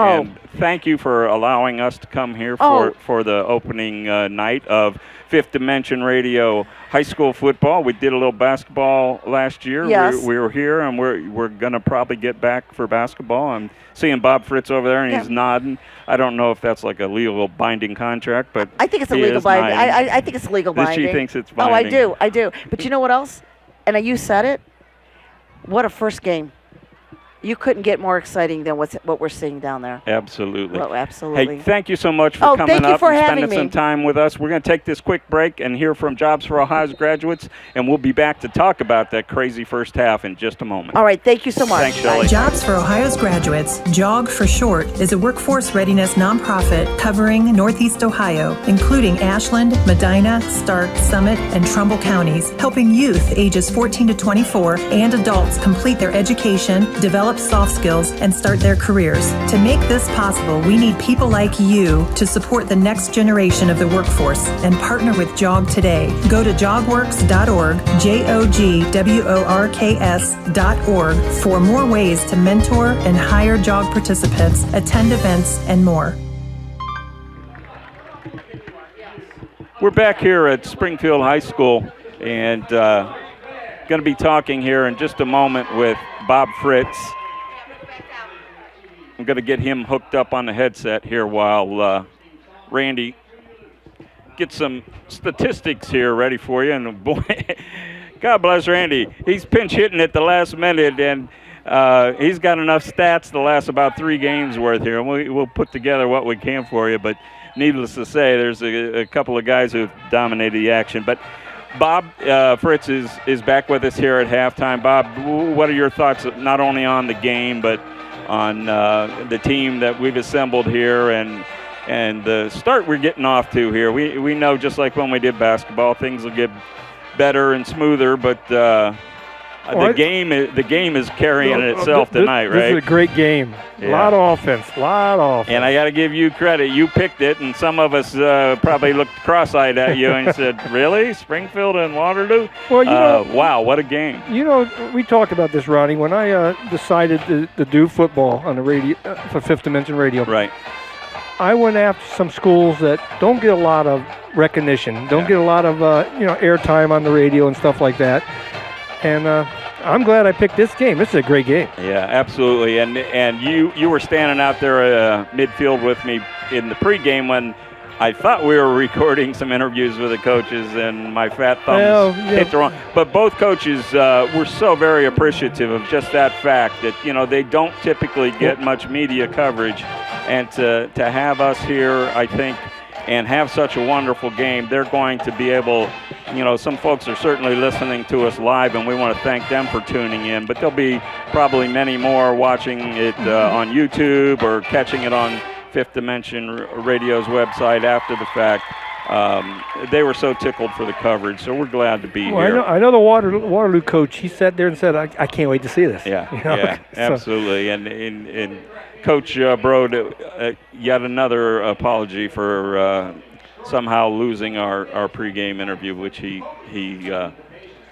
thank you for allowing us to come here for the opening night of Fifth Dimension Radio High School Football. We did a little basketball last year. Yes. We were here, and we're going to probably get back for basketball. I'm seeing Bob Fritz over there, and he's nodding. I don't know if that's like a legal binding contract, but I think it's a legal binding. I think it's legal binding. She thinks it's binding. I do. But you know what else? And you said it. What a first game. You couldn't get more exciting than what we're seeing down there. Absolutely. Well, absolutely. Hey, thank you so much for coming thank you up for and having spending me. some time with us. We're going to take this quick break and hear from Jobs for Ohio's graduates, and we'll be back to talk about that crazy first half in just a moment. All right. Thank you so much. Thanks, Shelley. Jobs for Ohio's graduates, JOG for short, is a workforce readiness nonprofit covering Northeast Ohio, including Ashland, Medina, Stark, Summit, and Trumbull counties, helping youth ages 14 to 24 and adults complete their education, develop soft skills, and start their careers. To make this possible, we need people like you to support the next generation of the workforce and partner with JOG today. Go to jogworks.org, JOGWORKS.org for more ways to mentor and hire JOG participants, attend events, and more. We're back here at Springfield High School, and going to be talking here in just a moment with Bob Fritz. I'm going to get him hooked up on the headset here while Randy gets some statistics here ready for you. And boy, God bless Randy. He's pinch hitting at the last minute, and he's got enough stats to last about 3 games worth here. And we'll put together what we can for you. But needless to say, there's a couple of guys who've dominated the action. But Bob Fritz is back with us here at halftime. Bob, what are your thoughts not only on the game but on the team that we've assembled here and the start we're getting off to here? We know, just like when we did basketball, things will get better and smoother, but the game is carrying itself tonight, right? This is a great game. Yeah. A lot of offense. And I got to give you credit. You picked it, and some of us probably looked cross-eyed at you and said, really? Springfield and Waterloo? Well, wow, what a game. You know, we talked about this, Ronnie, when I decided to do football on the radio for Fifth Dimension Radio. Right. I went after some schools that don't get a lot of recognition, don't get a lot of airtime on the radio and stuff like that. And I'm glad I picked this game. This is a great game. Yeah, absolutely. And you were standing out there midfield with me in the pregame when I thought we were recording some interviews with the coaches, and my fat thumbs hit the wrong. But both coaches were so very appreciative of just that fact that, they don't typically get much media coverage. And to have us here, I think, and have such a wonderful game, they're going to be able, some folks are certainly listening to us live, and we want to thank them for tuning in, but there'll be probably many more watching it on YouTube or catching it on Fifth Dimension Radio's website after the fact. They were so tickled for the coverage, so we're glad to be here. I know the Waterloo coach, he sat there and said, I can't wait to see this. Yeah, absolutely. And Coach Brode, yet another apology for somehow losing our pregame interview, which he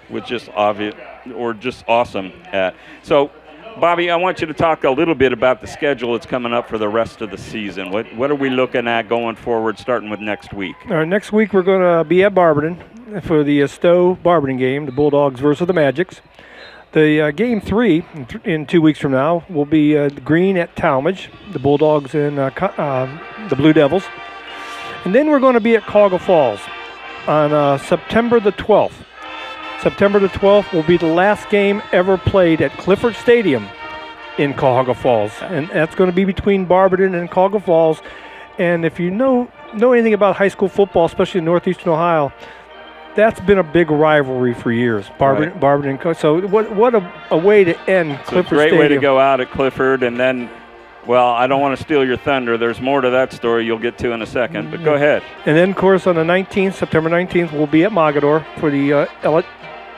was just obvious or just awesome at. So, Bobby, I want you to talk a little bit about the schedule that's coming up for the rest of the season. What are we looking at going forward, starting with next week? All right, next week we're going to be at Barberton for the Stowe-Barberton game, the Bulldogs versus the Magics. The game 3 in 2 weeks from now will be Green at Talmadge, the Bulldogs and the Blue Devils. And then we're going to be at Cuyahoga Falls on September the 12th. September the 12th will be the last game ever played at Clifford Stadium in Cuyahoga Falls. And that's going to be between Barberton and Cuyahoga Falls. And if you know anything about high school football, especially in northeastern Ohio, that's been a big rivalry for years. Barberton and Coach. So what a way to end Clifford Stadium. Great way to go out at Clifford, and then, well, I don't want to steal your thunder. There's more to that story you'll get to in a second, but go ahead. And then, of course, on the 19th, September 19th, we'll be at Mogadore for the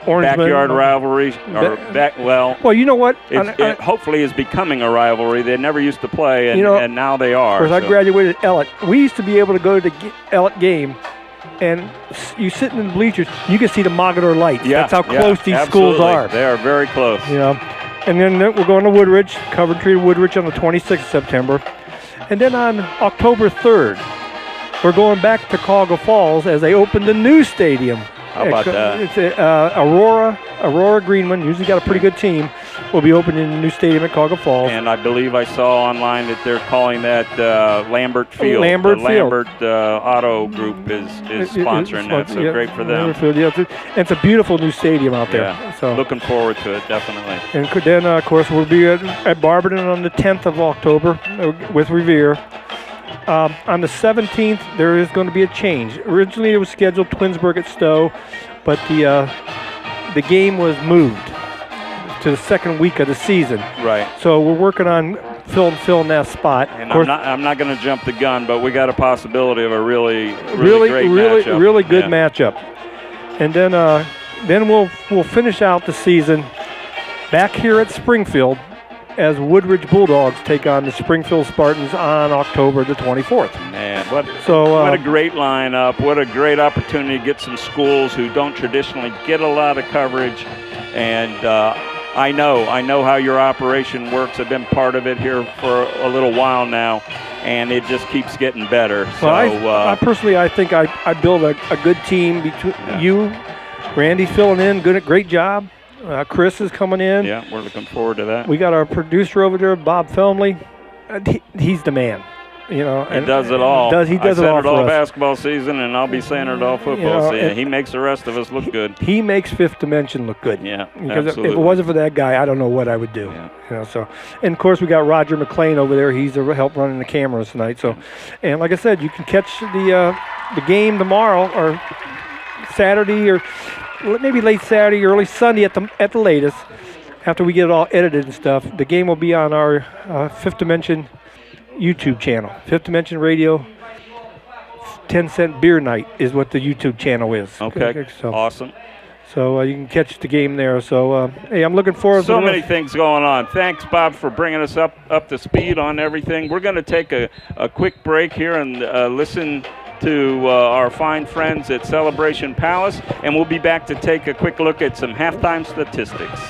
Orangeman. Backyard rivalry. Well, you know what? It hopefully is becoming a rivalry. They never used to play, and now they are. Of course, I graduated Ellet. We used to be able to go to the Ellet game, and you sitting in the bleachers, you can see the Mogadore lights. Yeah, that's how close these absolutely. schools are. They are very close. And then we're going to Woodridge, Coventry Woodridge on the 26th of September. And then on October 3rd, we're going back to Cuyahoga Falls as they open the new stadium. How about that? It's Aurora Greenman, usually got a pretty good team, will be opening the new stadium at Cuyahoga Falls. And I believe I saw online that they're calling that Lambert Field. Lambert Auto Group is sponsoring that, so great for them. Field, it's a beautiful new stadium out there. Yeah, so looking forward to it, definitely. And then, of course, we'll be at Barberton on the 10th of October with Revere. On the 17th, there is going to be a change. Originally, it was scheduled Twinsburg at Stowe, but the game was moved to the second week of the season. Right. So we're working on filling that spot. And I'm not going to jump the gun, but we got a possibility of a really great matchup. Really good matchup. And then we'll finish out the season back here at Springfield as Woodridge Bulldogs take on the Springfield Spartans on October the 24th. Man, what a great lineup. What a great opportunity to get some schools who don't traditionally get a lot of coverage. And I know how your operation works. I've been part of it here for a little while now, and it just keeps getting better. Well, I personally, I think I build a good team between you, Randy filling in, great job. Chris is coming in. Yeah, we're looking forward to that. We got our producer over there, Bob Felmley. He's the man. He does it all. He does it all for us. Basketball season, and I'll be saying it all football season. He makes the rest of us look good. He makes Fifth Dimension look good. Yeah, because absolutely. If it wasn't for that guy, I don't know what I would do. Yeah. And of course we got Roger McLean over there. He's help running the cameras tonight. So, and like I said, you can catch the game tomorrow or Saturday or maybe late Saturday, early Sunday at the latest. After we get it all edited and stuff, the game will be on our Fifth Dimension YouTube channel. Fifth Dimension Radio 10-cent beer night is what the YouTube channel is. Okay, awesome. So you can catch the game there. So, hey, I'm looking forward to so many things going on. Thanks, Bob, for bringing us up to speed on everything. We're going to take a quick break here and listen to our fine friends at Celebration Palace, and we'll be back to take a quick look at some halftime statistics.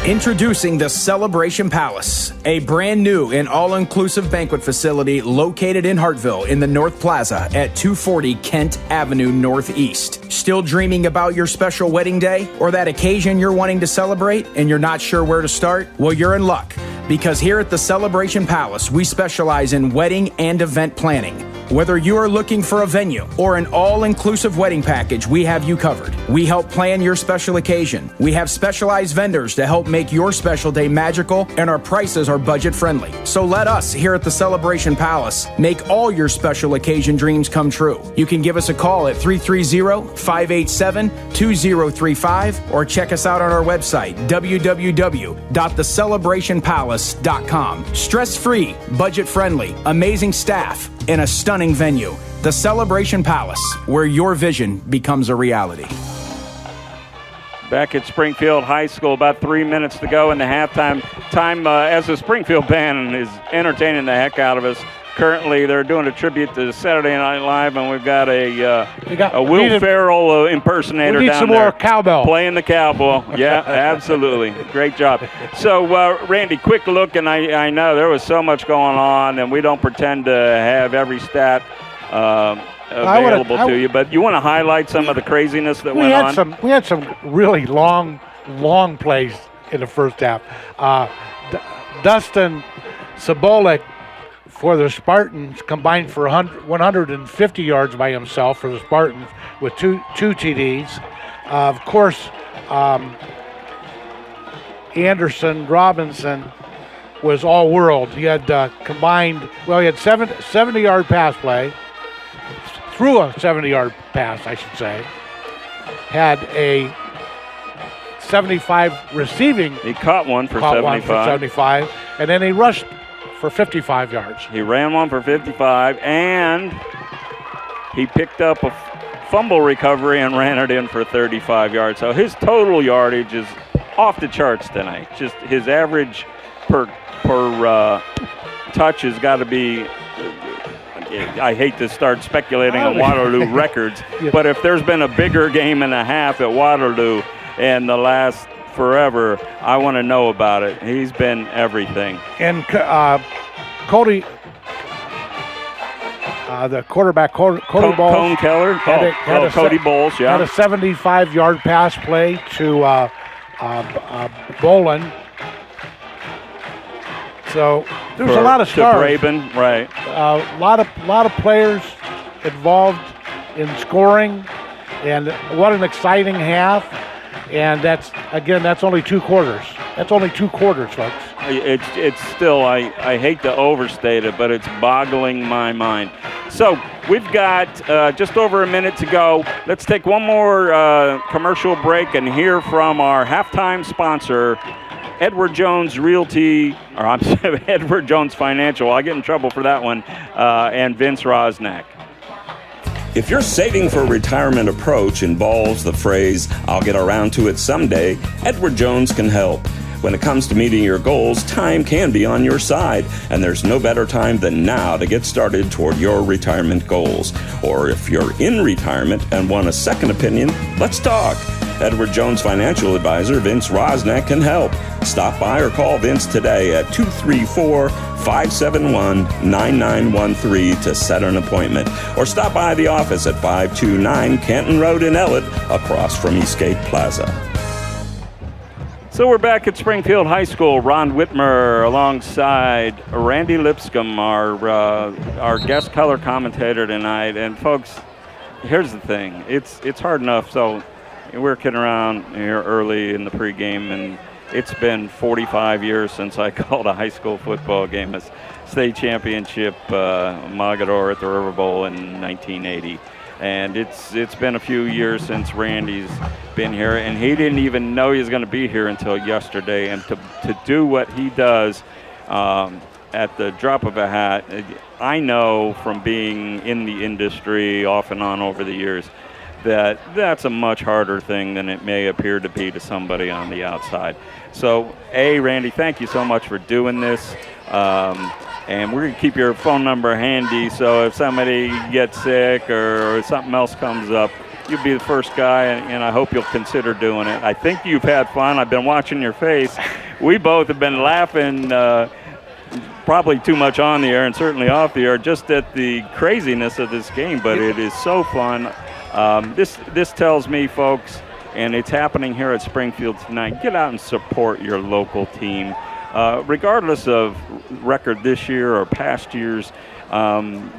Introducing the Celebration Palace, a brand new and all-inclusive banquet facility located in Hartville in the North Plaza at 240 Kent Avenue Northeast. Still dreaming about your special wedding day or that occasion you're wanting to celebrate and you're not sure where to start? Well, you're in luck, because here at the Celebration Palace, we specialize in wedding and event planning. Whether you are looking for a venue or an all-inclusive wedding package, we have you covered. We help plan your special occasion. We have specialized vendors to help make your special day magical, and our prices are budget-friendly. So let us here at the Celebration Palace make all your special occasion dreams come true. You can give us a call at 330-587-2035 or check us out on our website, www.thecelebrationpalace.com. Stress-free, budget-friendly, amazing staff, and a stunning venue. The Celebration Palace, where your vision becomes a reality. Back at Springfield High School, about 3 minutes to go in the halftime time as the Springfield band is entertaining the heck out of us. Currently, they're doing a tribute to Saturday Night Live, and we've got a Will Ferrell impersonator down there. We need some more cowbell. Playing the cowbell. Yeah, absolutely. Great job. So, Randy, quick look, and I know there was so much going on, and we don't pretend to have every stat available to you, but you want to highlight some of the craziness that went on? We had some really long plays in the first half. Dustin Sobolik for the Spartans combined for 150 yards by himself for the Spartans with two TDs. Of course, Anderson Robinson was all world. He had combined, he had 70-yard pass play, threw a 70-yard pass, I should say. Had a 75 receiving. He caught one for 75. And then he rushed for 55 yards. He ran one for 55, and he picked up a fumble recovery and ran it in for 35 yards. So his total yardage is off the charts tonight. Just his average per touch has got to be, I hate to start speculating on Waterloo records, but if there's been a bigger game and a half at Waterloo in the last forever, I want to know about it. He's been everything. And Cody, the quarterback, Cody Bowles. Cone Keller? Cody Bowles, yeah. Had a 75-yard pass play to Bolin. So there's a lot of stars. To Braben, right. A lot of players involved in scoring, and what an exciting half. And that's only 2 quarters. That's only 2 quarters, folks. It's still, I hate to overstate it, but it's boggling my mind. So we've got just over a minute to go. Let's take one more commercial break and hear from our halftime sponsor, Edward Jones Realty, or I'm sorry, Edward Jones Financial. I'll get in trouble for that one, and Vince Rosnack. If your saving for retirement approach involves the phrase, "I'll get around to it someday," Edward Jones can help. When it comes to meeting your goals, time can be on your side, and there's no better time than now to get started toward your retirement goals. Or if you're in retirement and want a second opinion, let's talk. Edward Jones Financial Advisor Vince Rosnack can help. Stop by or call Vince today at 234-571-9913 to set an appointment. Or stop by the office at 529 Canton Road in Ellett, across from Eastgate Plaza. So we're back at Springfield High School. Ron Whitmer alongside Randy Lipscomb, our guest color commentator tonight. And folks, here's the thing. It's hard enough. So we're kidding around here early in the pregame, and it's been 45 years since I called a high school football game, a state championship Mogador at the River Bowl in 1980. And it's been a few years since Randy's been here, and he didn't even know he was going to be here until yesterday. And to do what he does at the drop of a hat, I know from being in the industry off and on over the years that that's a much harder thing than it may appear to be to somebody on the outside. So, Randy, thank you so much for doing this. And we're going to keep your phone number handy, so if somebody gets sick or something else comes up, you'll be the first guy, and I hope you'll consider doing it. I think you've had fun. I've been watching your face. We both have been laughing probably too much on the air and certainly off the air just at the craziness of this game, but it is so fun. This tells me, folks, and it's happening here at Springfield tonight, get out and support your local team. Regardless of record this year or past years,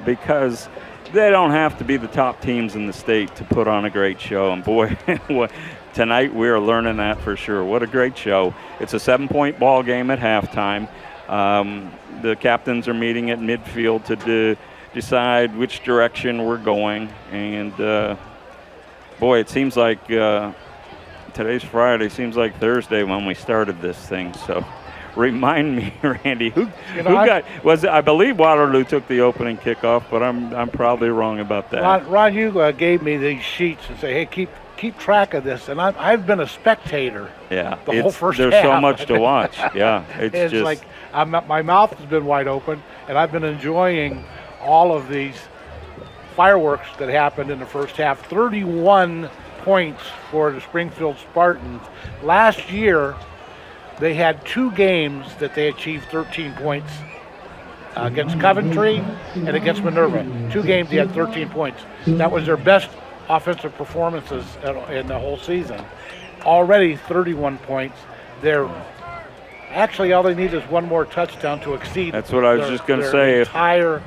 because they don't have to be the top teams in the state to put on a great show. And boy, tonight we're learning that for sure. What a great show. It's a 7-point ball game at halftime. The captains are meeting at midfield to decide which direction we're going. And boy, it seems like today's Friday, seems like Thursday when we started this thing. So remind me, Randy, I believe Waterloo took the opening kickoff, but I'm probably wrong about that. Ron, you gave me these sheets and say, hey, keep track of this, and I've been a spectator. Yeah, the whole first there's half. So much to watch. Yeah, it's just like my mouth has been wide open, and I've been enjoying all of these fireworks that happened in the first half. 31 points for the Springfield Spartans. Last year, they had 2 games that they achieved 13 points against Coventry and against Minerva. 2 games they had 13 points. That was their best offensive performances in the whole season. Already 31 points. They're actually, all they need is one more touchdown to exceed. That's what I was just going to say. Entire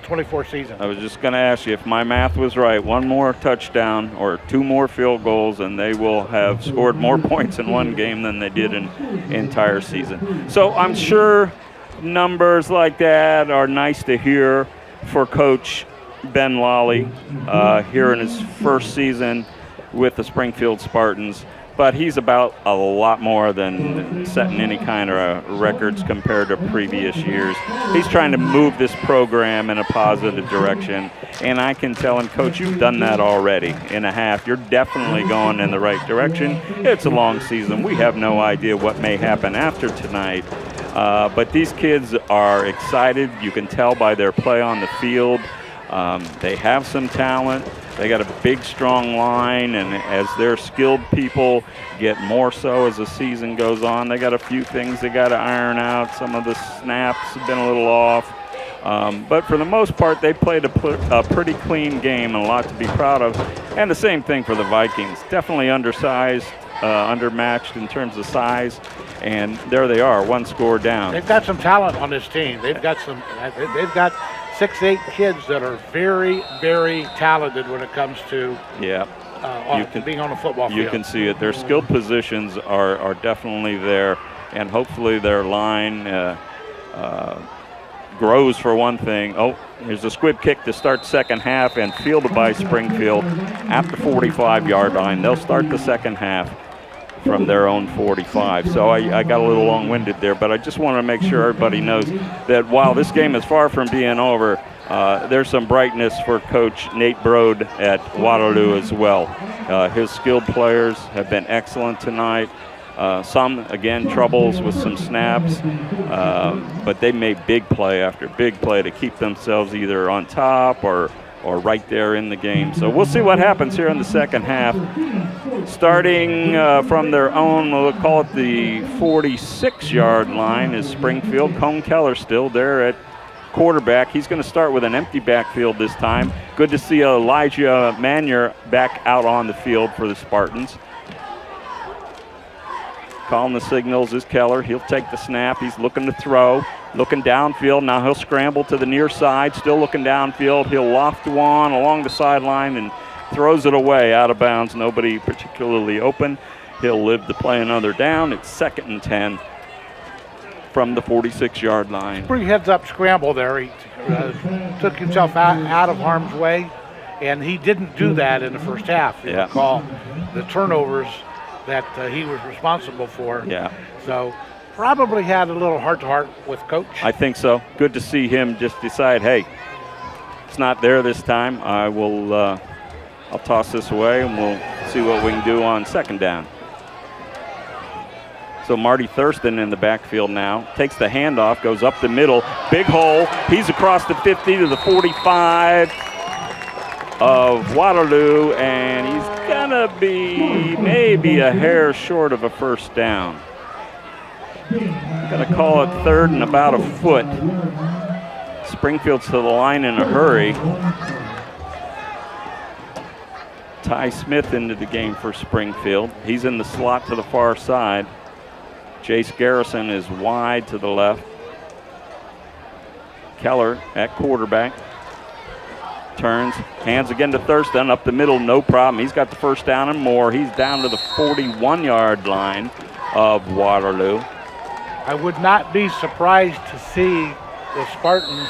24 season. I was just going to ask you if my math was right. One more touchdown or 2 more field goals, and they will have scored more points in one game than they did in entire season. So I'm sure numbers like that are nice to hear for Coach Ben Lally here in his first season with the Springfield Spartans, but he's about a lot more than setting any kind of records compared to previous years. He's trying to move this program in a positive direction, and I can tell him, Coach, you've done that already in a half. You're definitely going in the right direction. It's a long season. We have no idea what may happen after tonight, but these kids are excited. You can tell by their play on the field. They have some talent. They got a big, strong line, and as their skilled people get more so as the season goes on, they got a few things they got to iron out. Some of the snaps have been a little off. But for the most part, they played a pretty clean game and a lot to be proud of. And the same thing for the Vikings. Definitely undersized, undermatched in terms of size. And there they are, one score down. They've got some talent on this team. They've got 6'8" kids that are very, very talented when it comes to being on a football field. You can see it. Their skilled positions are definitely there, and hopefully their line grows for one thing. Oh, here's a squib kick to start second half and fielded by Springfield at the 45-yard line. They'll start the second half from their own 45. So I got a little long-winded there, but I just want to make sure everybody knows that while this game is far from being over, there's some brightness for Coach Nate Brode at Waterloo as well. His skilled players have been excellent tonight. Some, again, troubles with some snaps, but they made big play after big play to keep themselves either on top or right there in the game. So we'll see what happens here in the second half. Starting from their own, we'll call it the 46-yard line, is Springfield. Cone Keller still there at quarterback. He's going to start with an empty backfield this time. Good to see Elijah Manier back out on the field for the Spartans. Calling the signals is Keller. He'll take the snap. He's looking to throw, looking downfield. Now he'll scramble to the near side, still looking downfield. He'll loft one along the sideline and throws it away out of bounds. Nobody particularly open. He'll live to play another down. It's 2nd and 10 from the 46-yard line. Pretty heads-up scramble there. He took himself out of harm's way, and he didn't do that in the first half. You recall the turnovers that he was responsible for. Yeah. So probably had a little heart-to-heart with Coach. I think so. Good to see him just decide, hey, it's not there this time. I'll toss this away, and we'll see what we can do on second down. So Marty Thurston in the backfield now. Takes the handoff, goes up the middle. Big hole. He's across the 50 to the 45 of Waterloo, and he's going to be maybe a hair short of a first down. Going to call it 3rd and about a foot. Springfield's to the line in a hurry. Ty Smith into the game for Springfield. He's in the slot to the far side. Jace Garrison is wide to the left. Keller at quarterback. Turns, hands again to Thurston, up the middle, no problem. He's got the first down and more. He's down to the 41-yard line of Waterloo. I would not be surprised to see the Spartans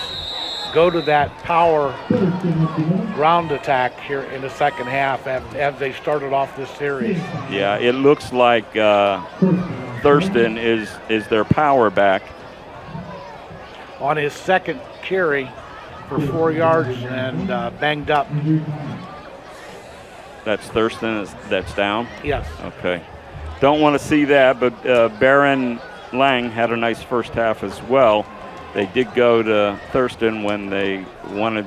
go to that power ground attack here in the second half as they started off this series. Yeah, it looks like Thurston is their power back. On his second carry for 4 yards and banged up. That's Thurston that's down? Yes. Okay. Don't want to see that, but Baron Lang had a nice first half as well. They did go to Thurston when they wanted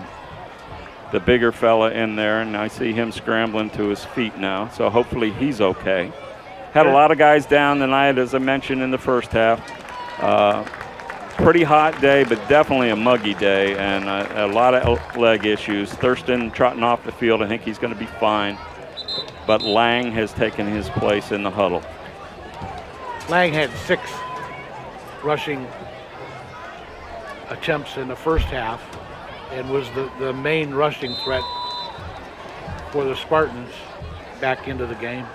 the bigger fella in there, and I see him scrambling to his feet now, so hopefully he's okay. Had a lot of guys down tonight, as I mentioned in the first half. Pretty hot day, but definitely a muggy day, and a lot of leg issues. Thurston trotting off the field. I think he's going to be fine, but Lang has taken his place in the huddle. Lang had 6 rushing attempts in the first half and was the main rushing threat for the Spartans back into the game.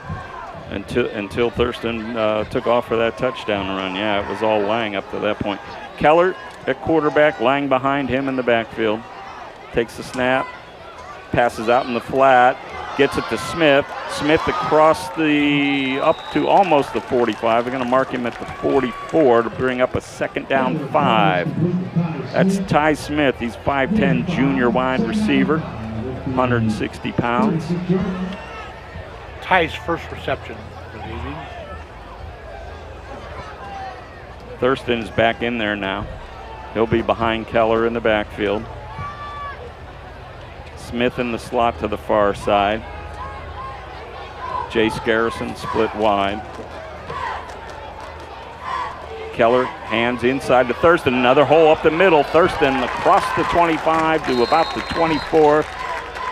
Until Thurston took off for that touchdown run. Yeah, it was all Lang up to that point. Keller at quarterback, Lang behind him in the backfield. Takes the snap, passes out in the flat, gets it to Smith. Smith across up to almost the 45. They're going to mark him at the 44 to bring up a 2nd down 5. That's Ty Smith. He's 5'10", junior wide receiver, 160 pounds. Ty's first reception for the evening. Thurston is back in there now. He'll be behind Keller in the backfield. Smith in the slot to the far side. Jace Garrison split wide. Keller hands inside to Thurston. Another hole up the middle. Thurston across the 25 to about the 24.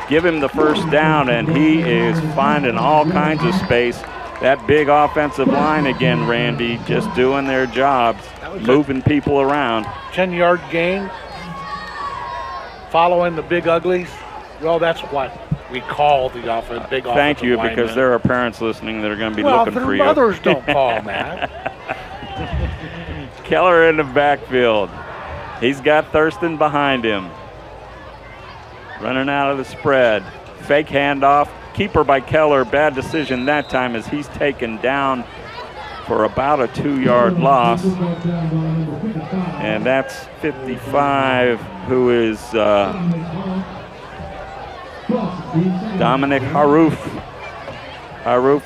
Give him the first down, and he is finding all kinds of space. That big offensive line again, Randy, just doing their jobs, moving people around. 10-yard gain, following the big uglies. Well, that's what we call the big offensive Thank you, linemen. because there are parents listening that are going to be looking for you. Well, mothers don't call them that. Keller in the backfield. He's got Thurston behind him. Running out of the spread. Fake handoff. Keeper by Keller. Bad decision that time as he's taken down for about a 2-yard loss. And that's 55, who is Dominic Haruf. Haruf,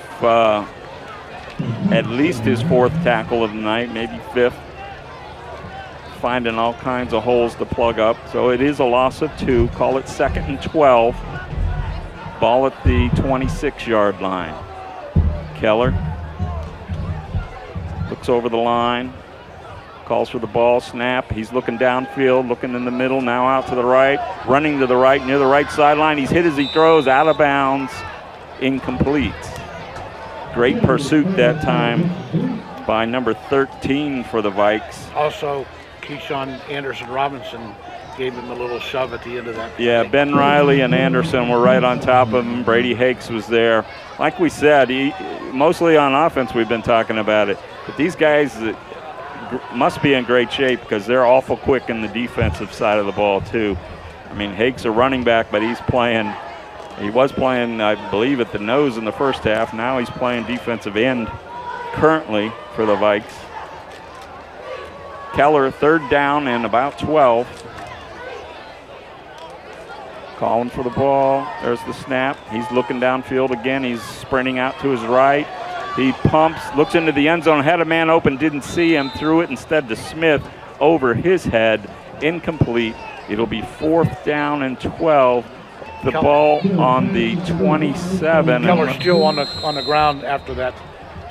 at least his 4th tackle of the night, maybe 5th. Finding all kinds of holes to plug up. So it is a loss of 2. Call it 2nd and 12. Ball at the 26-yard line. Keller looks over the line. Calls for the ball, snap. He's looking downfield, looking in the middle, now out to the right. Running to the right, near the right sideline. He's hit as he throws, out of bounds, incomplete. Great pursuit that time by number 13 for the Vikes. Also, Keyshawn Anderson Robinson gave him a little shove at the end of that play. Yeah, Ben Riley and Anderson were right on top of him. Brady Hakes was there. Like we said, mostly on offense we've been talking about it. But these guys must be in great shape because they're awful quick in the defensive side of the ball too. I mean, Hakes a running back, but he was playing, I believe, at the nose in the first half. Now he's playing defensive end currently for the Vikes. Keller, 3rd down and about 12. Calling for the ball. There's the snap. He's looking downfield again. He's sprinting out to his right. He pumps, looks into the end zone, had a man open, didn't see him, threw it instead to Smith over his head. Incomplete. It'll be 4th down and 12. The ball on the 27. Keller still on the ground after that.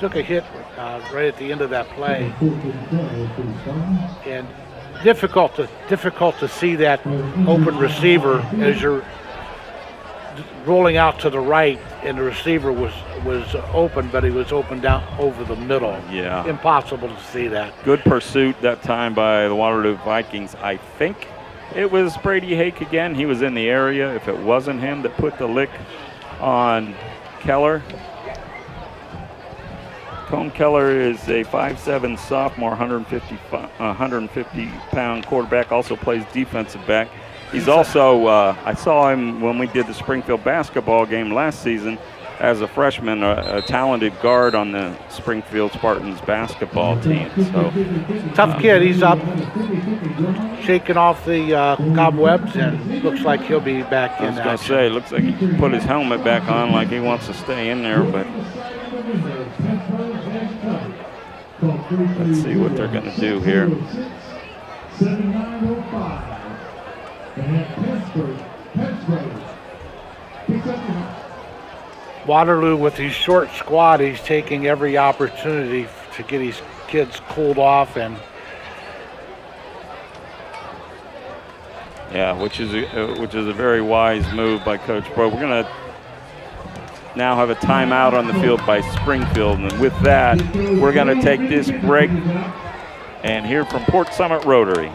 Took a hit right at the end of that play. And difficult to see that open receiver as you're rolling out to the right, and the receiver was open, but he was open down over the middle. Yeah. Impossible to see that. Good pursuit that time by the Waterloo Vikings. I think it was Brady Hake again. He was in the area. If it wasn't him that put the lick on Keller. Cone Keller is a 5'7" sophomore, 150-pound quarterback, also plays defensive back. He's also, I saw him when we did the Springfield basketball game last season as a freshman, a talented guard on the Springfield Spartans basketball team. So tough kid. He's up, shaking off the cobwebs, and looks like he'll be back in. I was going to say, looks like he put his helmet back on like he wants to stay in there, but let's see what they're going to do here. Waterloo, with his short squad, he's taking every opportunity to get his kids cooled off, and yeah, which is a very wise move by Coach Pro. We're going to now have a timeout on the field by Springfield, and with that, we're going to take this break and hear from Port Summit Rotary.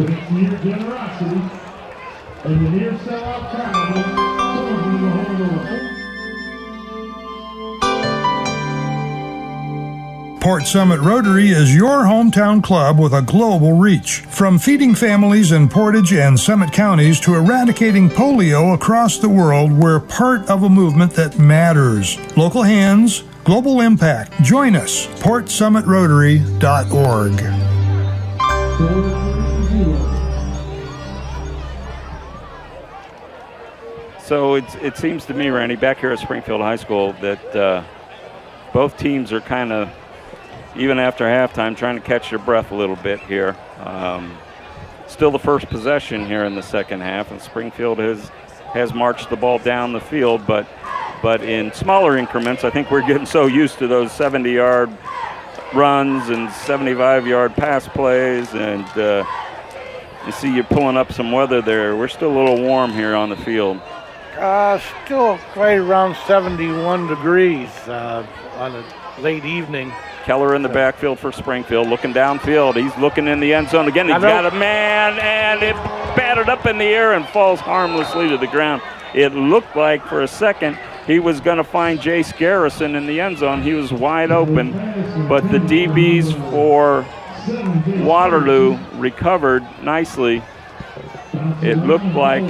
Port Summit Rotary is your hometown club with a global reach. From feeding families in Portage and Summit counties to eradicating polio across the world, we're part of a movement that matters. Local hands, global impact. Join us, portsummitrotary.org. So it seems to me, Randy, back here at Springfield High School, that both teams are kind of, even after halftime, trying to catch their breath a little bit here. Still the first possession here in the second half, and Springfield has marched the ball down the field, but in smaller increments. I think we're getting so used to those 70-yard runs and 75-yard pass plays, and you see you're pulling up some weather there. We're still a little warm here on the field. Still right around 71 degrees on a late evening. Keller in the backfield for Springfield, looking downfield. He's looking in the end zone again. He's got a man, and it batted up in the air and falls harmlessly to the ground. It looked like for a second he was going to find Jace Garrison in the end zone. He was wide open, but the DBs for Waterloo recovered nicely. It looked like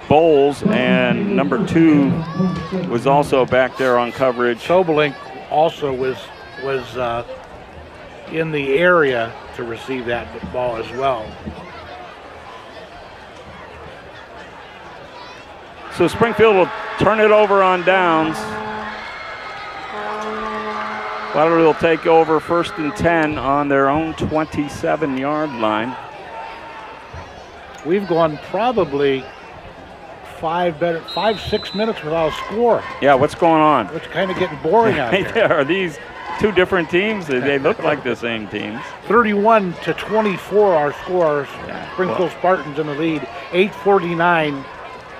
Bowles and number 2 was also back there on coverage. Sobelink also was in the area to receive that ball as well. So Springfield will turn it over on downs. Waterloo will take over 1st and 10 on their own 27-yard line. We've gone probably 5-6 minutes without a score. Yeah, what's going on? It's kind of getting boring out there. Are these two different teams? They look like the same teams. 31-24 our scores. Springfield Spartans in the lead. 8:49,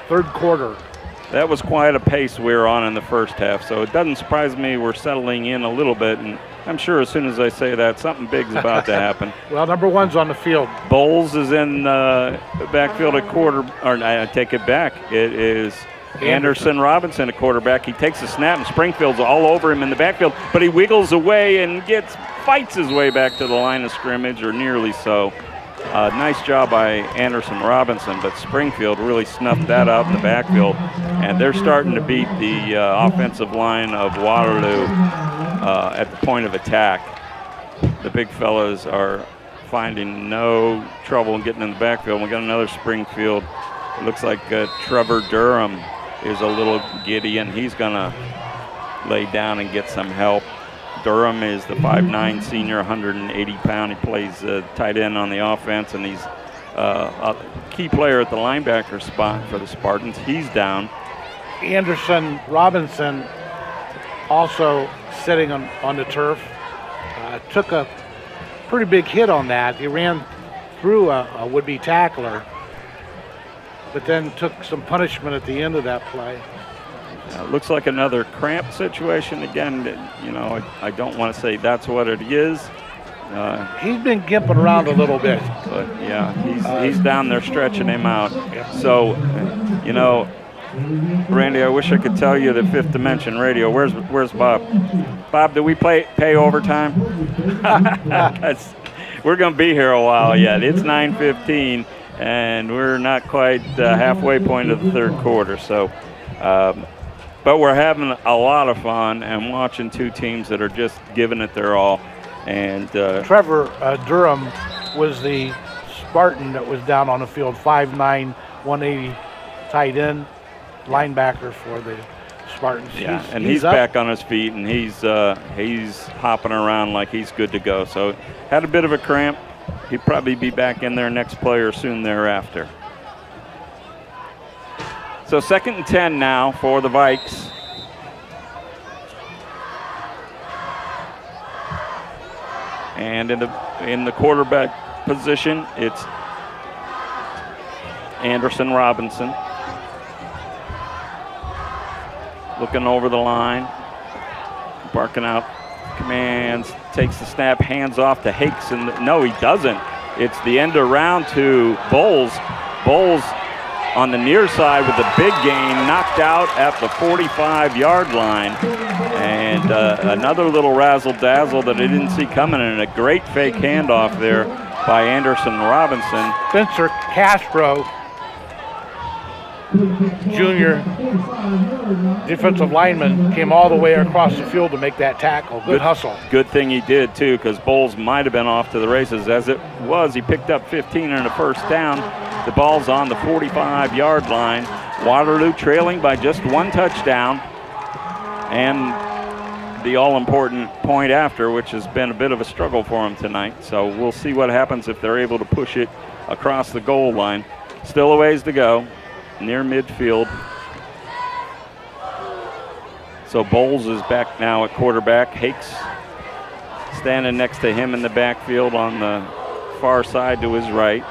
third quarter. That was quite a pace we were on in the first half, so it doesn't surprise me we're settling in a little bit, and I'm sure as soon as I say that, something big's about to happen. Well, number 1's on the field. Bowles is in the backfield at quarter, or I take it back. It is Anderson Robinson at quarterback. He takes a snap, and Springfield's all over him in the backfield, but he wiggles away and fights his way back to the line of scrimmage, or nearly so. Nice job by Anderson Robinson, but Springfield really snuffed that out in the backfield, and they're starting to beat the offensive line of Waterloo at the point of attack. The big fellas are finding no trouble in getting in the backfield. We got another Springfield. It looks like Trevor Durham is a little giddy, and he's going to lay down and get some help. Durham is the 5'9" senior, 180-pound. He plays tight end on the offense, and he's a key player at the linebacker spot for the Spartans. He's down. Anderson Robinson also sitting on the turf. Took a pretty big hit on that. He ran through a would-be tackler, but then took some punishment at the end of that play. Looks like another cramp situation again. You know, I don't want to say that's what it is. He's been gimping around a little bit. But, yeah, he's down there stretching him out. So, you know, Randy, I wish I could tell you the Fifth Dimension Radio. Where's Bob? Bob, do we pay overtime? We're going to be here a while yet. It's 9:15, and we're not quite halfway point of the third quarter. So, but we're having a lot of fun and watching two teams that are just giving it their all. And Trevor Durham was the Spartan that was down on the field, 5'9", 180 tight end linebacker for the Spartans. Yeah, he's back on his feet, and he's hopping around like he's good to go. So had a bit of a cramp. He'll probably be back in there next play or soon thereafter. So 2nd and 10 now for the Vikes. And in the quarterback position, it's Anderson Robinson. Looking over the line, barking out commands, takes the snap, hands off to Hakes, and no, he doesn't. It's the end around to Bowles. Bowles on the near side with a big gain, knocked out at the 45-yard line. And another little razzle-dazzle that I didn't see coming, and a great fake handoff there by Anderson Robinson. Spencer Castro, junior defensive lineman, came all the way across the field to make that tackle. Good hustle. Good thing he did, too, because Bowles might have been off to the races. As it was, he picked up 15 and a first down. The ball's on the 45-yard line. Waterloo trailing by just one touchdown. And the all-important point after, which has been a bit of a struggle for them tonight. So we'll see what happens if they're able to push it across the goal line. Still a ways to go, near midfield. So Bowles is back now at quarterback. Hakes standing next to him in the backfield on the far side to his right.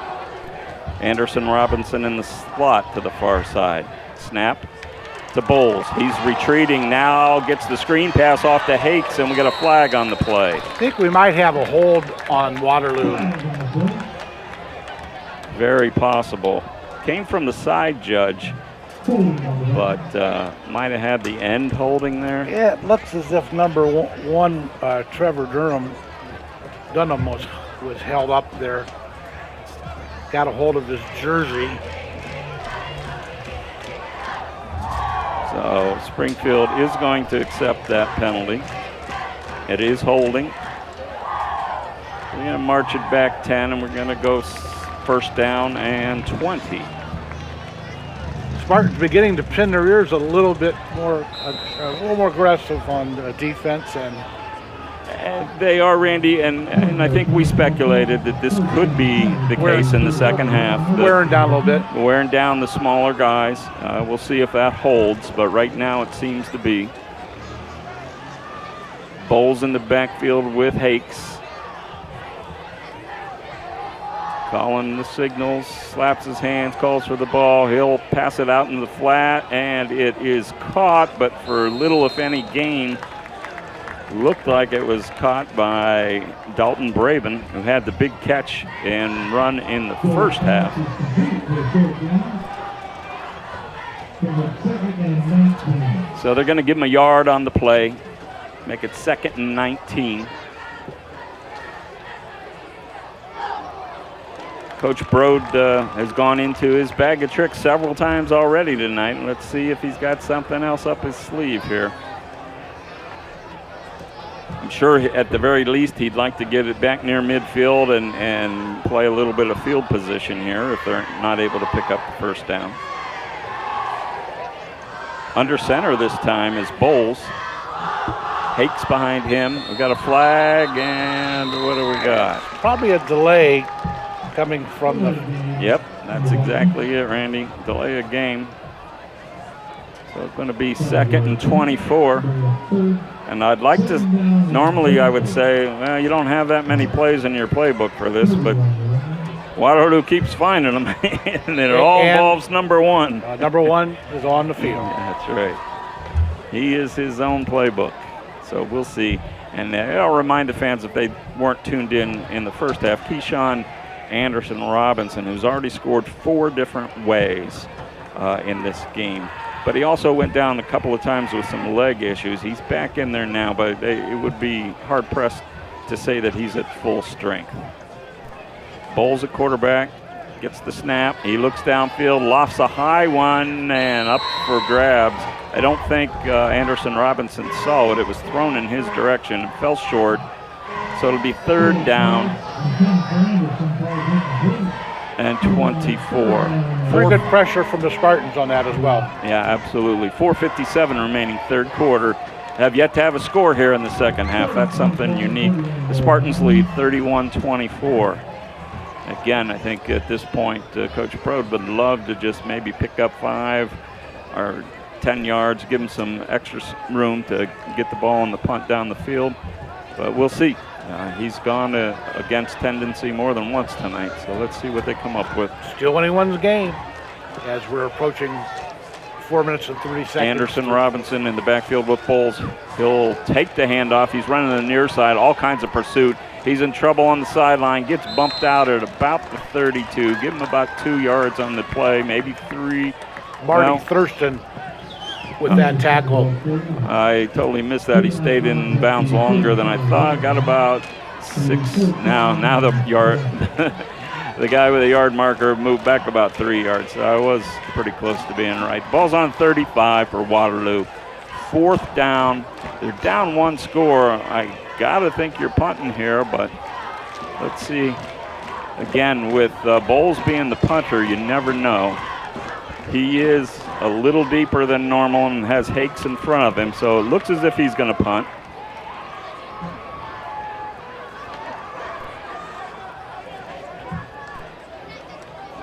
Anderson Robinson in the slot to the far side. Snap to Bowles. He's retreating now, gets the screen pass off to Hakes, and we got a flag on the play. I think we might have a hold on Waterloo. Very possible. Came from the side judge, but might have had the end holding there. Yeah, it looks as if number one, Trevor Dunham was held up there. Got a hold of his jersey. So Springfield is going to accept that penalty. It is holding. We're going to march it back 10, and we're going to go first down and 20. Spartans beginning to pin their ears a little bit more, aggressive on defense, and they are, Randy, and I think we speculated that this could be the case in the second half. Wearing down a little bit. Wearing down the smaller guys. We'll see if that holds, but right now it seems to be. Bowles in the backfield with Hakes. Calling the signals, slaps his hands, calls for the ball. He'll pass it out in the flat, and it is caught, but for little, if any, gain. Looked like it was caught by Dalton Braven, who had the big catch and run in the first half. So they're going to give him a yard on the play, make it 2nd and 19. Coach Brode has gone into his bag of tricks several times already tonight. Let's see if he's got something else up his sleeve here. I'm sure at the very least he'd like to get it back near midfield and play a little bit of field position here if they're not able to pick up the first down. Under center this time is Bowles. Hakes behind him. We've got a flag, and what do we got? Probably a delay coming from the... Yep, that's exactly it, Randy. Delay a game. So it's going to be 2nd and 24. And I'd like to, normally I would say, well, you don't have that many plays in your playbook for this, but Waterloo keeps finding them, and it all involves number one. Number one is on the field. Yeah, that's right. He is his own playbook. So we'll see. And I'll remind the fans, if they weren't tuned in the first half, Keyshawn Anderson Robinson, who's already scored 4 different ways in this game. But he also went down a couple of times with some leg issues. He's back in there now, but it would be hard-pressed to say that he's at full strength. Bowles at quarterback, gets the snap. He looks downfield, lofts a high one, and up for grabs. I don't think Anderson Robinson saw it. It was thrown in his direction. It fell short, so it'll be 3rd down and 24. Very good pressure from the Spartans on that as well. Yeah, absolutely. 4:57 remaining, 3rd quarter. Have yet to have a score here in the second half. That's something unique. The Spartans lead 31-24. Again, I think at this point, Coach Brode would love to just maybe pick up 5 or 10 yards, give him some extra room to get the ball on the punt down the field. But we'll see. He's gone against tendency more than once tonight, so let's see what they come up with. Still anyone's game as we're approaching 4 minutes and 30 seconds. Anderson Robinson in the backfield with Bowles. He'll take the handoff. He's running the near side, all kinds of pursuit. He's in trouble on the sideline, gets bumped out at about the 32. Give him about 2 yards on the play, maybe 3. Marty Thurston with that tackle. I totally missed that. He stayed in bounds longer than I thought. Got about 6. Now the yard. The guy with the yard marker moved back about 3 yards. So I was pretty close to being right. Ball's on 35 for Waterloo. 4th down. They're down 1 score. I got to think you're punting here, but let's see. Again, with Bowles being the punter, you never know. He is a little deeper than normal and has Hakes in front of him, so it looks as if he's going to punt.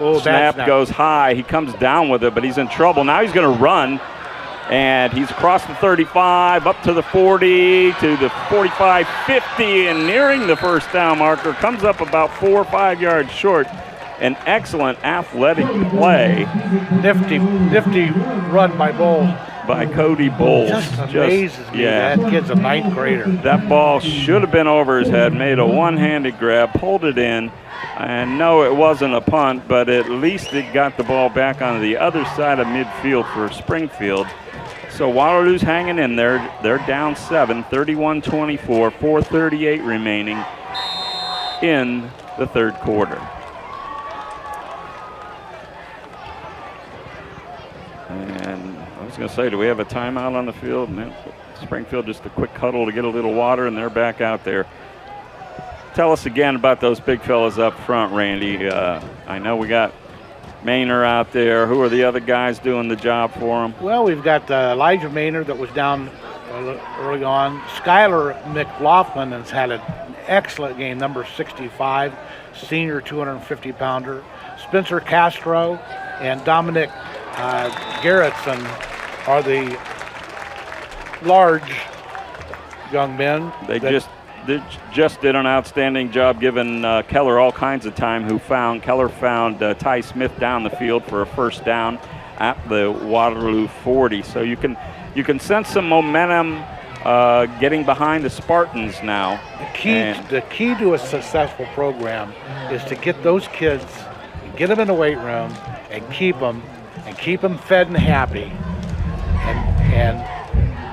Oh, snap goes high. He comes down with it, but he's in trouble. Now he's going to run, and he's across the 35, up to the 40, to the 45, 50, and nearing the first down marker. Comes up about 4 or 5 yards short. An excellent athletic play. Nifty run by Bowles. By Cody Bowles. Just amazes me. That kid's a 9th grader. That ball should have been over his head, made a one-handed grab, pulled it in. And no, it wasn't a punt, but at least it got the ball back on the other side of midfield for Springfield. So Waterloo's hanging in there. They're down 7, 31-24, 4:38 remaining in the 3rd quarter. And I was going to say, do we have a timeout on the field? No. Springfield just a quick huddle to get a little water, and they're back out there. Tell us again about those big fellas up front, Randy. I know we got Maynor out there. Who are the other guys doing the job for them? Well, we've got Elijah Maynor that was down early on. Skylar McLaughlin has had an excellent game, number 65, senior 250-pounder. Spencer Castro and Dominic Garrettson are the large young men. They just did an outstanding job giving Keller all kinds of time. Keller found Ty Smith down the field for a first down at the Waterloo 40. So you can sense some momentum getting behind the Spartans now. The key to a successful program is to get those kids, get them in the weight room, and keep them fed and happy, and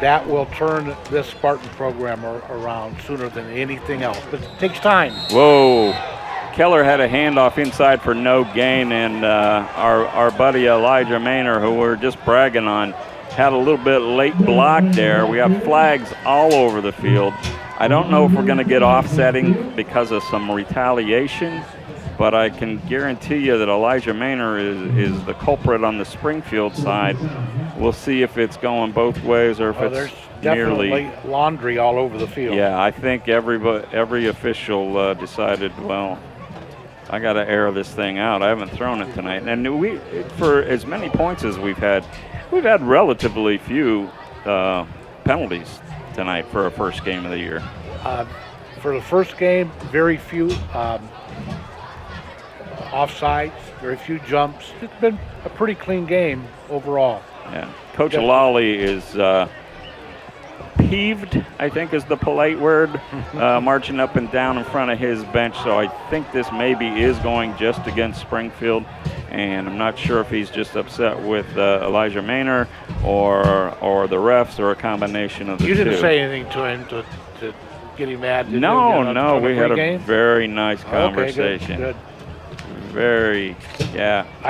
that will turn this Spartan program around sooner than anything else. But it takes time. Whoa. Keller had a handoff inside for no gain, and our buddy Elijah Maynor, who we're just bragging on, had a little bit late block there. We have flags all over the field. I don't know if we're going to get offsetting because of some retaliation, but I can guarantee you that Elijah Maynor is the culprit on the Springfield side. We'll see if it's going both ways or if it's there's nearly definitely laundry all over the field. Yeah, I think every official decided, well, I got to air this thing out. I haven't thrown it tonight. And for as many points as we've had relatively few penalties tonight for a first game of the year. For the first game, very few offsides, very few jumps. It's been a pretty clean game overall. Yeah, Coach Lawley is peeved, I think is the polite word, marching up and down in front of his bench. So I think this maybe is going just against Springfield, and I'm not sure if he's just upset with Elijah Maynor or the refs or a combination of the two. You didn't say anything to him to get him mad? No, we had a very nice conversation. Okay, good. Very,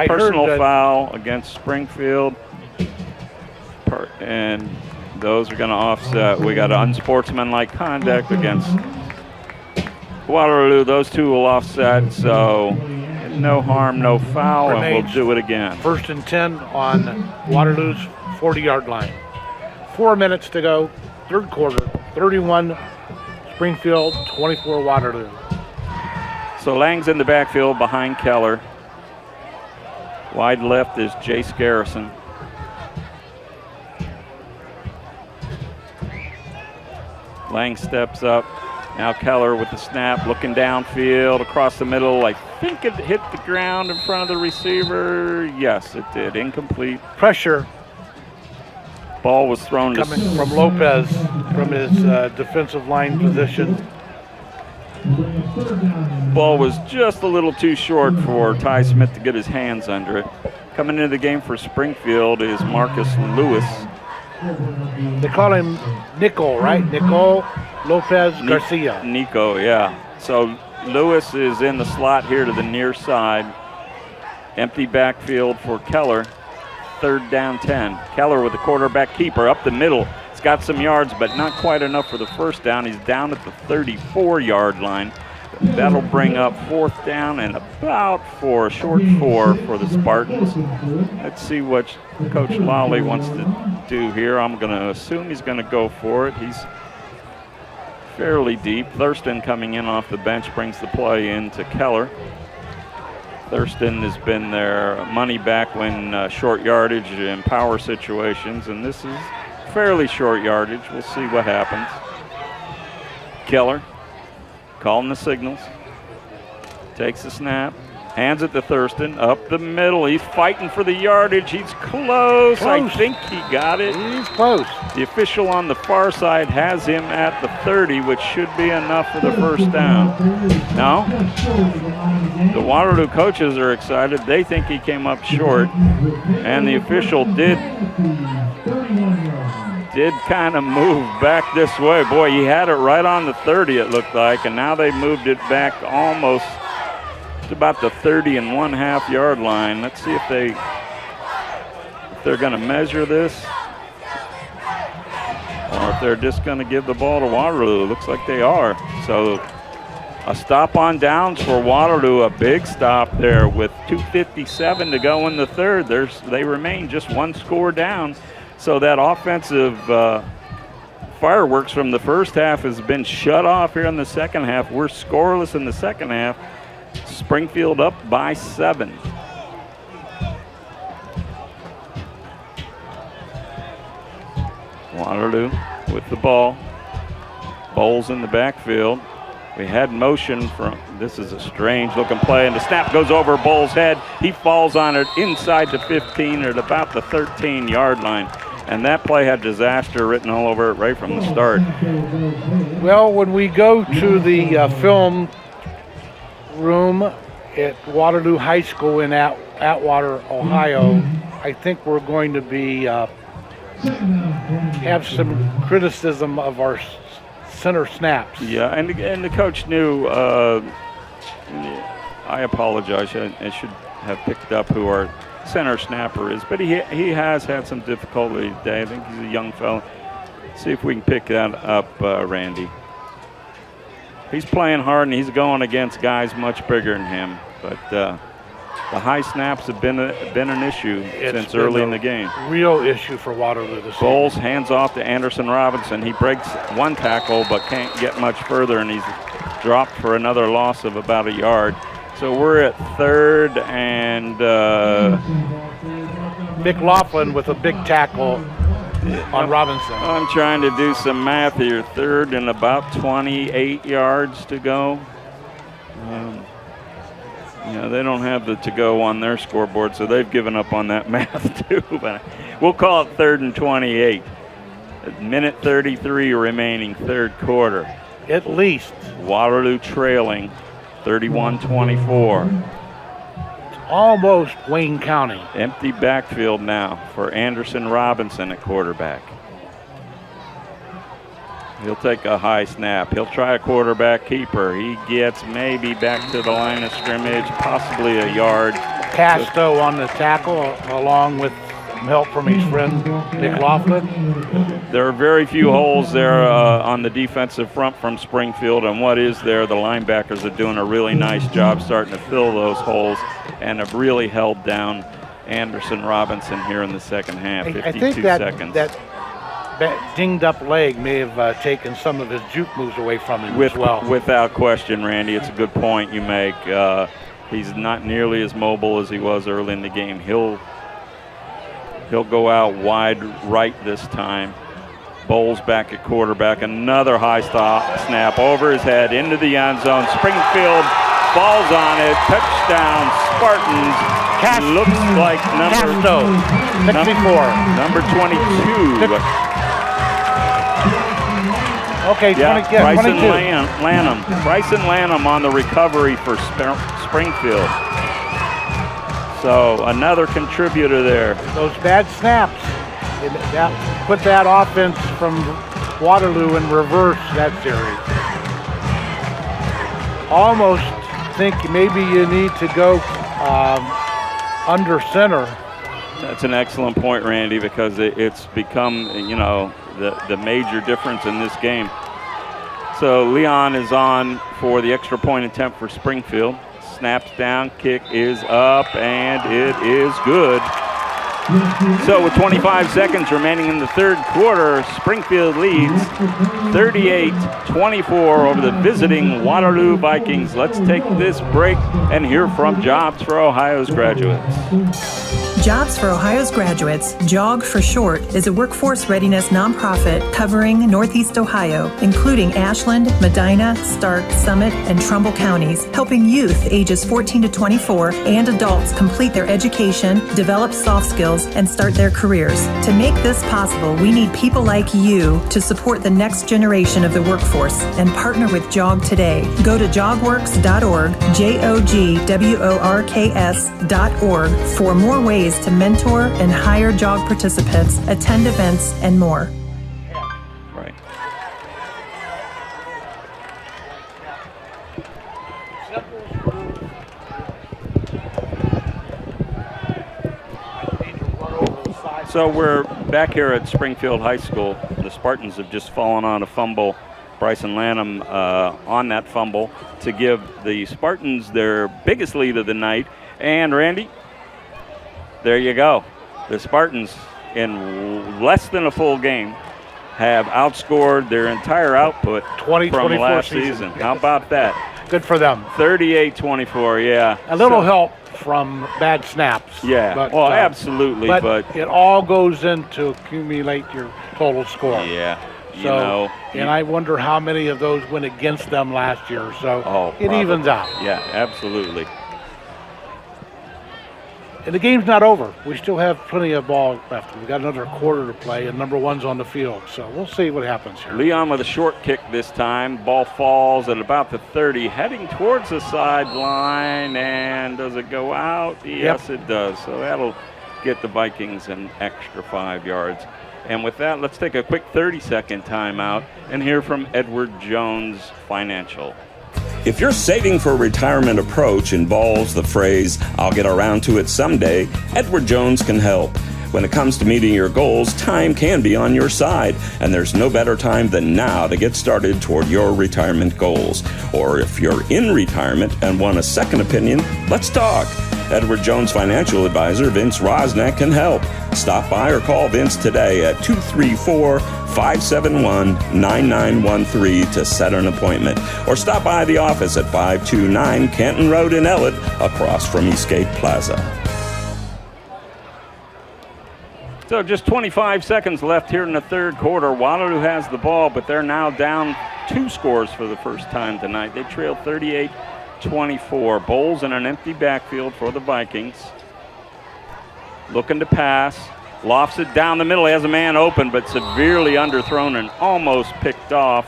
personal foul against Springfield. And those are going to offset. We got unsportsmanlike conduct against Waterloo. Those two will offset, so no harm, no foul, and we'll do it again. 1st and 10 on Waterloo's 40-yard line. 4 minutes to go, 3rd quarter, 31 Springfield, 24 Waterloo. So Lang's in the backfield behind Keller. Wide left is Jace Garrison. Lang steps up. Now Keller with the snap, looking downfield, across the middle. I think it hit the ground in front of the receiver. Yes, it did. Incomplete. Pressure. Ball was thrown coming from Lopez from his defensive line position. Ball was just a little too short for Ty Smith to get his hands under it. Coming into the game for Springfield is Marcus Lewis. They call him Nico, right? Nico Lopez Garcia. Nico, yeah. So Lewis is in the slot here to the near side. Empty backfield for Keller. 3rd down 10. Keller with the quarterback keeper up the middle. He's got some yards, but not quite enough for the first down. He's down at the 34-yard line. That'll bring up 4th down and about 4, short 4 for the Spartans. Let's see what Coach Lawley wants to do here. I'm going to assume he's going to go for it. He's fairly deep. Thurston coming in off the bench brings the play into Keller. Thurston has been their money back when short yardage and power situations, and this is fairly short yardage. We'll see what happens. Keller calling the signals. Takes the snap. Hands it to Thurston. Up the middle. He's fighting for the yardage. He's close. I think he got it. He's close. The official on the far side has him at the 30, which should be enough for the first down. No? The Waterloo coaches are excited. They think he came up short. And the official did kind of move back this way. Boy, he had it right on the 30, it looked like, and now they moved it back almost to about the 30.5 yard line. Let's see if they're going to measure this or if they're just going to give the ball to Waterloo. Looks like they are. So a stop on downs for Waterloo, a big stop there with 2:57 to go in the third. They remain just one score down. So that offensive fireworks from the first half has been shut off here in the second half. We're scoreless in the second half. Springfield up by 7. Waterloo with the ball. Bowles in the backfield. We had motion from, this is a strange looking play, and the snap goes over Bowles' head. He falls on it inside the 15 or at about the 13-yard line. And that play had disaster written all over it right from the start. Well, when we go to the film room at Waterloo High School in Atwater, Ohio, I think we're going to be have some criticism of our center snaps. Yeah, and the coach knew. I apologize. I should have picked up who our center snapper is, but he has had some difficulty today. I think he's a young fellow. See if we can pick that up, Randy. He's playing hard and he's going against guys much bigger than him, but the high snaps have been an issue since early in the game. Real issue for Waterloo this Bowles hands off to Anderson Robinson. He breaks one tackle but can't get much further, and he's dropped for another loss of about a yard. So we're at 3rd and McLaughlin with a big tackle on Robinson. I'm trying to do some math here. 3rd and about 28 yards to go. They don't have the to-go on their scoreboard, so they've given up on that math too. But we'll call it 3rd and 28. Minute 33 remaining, third quarter. At least. Waterloo trailing 31-24. Almost Wayne County. Empty backfield now for Anderson Robinson at quarterback. He'll take a high snap. He'll try a quarterback keeper. He gets maybe back to the line of scrimmage, possibly a yard. Casto on the tackle, along with help from his friend McLaughlin. There are very few holes there on the defensive front from Springfield, and what is there, the linebackers are doing a really nice job starting to fill those holes and have really held down Anderson Robinson here in the second half. 52 seconds. That dinged up leg may have taken some of his juke moves away from him as well. Without question, Randy, it's a good point you make. He's not nearly as mobile as he was early in the game. He'll go out wide right this time. Bowles back at quarterback. Another high snap over his head into the end zone. Springfield falls on it. Touchdown, Spartans. Looks like number 22. Okay, Yeah, 20, yeah, Bryson 22. Lanham. Bryson Lanham on the recovery for Springfield. So another contributor there. Those bad snaps. That put that offense from Waterloo in reverse that series. Almost think maybe you need to go under center. That's an excellent point, Randy, because it's become, you know, the major difference in this game. So Leon is on for the extra point attempt for Springfield. Snaps down, kick is up, and it is good. So with 25 seconds remaining in the third quarter, Springfield leads 38-24 over the visiting Waterloo Vikings. Let's take this break and hear from Jobs for Ohio's Graduates. Jobs for Ohio's Graduates, JOG for short, is a workforce readiness nonprofit covering Northeast Ohio, including Ashland, Medina, Stark, Summit, and Trumbull counties, helping youth ages 14 to 24 and adults complete their education, develop soft skills, and start their careers. To make this possible, we need people like you to support the next generation of the workforce and partner with JOG today. Go to jogworks.org, JOGWORKS.org for more ways to mentor and hire JOG participants, attend events, and more. Right. So we're back here at Springfield High School. The Spartans have just fallen on a fumble. Bryson Lanham on that fumble to give the Spartans their biggest lead of the night. And Randy, there you go. The Spartans, in less than a full game, have outscored their entire output from last season. How about that? Good for them. 38-24, yeah. A little help from bad snaps. Yeah, but, well, absolutely. But it all goes in to accumulate your total score. Yeah. And I wonder how many of those went against them last year. So it evens out. Yeah, absolutely. And the game's not over. We still have plenty of ball left. We've got another quarter to play, and number one's on the field. So we'll see what happens here. Leon with a short kick this time. Ball falls at about the 30, heading towards the sideline. And does it go out? Yes, it does. So that'll get the Vikings an extra 5 yards. And with that, let's take a quick 30-second timeout and hear from Edward Jones Financial. If your saving for retirement approach involves the phrase, "I'll get around to it someday," Edward Jones can help. When it comes to meeting your goals, time can be on your side, and there's no better time than now to get started toward your retirement goals. Or if you're in retirement and want a second opinion, let's talk. Edward Jones Financial Advisor Vince Rosnack can help. Stop by or call Vince today at 234-571-9913 to set an appointment. Or stop by the office at 529 Canton Road in Ellett, across from Eastgate Plaza. So just 25 seconds left here in the third quarter. Waterloo has the ball, but they're now down 2 scores for the first time tonight. They trail 38-24. Bowles in an empty backfield for the Vikings. Looking to pass. Lofts it down the middle. He has a man open, but severely underthrown and almost picked off.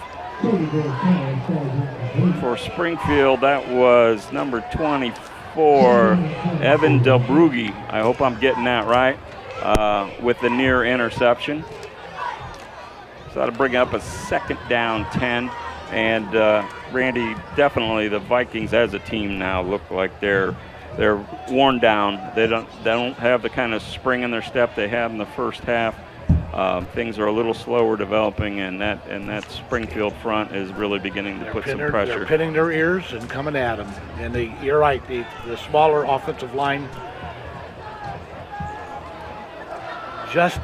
For Springfield, that was number 24, Evan Delbrugge. I hope I'm getting that right. With the near interception. So that'll bring up a second down 10. And Randy, definitely the Vikings as a team now look like they're worn down. They don't have the kind of spring in their step they had in the first half. Things are a little slower developing, and that Springfield front is really beginning to put some pressure. They're pinning their ears and coming at them. And you're right, the smaller offensive line just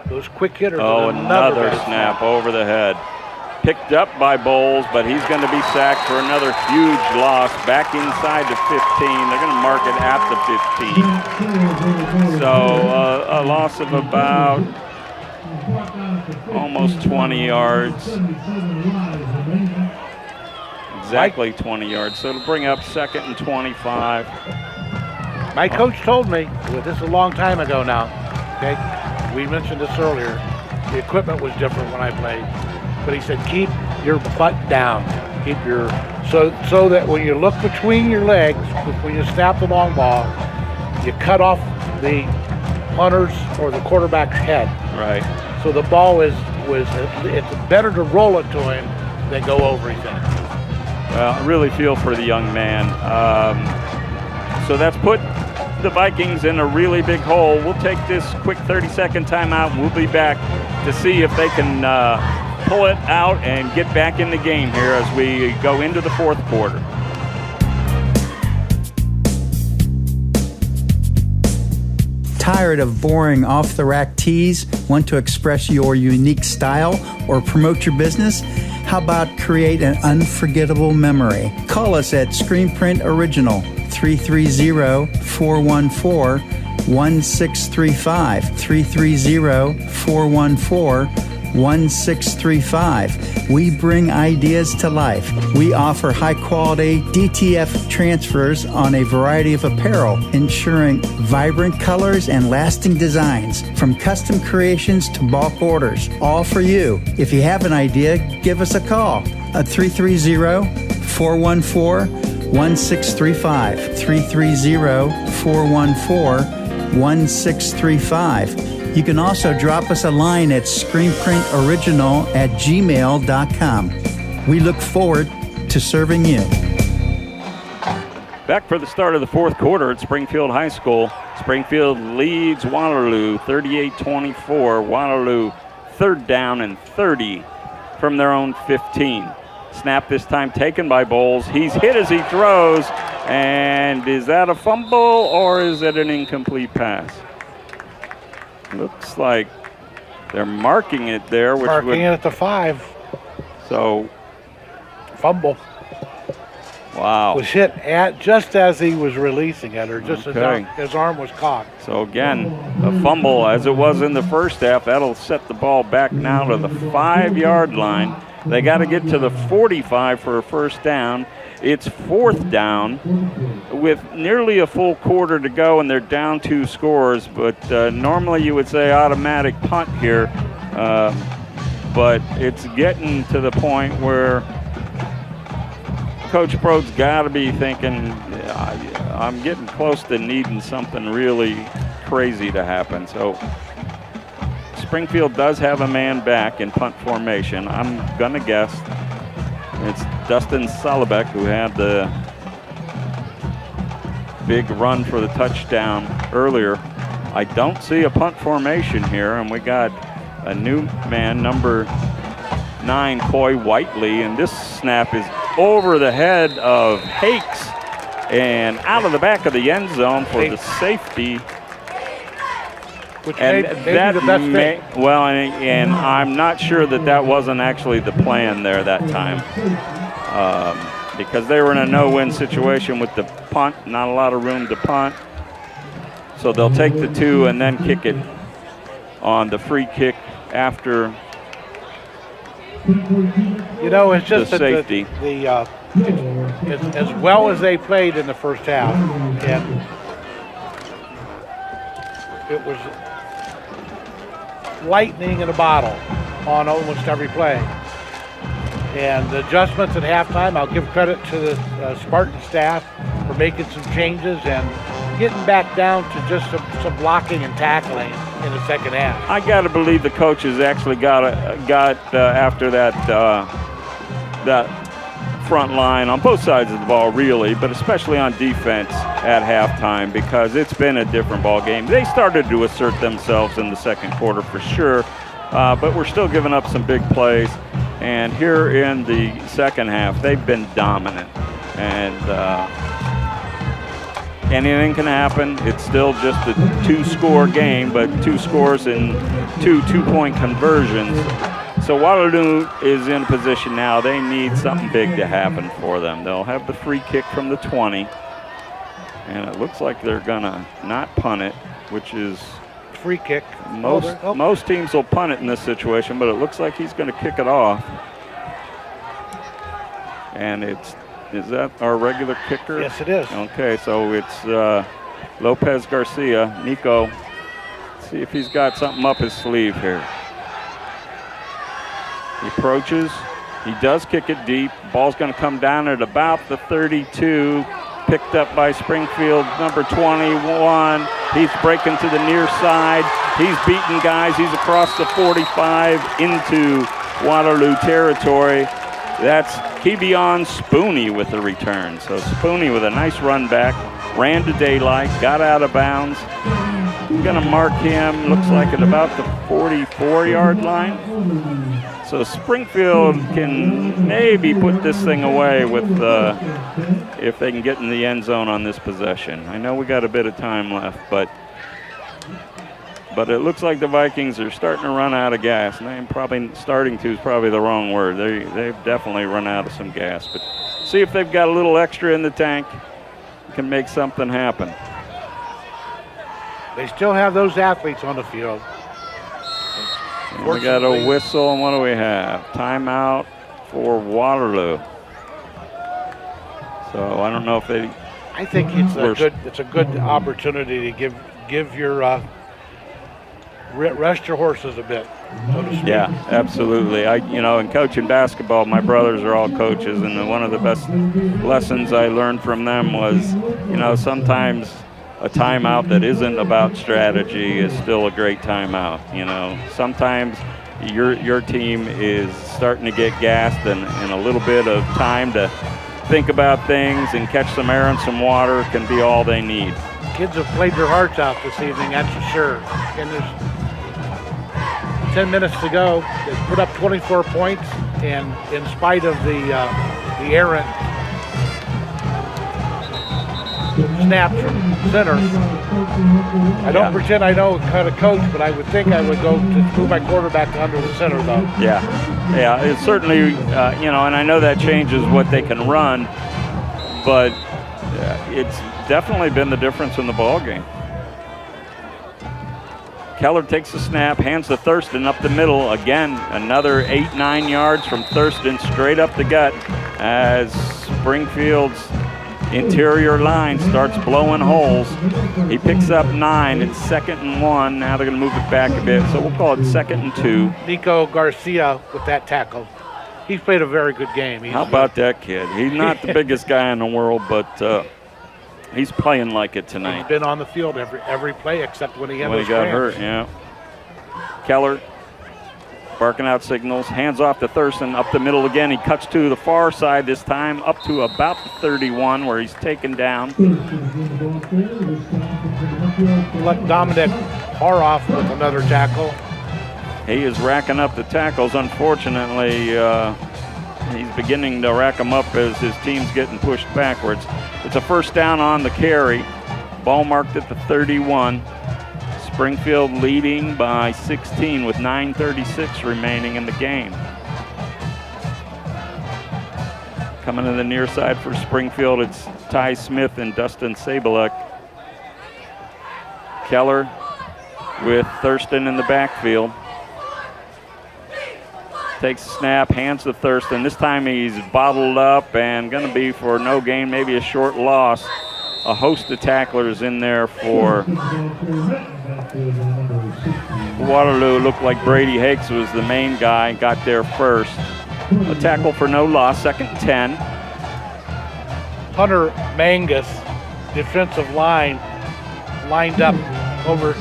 those quick hitters. Oh, another snap over the head. Picked up by Bowles, but he's going to be sacked for another huge loss back inside the 15. They're going to mark it at the 15. So a loss of about almost 20 yards. Exactly 20 yards. So it'll bring up 2nd and 25. My coach told me, well, this is a long time ago now, okay? We mentioned this earlier. The equipment was different when I played. But he said, keep your butt down. Keep your so that when you look between your legs, when you snap the long ball, you cut off the punter's or the quarterback's head. Right. So the ball it's better to roll it to him than go over his head. Well, I really feel for the young man. So that's put the Vikings in a really big hole. We'll take this quick 30-second timeout, and we'll be back to see if they can pull it out and get back in the game here as we go into the fourth quarter. Tired of boring off-the-rack tees? Want to express your unique style or promote your business? How about create an unforgettable memory? Call us at Screenprint Original, 330-414-1635, 330-414-1635. We bring ideas to life. We offer high-quality DTF transfers on a variety of apparel, ensuring vibrant colors and lasting designs, from custom creations to bulk orders, all for you. If you have an idea, give us a call at 330-414-1635, 330-414-1635. You can also drop us a line at screenprintoriginal@gmail.com. We look forward to serving you. Back for the start of the fourth quarter at Springfield High School. Springfield leads Waterloo 38-24. Waterloo third down and 30 from their own 15. Snap this time taken by Bowles. He's hit as he throws. And is that a fumble or is it an incomplete pass? Looks like they're marking it there. Marking it at the 5. So, fumble. Wow. Was hit just as he was releasing it, or just his arm was caught. So again, a fumble as it was in the first half. That'll set the ball back now to the 5-yard line. They got to get to the 45 for a first down. It's fourth down with nearly a full quarter to go, and they're down 2 scores. But normally you would say automatic punt here, but it's getting to the point where Coach Prode's got to be thinking, I'm getting close to needing something really crazy to happen. So Springfield does have a man back in punt formation. I'm going to guess it's Dustin Solbeck, who had the big run for the touchdown earlier. I don't see a punt formation here, and we got a new man, number 9, Coy Whiteley, and this snap is over the head of Hakes and out of the back of the end zone for the safety. Which and may be the best thing. Well, and I'm not sure that wasn't actually the plan there that time, because they were in a no-win situation with the punt, not a lot of room to punt. So they'll take the 2 and then kick it on the free kick after. You know, it's just the safety. As well as they played in the first half, and it was lightning in a bottle on almost every play. And the adjustments at halftime, I'll give credit to the Spartan staff for making some changes and getting back down to just some blocking and tackling in the second half. I got to believe the coaches actually got after that front line on both sides of the ball, really, but especially on defense at halftime, because it's been a different ball game. They started to assert themselves in the second quarter for sure, but we're still giving up some big plays. And here in the second half, they've been dominant, and anything can happen. It's still just a 2-score game, but 2 scores in 2 two-point conversions. So Waterloo is in position now. They need something big to happen for them. They'll have the free kick from the 20, and it looks like they're gonna not punt it, which is free kick. Most teams will punt it in this situation, but it looks like he's going to kick it off. And is that our regular kicker? Yes, it is. Okay, so it's Lopez Garcia. Nico, see if he's got something up his sleeve here. He approaches. He does kick it deep. Ball's going to come down at about the 32. Picked up by Springfield, number 21. He's breaking to the near side. He's beating guys. He's across the 45 into Waterloo territory. That's Kevion Spooney with the return. So Spooney with a nice run back. Ran to daylight, got out of bounds. I'm going to mark him, looks like at about the 44-yard line. So Springfield can maybe put this thing away with if they can get in the end zone on this possession. I know we got a bit of time left, but it looks like the Vikings are starting to run out of gas. And probably starting to is probably the wrong word. They've definitely run out of some gas. But see if they've got a little extra in the tank, can make something happen. They still have those athletes on the field. And we got a whistle, and what do we have? Timeout for Waterloo. So I don't know if they. I think it's a good opportunity to give your rest your horses a bit, so to speak. Yeah, absolutely. In coaching basketball, my brothers are all coaches, and one of the best lessons I learned from them was, sometimes a timeout that isn't about strategy is still a great timeout. Sometimes your team is starting to get gassed, and a little bit of time to think about things and catch some air and some water can be all they need. Kids have played their hearts out this evening, that's for sure. And there's 10 minutes to go. They put up 24 points, and in spite of the errant snaps from center, I don't pretend I know how to coach, but I would think I would go to move my quarterback under the center, though. Yeah, it's certainly, and I know that changes what they can run, but it's definitely been the difference in the ball game. Keller takes the snap, hands to Thurston up the middle. Again, another 8-9 yards from Thurston straight up the gut as Springfield's interior line starts blowing holes. He picks up 9. It's 2nd and 1. Now they're going to move it back a bit, so we'll call it 2nd and 2. Nico Garcia with that tackle. He's played a very good game. How about that kid? He's not the biggest guy in the world, but he's playing like it tonight. He's been on the field every play except when he got hurt. Yeah. Keller barking out signals, hands off to Thurston up the middle again. He cuts to the far side this time, up to about the 31 where he's taken down. Let Dominic Haroff with another tackle. He is racking up the tackles. Unfortunately, he's beginning to rack them up as his team's getting pushed backwards. It's a first down on the carry. Ball marked at the 31. Springfield leading by 16 with 9:36 remaining in the game. Coming to the near side for Springfield, it's Ty Smith and Dustin Sabelek. Keller with Thurston in the backfield. Takes a snap, hands to Thurston. This time he's bottled up and going to be for no gain, maybe a short loss. A host of tacklers in there for Waterloo. Looked like Brady Hakes was the main guy, got there first. A tackle for no loss, 2nd and 10. Hunter Mangus, defensive line, lined up over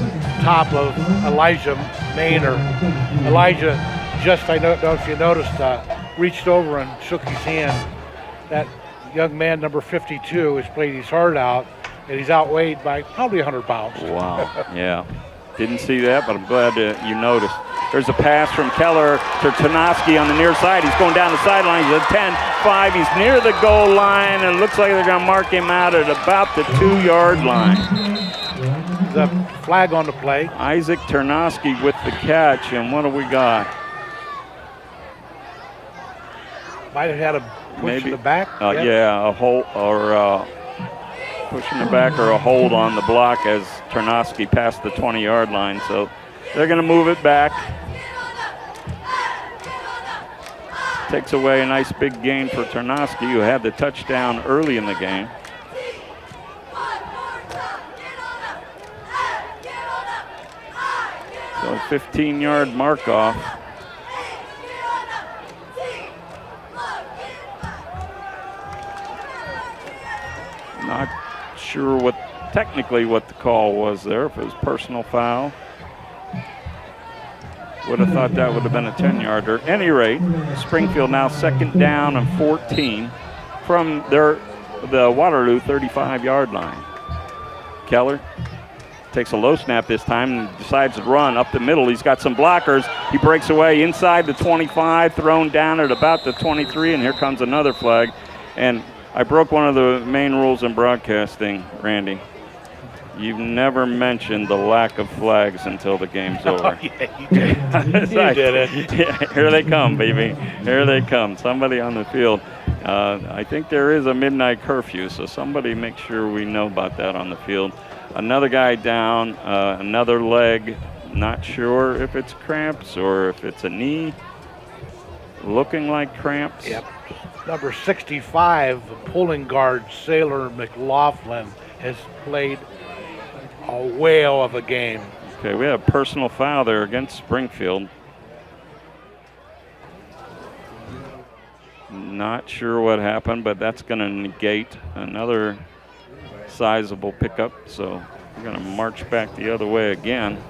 top of Elijah Maynor. Elijah just, I don't know if you noticed, reached over and shook his hand. That young man, number 52, has played his heart out, and he's outweighed by probably 100 pounds. Wow, yeah. Didn't see that, but I'm glad you noticed. There's a pass from Keller to Tarnowski on the near side. He's going down the sideline. He's at 10-5. He's near the goal line, and it looks like they're going to mark him out at about the 2-yard line. The flag on the play. Isaac Tarnowski with the catch, and what do we got? Might have had a push in the back. Yeah, a hold or push in the back or a hold on the block as Tarnowski passed the 20-yard line. So they're going to move it back. Takes away a nice big gain for Tarnowski, who had the touchdown early in the game. So 15-yard mark off. sure what the call was there, if it was personal foul. Would have thought that would have been a 10-yarder. At any rate, Springfield now 2nd down and 14 from the Waterloo 35-yard line. Keller takes a low snap this time and decides to run up the middle. He's got some blockers. He breaks away inside the 25, thrown down at about the 23, and here comes another flag. And I broke one of the main rules in broadcasting, Randy. You've never mentioned the lack of flags until the game's over. Oh, yeah, you did. You did it. Yeah, here they come, baby. Here they come. Somebody on the field. I think there is a midnight curfew, so somebody make sure we know about that on the field. Another guy down, another leg. Not sure if it's cramps or if it's a knee. Looking like cramps. Yep. Number 65, pulling guard Sailor McLaughlin, has played a whale of a game. Okay, we have a personal foul there against Springfield. Not sure what happened, but that's going to negate another sizable pickup. So we're going to march back the other way again.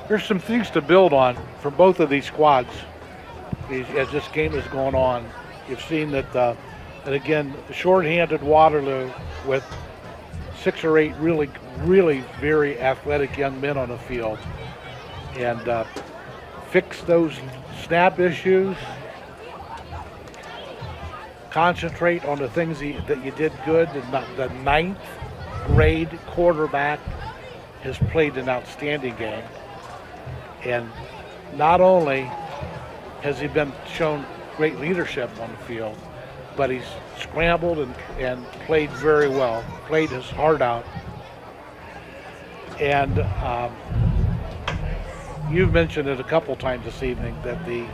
There's some things to build on for both of these squads as this game is going on. You've seen that, and again, the short-handed Waterloo with 6 or 8 really very athletic young men on the field, and fix those snap issues, concentrate on the things that you did good. The 9th grade quarterback has played an outstanding game, and not only has he been shown great leadership on the field, but he's scrambled and played very well, played his heart out. And you've mentioned it a couple times this evening that the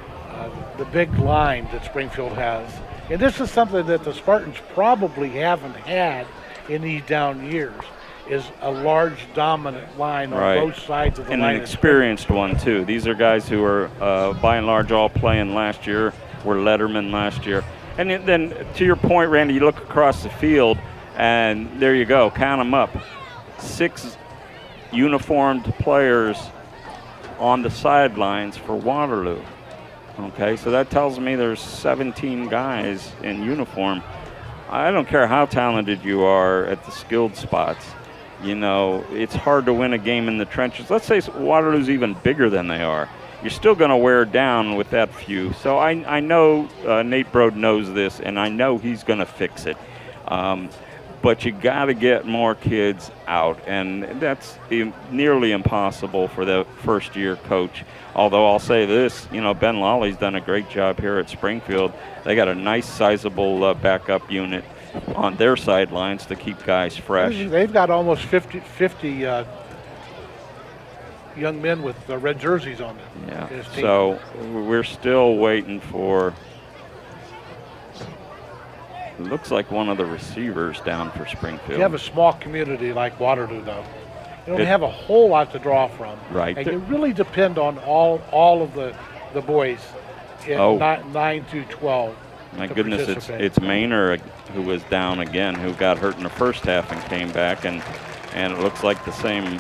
big line that Springfield has, and this is something that the Spartans probably haven't had in these down years, is a large dominant line on both sides of the line. And an experienced one too. These are guys who are by and large all playing last year, were Letterman last year. And then to your point, Randy, you look across the field and there you go, count them up. 6 uniformed players on the sidelines for Waterloo. Okay, so that tells me there's 17 guys in uniform. I don't care how talented you are at the skilled spots. You know, it's hard to win a game in the trenches. Let's say Waterloo's even bigger than they are. You're still going to wear down with that few. So I know Nate Brode knows this, and I know he's going to fix it. But you got to get more kids out, and that's nearly impossible for the first-year coach. Although I'll say this, you know, Ben Lawley's done a great job here at Springfield. They got a nice, sizable backup unit on their sidelines to keep guys fresh. They've got almost 50 young men with red jerseys on them. Yeah, so we're still waiting for, it looks like one of the receivers down for Springfield. You have a small community like Waterloo, though. You don't have a whole lot to draw from. Right. And you really depend on all of the boys in 9 through 12. My goodness, it's Maynard who was down again, who got hurt in the first half and came back, and it looks like the same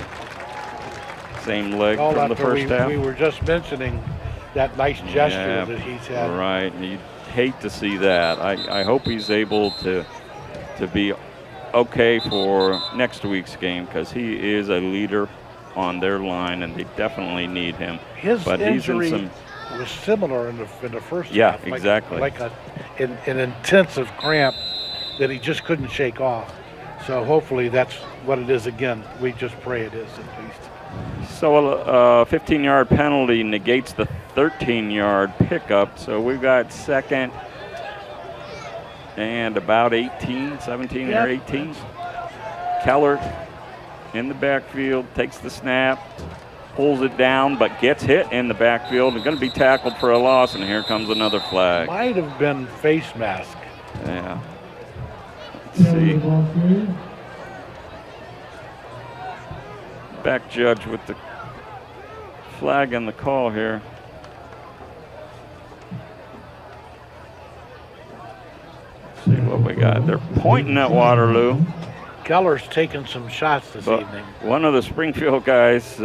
leg from the first half. We were just mentioning that nice gesture that he's had. Right, and you'd hate to see that. I hope he's able to be okay for next week's game, because he is a leader on their line, and they definitely need him. His injury was similar in the first half. Yeah, exactly. Like an intensive cramp that he just couldn't shake off. So hopefully that's what it is again. We just pray it is at least. So a 15-yard penalty negates the 13-yard pickup. So we've got 2nd and about 17 or 18. Keller in the backfield, takes the snap, pulls it down, but gets hit in the backfield and going to be tackled for a loss, and here comes another flag. Might have been face mask. Yeah. Let's see. Back judge with the flag and the call here. See what we got. They're pointing at Waterloo. Keller's taking some shots this evening. One of the Springfield guys,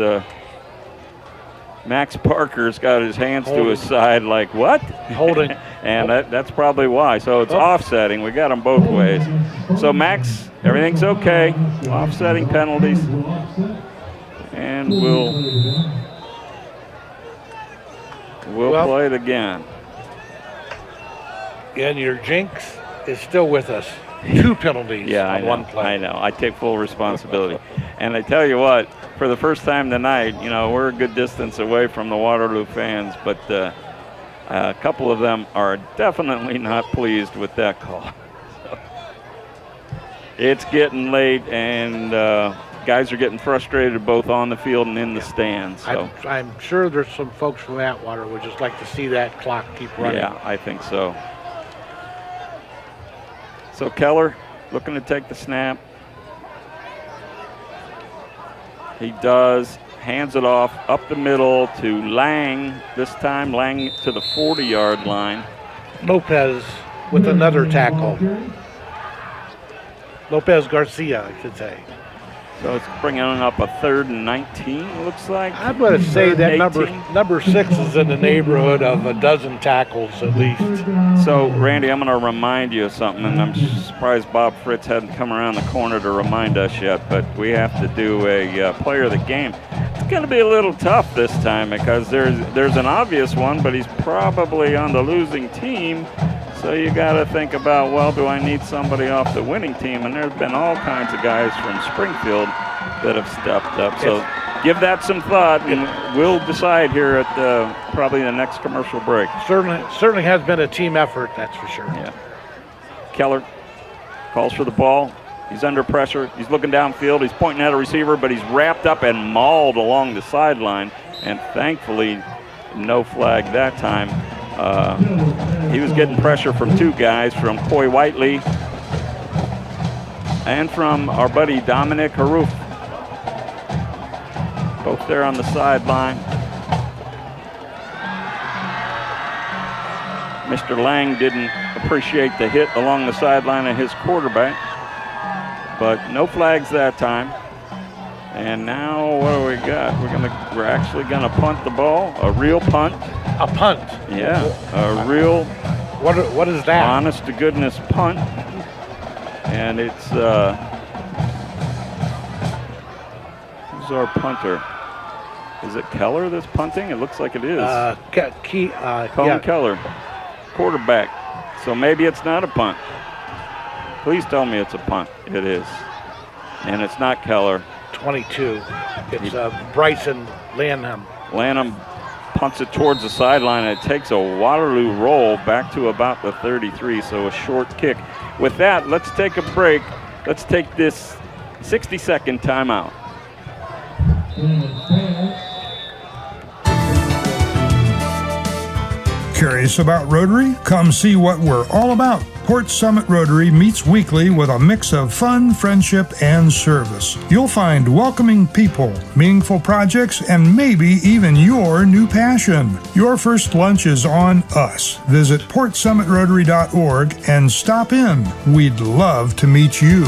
Max Parker's got his hands to his side like, what? Holding. And that's probably why. So it's offsetting. We got them both ways. So Max, everything's okay. Offsetting penalties. And we'll play it again. And your jinx is still with us. 2 penalties on one play. I know. I take full responsibility. And I tell you what, for the first time tonight, we're a good distance away from the Waterloo fans, but a couple of them are definitely not pleased with that call. It's getting late, and guys are getting frustrated both on the field and in the stands. So. I'm sure there's some folks from Atwater would just like to see that clock keep running. Yeah, I think so. So Keller looking to take the snap. He does, hands it off up the middle to Lang. This time Lang to the 40-yard line. Lopez with another tackle. Lopez Garcia, I should say. So it's bringing up a 3rd and 19, it looks like. I'm going to say that number 6 is in the neighborhood of a dozen tackles at least. So, Randy, I'm going to remind you of something, and I'm surprised Bob Fritz hadn't come around the corner to remind us yet, but we have to do a player of the game. It's going to be a little tough this time because there's an obvious one, but he's probably on the losing team. So you got to think about, well, do I need somebody off the winning team? And there's been all kinds of guys from Springfield that have stepped up. So give that some thought, and we'll decide here at probably the next commercial break. Certainly has been a team effort, that's for sure. Yeah. Keller calls for the ball. He's under pressure. He's looking downfield. He's pointing at a receiver, but he's wrapped up and mauled along the sideline. And thankfully, no flag that time. He was getting pressure from 2 guys, from Coy Whiteley and from our buddy Dominic Haroof. Both there on the sideline. Mr. Lang didn't appreciate the hit along the sideline of his quarterback, but no flags that time. And now what do we got? We're actually gonna punt the ball, a real punt. A punt? Yeah, a real. What is that? Honest to goodness punt. And it's who's our punter? Is it Keller that's punting? It looks like it is. Colin Keller, quarterback. So maybe it's not a punt. Please tell me it's a punt. It is. And it's not Keller. 22. It's Bryson Lanham. Lanham punts it towards the sideline, and it takes a Waterloo roll back to about the 33, so a short kick. With that, let's take a break. Let's take this 60-second timeout. Curious about Rotary? Come see what we're all about. Port Summit Rotary meets weekly with a mix of fun, friendship, and service. You'll find welcoming people, meaningful projects, and maybe even your new passion. Your first lunch is on us. Visit portsummitrotary.org and stop in. We'd love to meet you.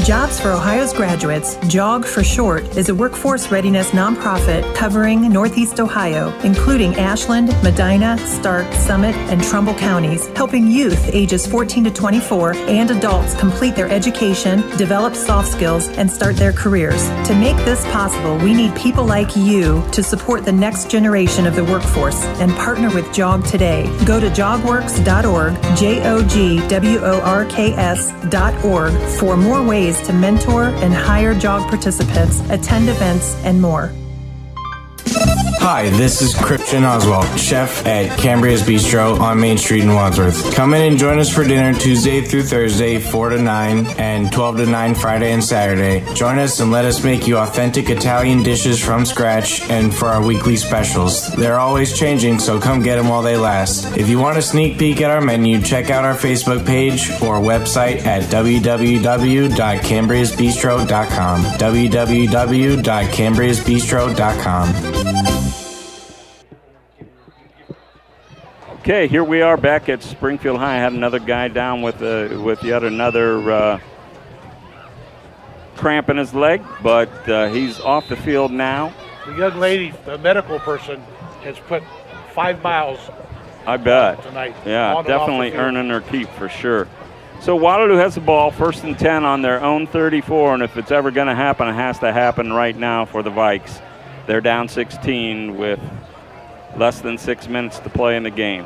Jobs for Ohio's Graduates, JOG for short, is a workforce readiness nonprofit covering Northeast Ohio, including Ashland, Medina, Stark, Summit, and Trumbull counties, helping youth ages 14 to 24 and adults complete their education, develop soft skills, and start their careers. To make this possible, we need people like you to support the next generation of the workforce and partner with JOG today. Go to jogworks.org, JOGWORKS.org for more ways to mentor and hire JOG participants, attend events, and more. Hi, this is Christian Oswald, chef at Cambria's Bistro on Main Street in Wadsworth. Come in and join us for dinner Tuesday through Thursday, 4 to 9, and 12 to 9 Friday and Saturday. Join us and let us make you authentic Italian dishes from scratch and for our weekly specials. They're always changing, so come get them while they last. If you want a sneak peek at our menu, check out our Facebook page or website at www.cambriasbistro.com. www.cambriasbistro.com. Okay, here we are back at Springfield High. I had another guy down with yet another cramp in his leg, but he's off the field now. The young lady, the medical person, has put 5 miles. I bet. Tonight. Yeah, definitely earning her keep for sure. So Waterloo has the ball, 1st and 10 on their own 34, and if it's ever going to happen, it has to happen right now for the Vikes. They're down 16 with less than 6 minutes to play in the game.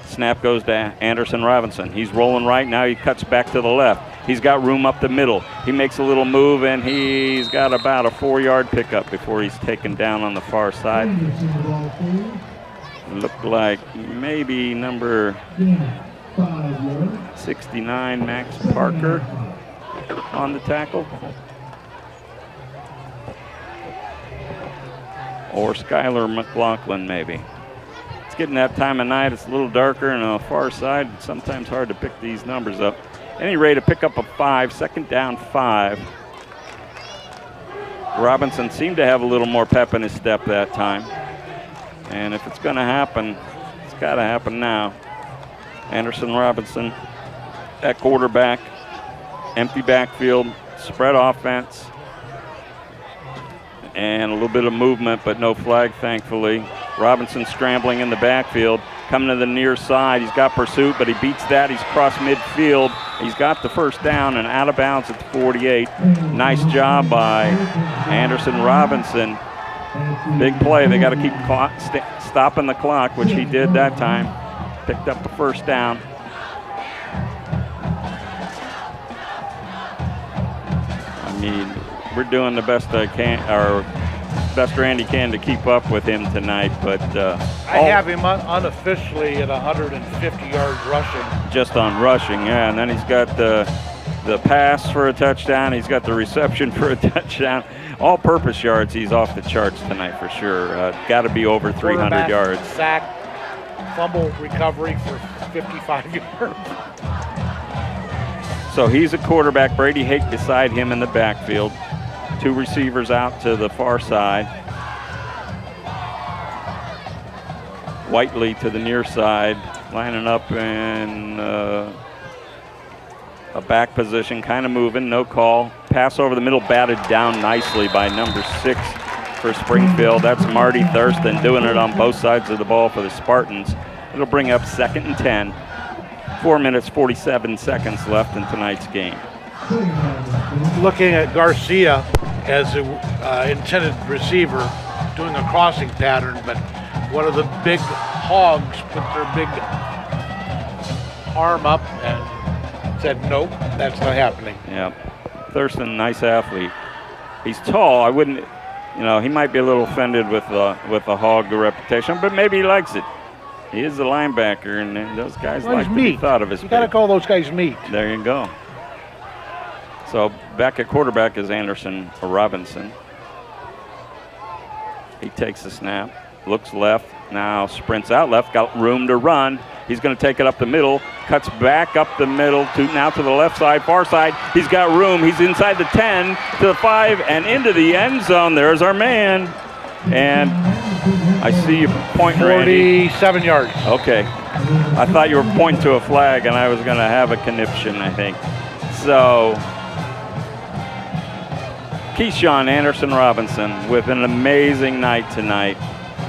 Snap goes to Anderson Robinson. He's rolling right now. He cuts back to the left. He's got room up the middle. He makes a little move, and he's got about a 4-yard pickup before he's taken down on the far side. Looked like maybe number 69, Max Parker, on the tackle. Or Skylar McLaughlin, maybe. It's getting that time of night. It's a little darker, and on the far side, it's sometimes hard to pick these numbers up. At any rate, a pickup of 5, 2nd down 5. Robinson seemed to have a little more pep in his step that time. And if it's going to happen, it's got to happen now. Anderson Robinson at quarterback, empty backfield, spread offense, and a little bit of movement, but no flag, thankfully. Robinson scrambling in the backfield, coming to the near side. He's got pursuit, but he beats that. He's crossed midfield. He's got the 1st down and out of bounds at the 48. Nice job by Anderson Robinson. Big play. They got to keep stopping the clock, which he did that time. Picked up the 1st down. I mean, we're doing the best I can, or best Randy can, to keep up with him tonight. But I have him unofficially at 150 yards rushing. Just on rushing, yeah. And then he's got the pass for a touchdown. He's got the reception for a touchdown. All-purpose yards, he's off the charts tonight for sure. Got to be over 300 yards. Sack, fumble recovery for 55 yards. So he's a quarterback. Brady Hake beside him in the backfield. 2 receivers out to the far side. Whiteley to the near side, lining up in a back position, kind of moving, no call. Pass over the middle, batted down nicely by number 6 for Springfield. That's Marty Thurston doing it on both sides of the ball for the Spartans. It'll bring up 2nd and 10. 4 minutes, 47 seconds left in tonight's game. Looking at Garcia as an intended receiver, doing a crossing pattern, but one of the big hogs put their big arm up and said, nope, that's not happening. Yeah, Thurston, nice athlete. He's tall. I wouldn't, he might be a little offended with the hog reputation, but maybe he likes it. He is a linebacker, and those guys like to be thought of as You got to call those guys meat. There you go. So back at quarterback is Anderson Robinson. He takes the snap, looks left, now sprints out left, got room to run. He's going to take it up the middle, cuts back up the middle to now to the left side, far side. He's got room. He's inside the 10 to the 5 and into the end zone. There's our man. And I see you pointing, 47 yards. Okay. I thought you were pointing to a flag, and I was going to have a conniption, I think. So, Keyshawn Anderson Robinson with an amazing night tonight.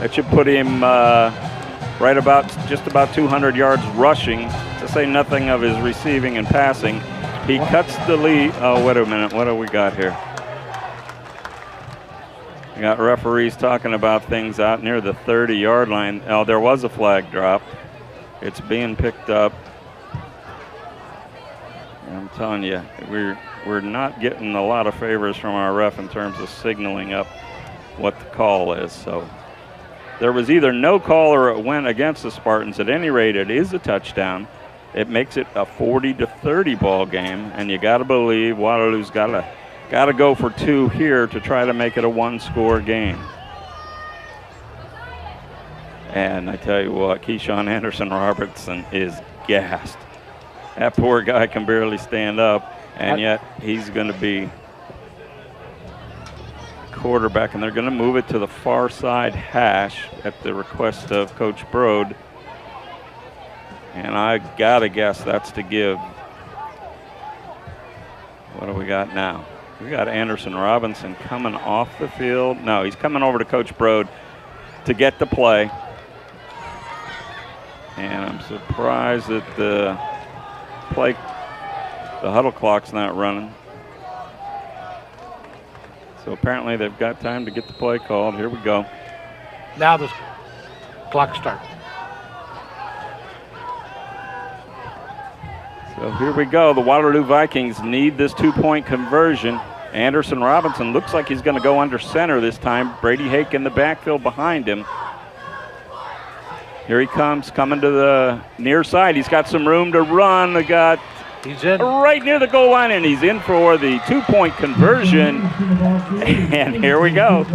That should put him right about just about 200 yards rushing, to say nothing of his receiving and passing. He cuts the lead. Oh, wait a minute. What do we got here? We got referees talking about things out near the 30-yard line. Oh, there was a flag drop. It's being picked up. I'm telling you, we're not getting a lot of favors from our ref in terms of signaling up what the call is. So there was either no call or it went against the Spartans. At any rate, it is a touchdown. It makes it a 40-30 ball game, and you got to believe Waterloo's got to go for 2 here to try to make it a 1-score game. And I tell you what, Keyshawn Anderson Robertson is gassed. That poor guy can barely stand up, and yet he's going to be quarterback, and they're going to move it to the far side hash at the request of Coach Brode. And I got to guess that's to give. What do we got now? We got Anderson Robinson coming off the field. No, he's coming over to Coach Brode to get the play. And I'm surprised that the huddle clock's not running. So apparently they've got time to get the play called. Here we go. Now the clock starts. So here we go. The Waterloo Vikings need this 2-point conversion. Anderson Robinson looks like he's going to go under center this time. Brady Hake in the backfield behind him. Here he comes, coming to the near side. He's got some room to run. He's in right near the goal line, and he's in for the 2-point conversion. And here we go.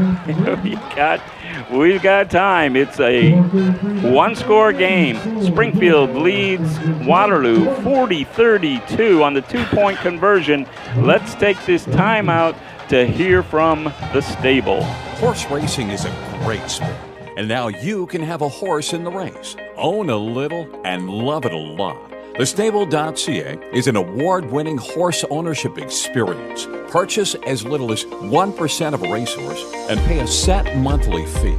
We've got time. It's a one-score game. Springfield leads Waterloo 40-32 on the 2-point conversion. Let's take this timeout to hear from the stable. Horse racing is a great sport, and now you can have a horse in the race. Own a little and love it a lot. Thestable.ca is an award-winning horse ownership experience. Purchase as little as 1% of a racehorse and pay a set monthly fee.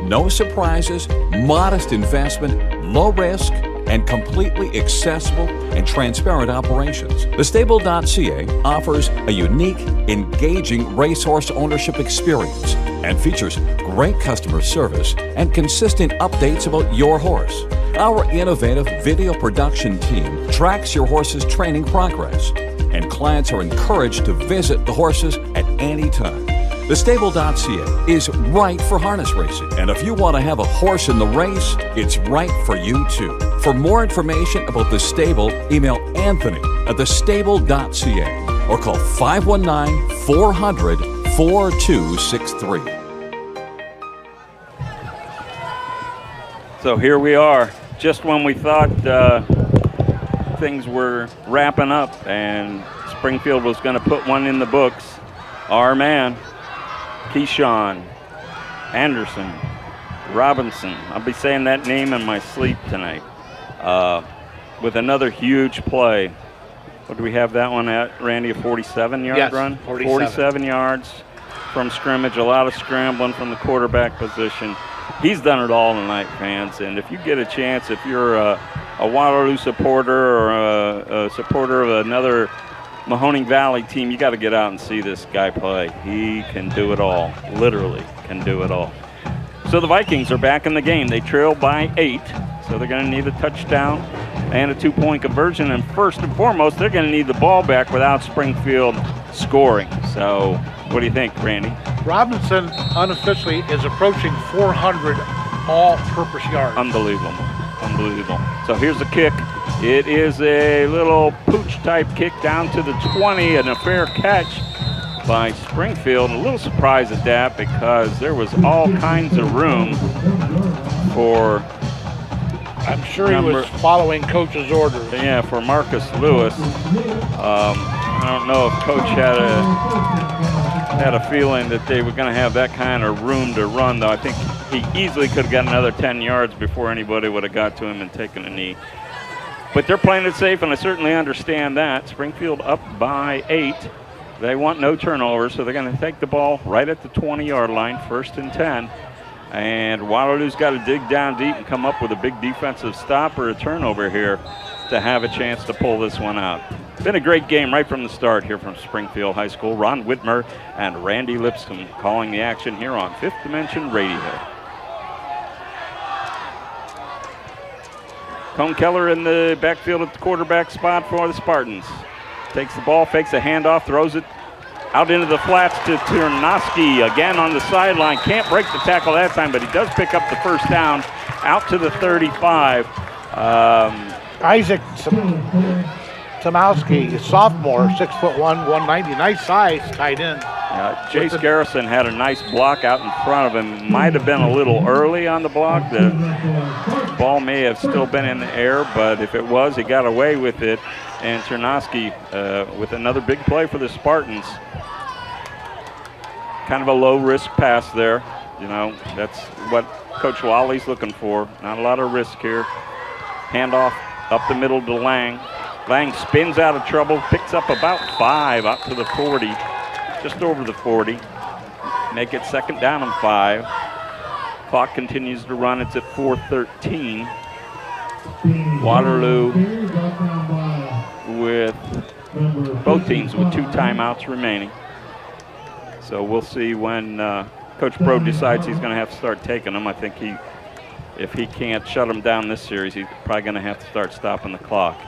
No surprises, modest investment, low risk, and completely accessible and transparent operations. Thestable.ca offers a unique, engaging racehorse ownership experience and features great customer service and consistent updates about your horse. Our innovative video production team tracks your horse's training progress, and clients are encouraged to visit the horses at any time. Thestable.ca is right for harness racing, and if you want to have a horse in the race, it's right for you too. For more information about The Stable, email Anthony at thestable.ca or call 519-400-4263. So here we are, just when we thought things were wrapping up and Springfield was going to put one in the books. Our man, Keyshawn Anderson Robinson, I'll be saying that name in my sleep tonight, with another huge play. What do we have that one at, Randy? A 47-yard run? 47 yards from scrimmage, a lot of scrambling from the quarterback position. He's done it all tonight, fans, and if you get a chance, if you're a Waterloo supporter or a supporter of another Mahoning Valley team, you got to get out and see this guy play. He can do it all, literally can do it all. So the Vikings are back in the game. They trail by 8, so they're going to need a touchdown and a 2-point conversion, and first and foremost, they're going to need the ball back without Springfield scoring. So what do you think, Randy? Robinson unofficially is approaching 400 all-purpose yards. Unbelievable. So here's the kick. It is a little pooch-type kick down to the 20 and a fair catch by Springfield. A little surprised at that because there was all kinds of room for... I'm sure he was following Coach's orders. Yeah, for Marcus Lewis. I don't know if Coach had a feeling that they were going to have that kind of room to run, though. I think he easily could have got another 10 yards before anybody would have got to him and taken a knee. But they're playing it safe, and I certainly understand that. Springfield up by 8. They want no turnovers, so they're going to take the ball right at the 20-yard line, 1st and 10. And Waterloo's got to dig down deep and come up with a big defensive stop or a turnover here to have a chance to pull this one out. Been a great game right from the start here from Springfield High School. Ron Whitmer and Randy Lipscomb calling the action here on Fifth Dimension Radio. Cone Keller in the backfield at the quarterback spot for the Spartans. Takes the ball, fakes a handoff, throws it out into the flats to Ternosky again on the sideline. Can't break the tackle that time, but he does pick up the first down out to the 35. Isaac Tomowski, sophomore, 6'1", 190, nice size, tight end. Chase Garrison had a nice block out in front of him. Might have been a little early on the block. The ball may have still been in the air, but if it was, he got away with it. And Ternosky with another big play for the Spartans. Kind of a low-risk pass there. You know, that's what Coach Wally's looking for. Not a lot of risk here. Handoff Up the middle to Lang. Lang spins out of trouble, picks up about 5 up to the 40, just over the 40. Make it 2nd down and 5. Clock continues to run. It's at 4:13. Waterloo with both teams with 2 timeouts remaining. So we'll see when Coach Bro decides he's going to have to start taking them. I think if he can't shut them down this series, he's probably going to have to start stopping the clock.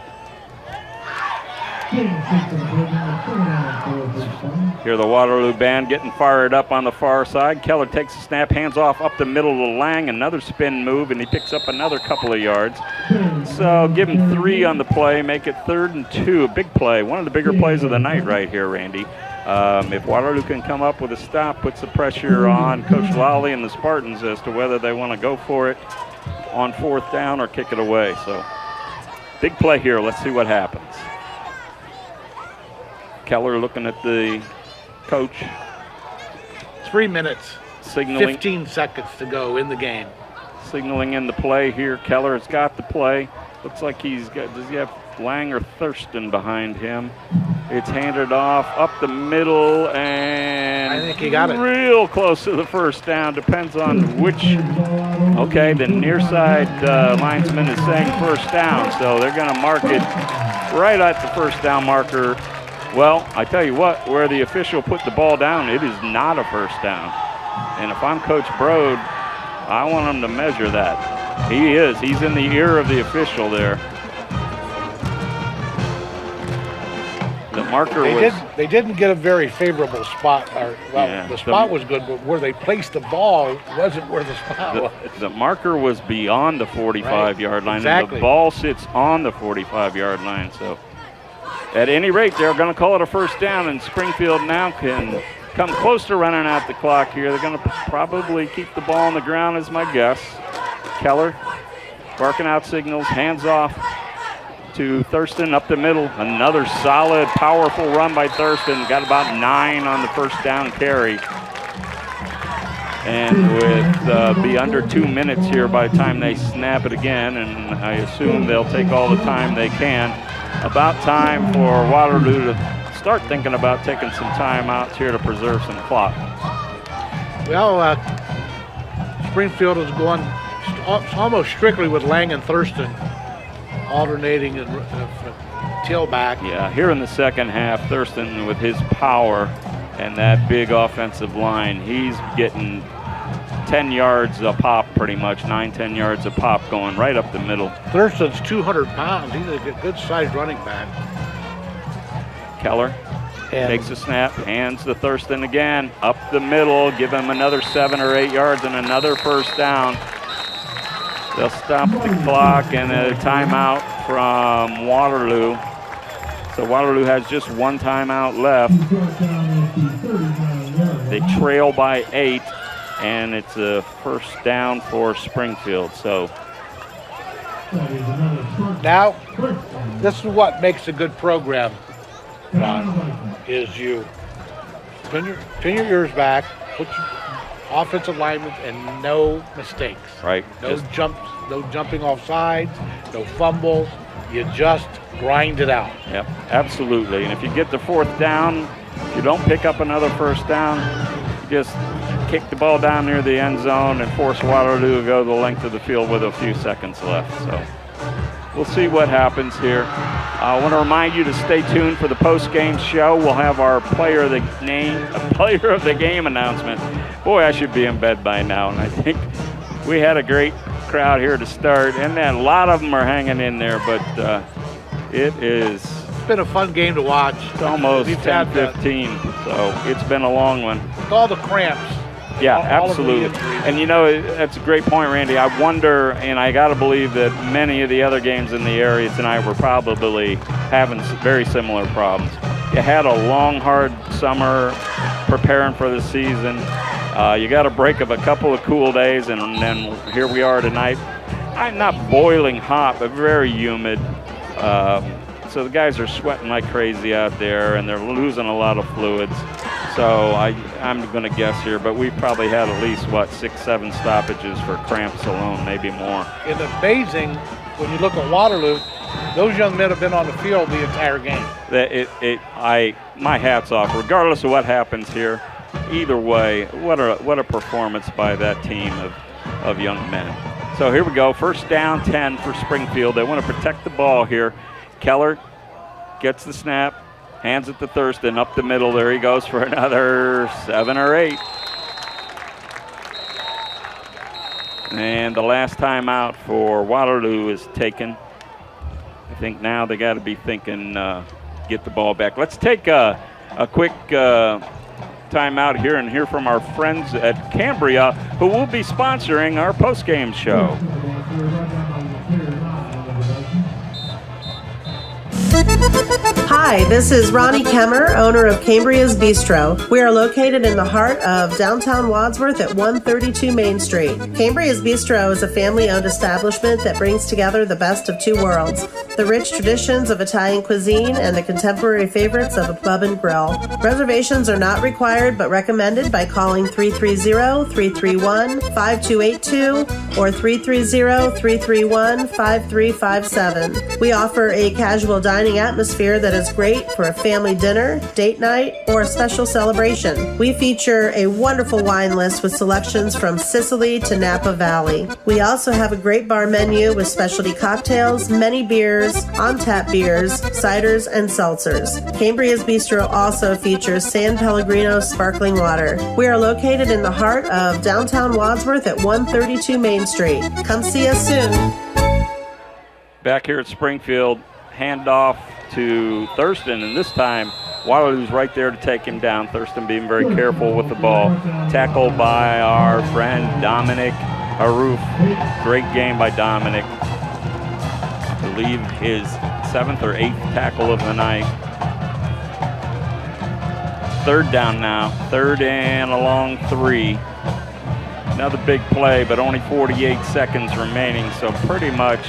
Here the Waterloo band getting fired up on the far side. Keller takes a snap, hands off up the middle to Lang. Another spin move, and he picks up another couple of yards. So give him 3 on the play, make it 3rd and 2. A big play, one of the bigger plays of the night right here, Randy. If Waterloo can come up with a stop, puts the pressure on Coach Lally and the Spartans as to whether they want to go for it on 4th down or kick it away. So big play here. Let's see what happens. Keller looking at the coach. 3 minutes, signaling 15 seconds to go in the game. Signaling in the play here. Keller has got the play. Looks like he's got, does he have Lang or Thurston behind him? It's handed off up the middle, and I think he got it. Real close to the 1st down. Depends on which. Okay, the near side linesman is saying 1st down, so they're going to mark it right at the 1st down marker. Well, I tell you what, where the official put the ball down, it is not a 1st down. And if I'm Coach Brode, I want him to measure that. He is. He's in the ear of the official there. The marker they didn't get a very favorable spot. The spot was good, but where they placed the ball wasn't where the spot was. The marker was beyond the 45-yard line, and the ball sits on the 45-yard line. So at any rate, they're going to call it a 1st down, and Springfield now can come close to running out the clock here. They're going to probably keep the ball on the ground is my guess. Keller barking out signals, hands off to Thurston up the middle. Another solid, powerful run by Thurston. Got about 9 on the 1st down carry. And with be under 2 minutes here by the time they snap it again, and I assume they'll take all the time they can. About time for Waterloo to start thinking about taking some timeouts here to preserve some clock. Well, Springfield is going almost strictly with Lang and Thurston alternating and tailback. Yeah, here in the 2nd half, Thurston with his power and that big offensive line, he's getting 10 yards a pop pretty much, 9-10 yards a pop going right up the middle. Thurston's 200 pounds. He's a good-sized running back. Keller takes a snap, hands to Thurston again, up the middle, give him another 7 or 8 yards and another 1st down. They'll stop the clock and a timeout from Waterloo. So Waterloo has just 1 timeout left. They trail by 8, and it's a 1st down for Springfield. So now, this is what makes a good program, Ron, is you pin your ears back, put your offensive linemen, and no mistakes. Right. No jumping off sides, no fumbles. You just grind it out. Yep, absolutely. And if you get the 4th down, if you don't pick up another 1st down, you just kick the ball down near the end zone and force Waterloo to go the length of the field with a few seconds left. So we'll see what happens here. I want to remind you to stay tuned for the post-game show. We'll have our player of the game announcement. Boy, I should be in bed by now, and I think we had a great crowd here to start, and then a lot of them are hanging in there, but it's been a fun game to watch. It's almost 10:15, so it's been a long one. With all the cramps. Yeah, absolutely. And you know, that's a great point, Randy. I wonder, and I got to believe that many of the other games in the area tonight were probably having very similar problems. You had a long, hard summer preparing for the season. You got a break of a couple of cool days, and then here we are tonight. I'm not boiling hot, but very humid. So the guys are sweating like crazy out there, and they're losing a lot of fluids. So I'm going to guess here, but we probably had at least, 6-7 stoppages for cramps alone, maybe more. It's amazing when you look at Waterloo. Those young men have been on the field the entire game. My hat's off. Regardless of what happens here, either way, what a performance by that team of young men. So here we go. First down, 10 for Springfield. They want to protect the ball here. Keller gets the snap, hands it to Thurston up the middle. There he goes for another 7 or 8. And the last time out for Waterloo is taken. I think now they got to be thinking get the ball back. Let's take a quick time out here and hear from our friends at Cambria, who will be sponsoring our post-game show. Hi, this is Ronnie Kemmer, owner of Cambria's Bistro. We are located in the heart of downtown Wadsworth at 132 Main Street. Cambria's Bistro is a family-owned establishment that brings together the best of two worlds, the rich traditions of Italian cuisine and the contemporary favorites of a pub and grill. Reservations are not required but recommended by calling 330-331-5282 or 330-331-5357. We offer a casual dining atmosphere that is great for a family dinner, date night, or a special celebration. We feature a wonderful wine list with selections from Sicily to Napa Valley. We also have a great bar menu with specialty cocktails, many beers, on-tap beers, ciders, and seltzers. Cambria's Bistro also features San Pellegrino sparkling water. We are located in the heart of downtown Wadsworth at 132 Main Street. Come see us soon. Back here at Springfield, handoff to Thurston, and this time Waterloo's right there to take him down. Thurston being very careful with the ball. Tackled by our friend Dominic Haroof. Great game by Dominic. I believe his 7th or 8th tackle of the night. Third down now. 3rd and a long 3. Another big play, but only 48 seconds remaining, so pretty much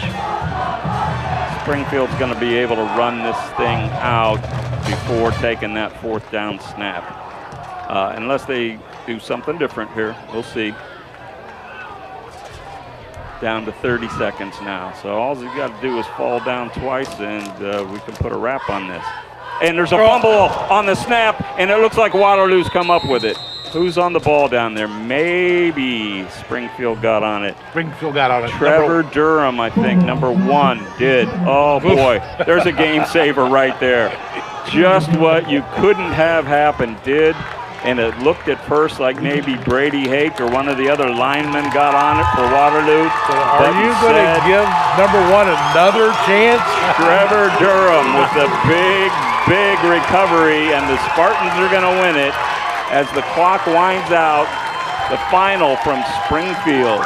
Springfield's going to be able to run this thing out before taking that 4th down snap. Unless they do something different here. We'll see. Down to 30 seconds now. So all you got to do is fall down twice, and we can put a wrap on this. And there's a fumble on the snap, and it looks like Waterloo's come up with it. Who's on the ball down there? Maybe Springfield got on it. Springfield got on it. Trevor Durham, I think, number 1 did. Oh, boy. There's a game saver right there. Just what you couldn't have happened did. And it looked at first like maybe Brady Hake or one of the other linemen got on it for Waterloo. So are you going to give number 1 another chance? Trevor Durham with a big recovery, and the Spartans are going to win it. As the clock winds out, the final from Springfield.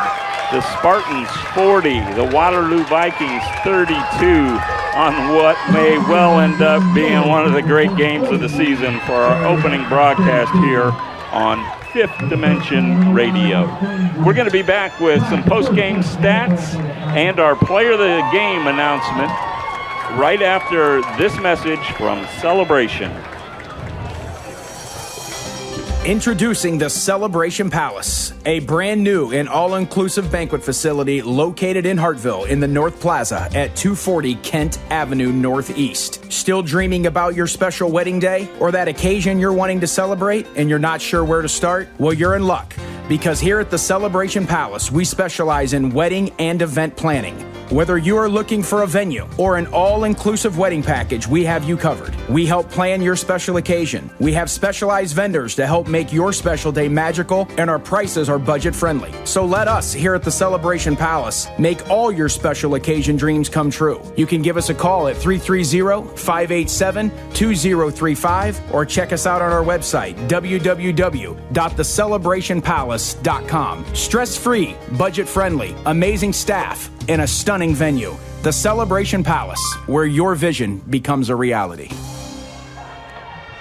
The Spartans 40, the Waterloo Vikings 32 on what may well end up being one of the great games of the season for our opening broadcast here on Fifth Dimension Radio. We're going to be back with some post-game stats and our Player of the Game announcement right after this message from Celebration. Introducing the Celebration Palace, a brand new and all-inclusive banquet facility located in Hartville in the North Plaza at 240 Kent Avenue Northeast. Still dreaming about your special wedding day or that occasion you're wanting to celebrate and you're not sure where to start? Well, you're in luck, because here at the Celebration Palace, we specialize in wedding and event planning. Whether you are looking for a venue or an all-inclusive wedding package, we have you covered. We help plan your special occasion. We have specialized vendors to help make your special day magical, and our prices are budget-friendly. So let us here at the Celebration Palace make all your special occasion dreams come true. You can give us a call at 330-587-2035 or check us out on our website, www.thecelebrationpalace.com. Stress-free, budget-friendly, amazing staff, and a stunning venue. The Celebration Palace, where your vision becomes a reality.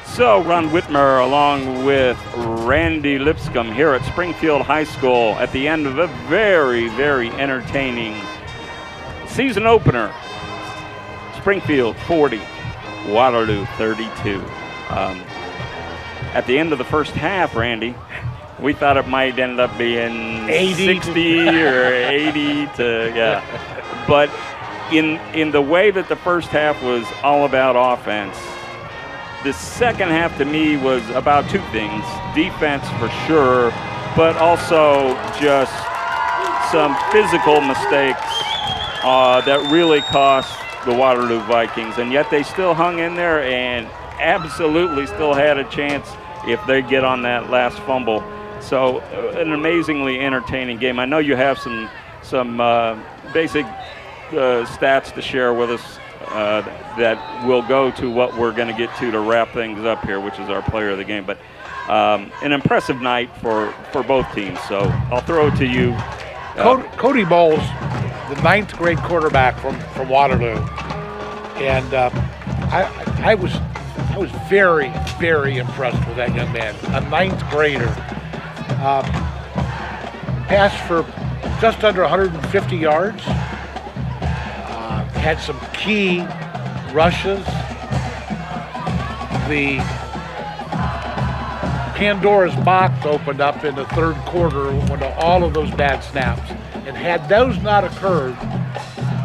So Ron Whitmer along with Randy Lipscomb here at Springfield High School at the end of a very, very entertaining season opener. Springfield 40, Waterloo 32. At the end of the first half, Randy, we thought it might end up being 80 60 or 80 to, yeah. But in the way that the first half was all about offense, the second half to me was about two things. Defense for sure, but also just some physical mistakes that really cost the Waterloo Vikings. And yet they still hung in there and absolutely still had a chance if they get on that last fumble. So an amazingly entertaining game. I know you have some basic stats to share with us that will go to what we're going to get to wrap things up here, which is our player of the game. But an impressive night for both teams. So I'll throw it to you. Cody Bowles, the 9th grade quarterback from Waterloo, and I was very, very impressed with that young man. A 9th grader, passed for just under 150 yards. Had some key rushes. The Pandora's box opened up in the third quarter when all of those bad snaps. And had those not occurred,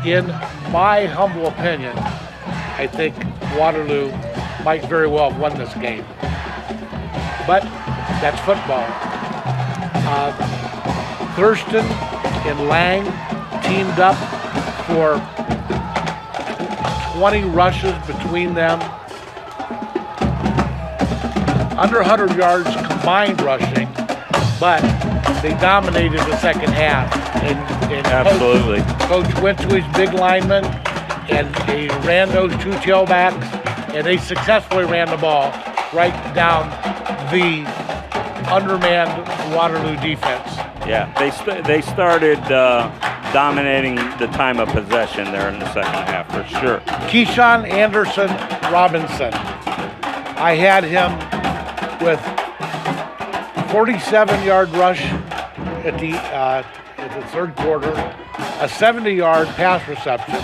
in my humble opinion, I think Waterloo might very well have won this game. But that's football. Thurston and Lang teamed up for 20 rushes between them. Under 100 yards combined rushing, but they dominated the second half. And absolutely. Coach went to his big linemen, and they ran those two tailbacks, and they successfully ran the ball right down the undermanned Waterloo defense. Yeah, they started dominating the time of possession there in the second half for sure. Keyshawn Anderson Robinson, I had him with 47-yard rush at the third quarter, a 70-yard pass reception,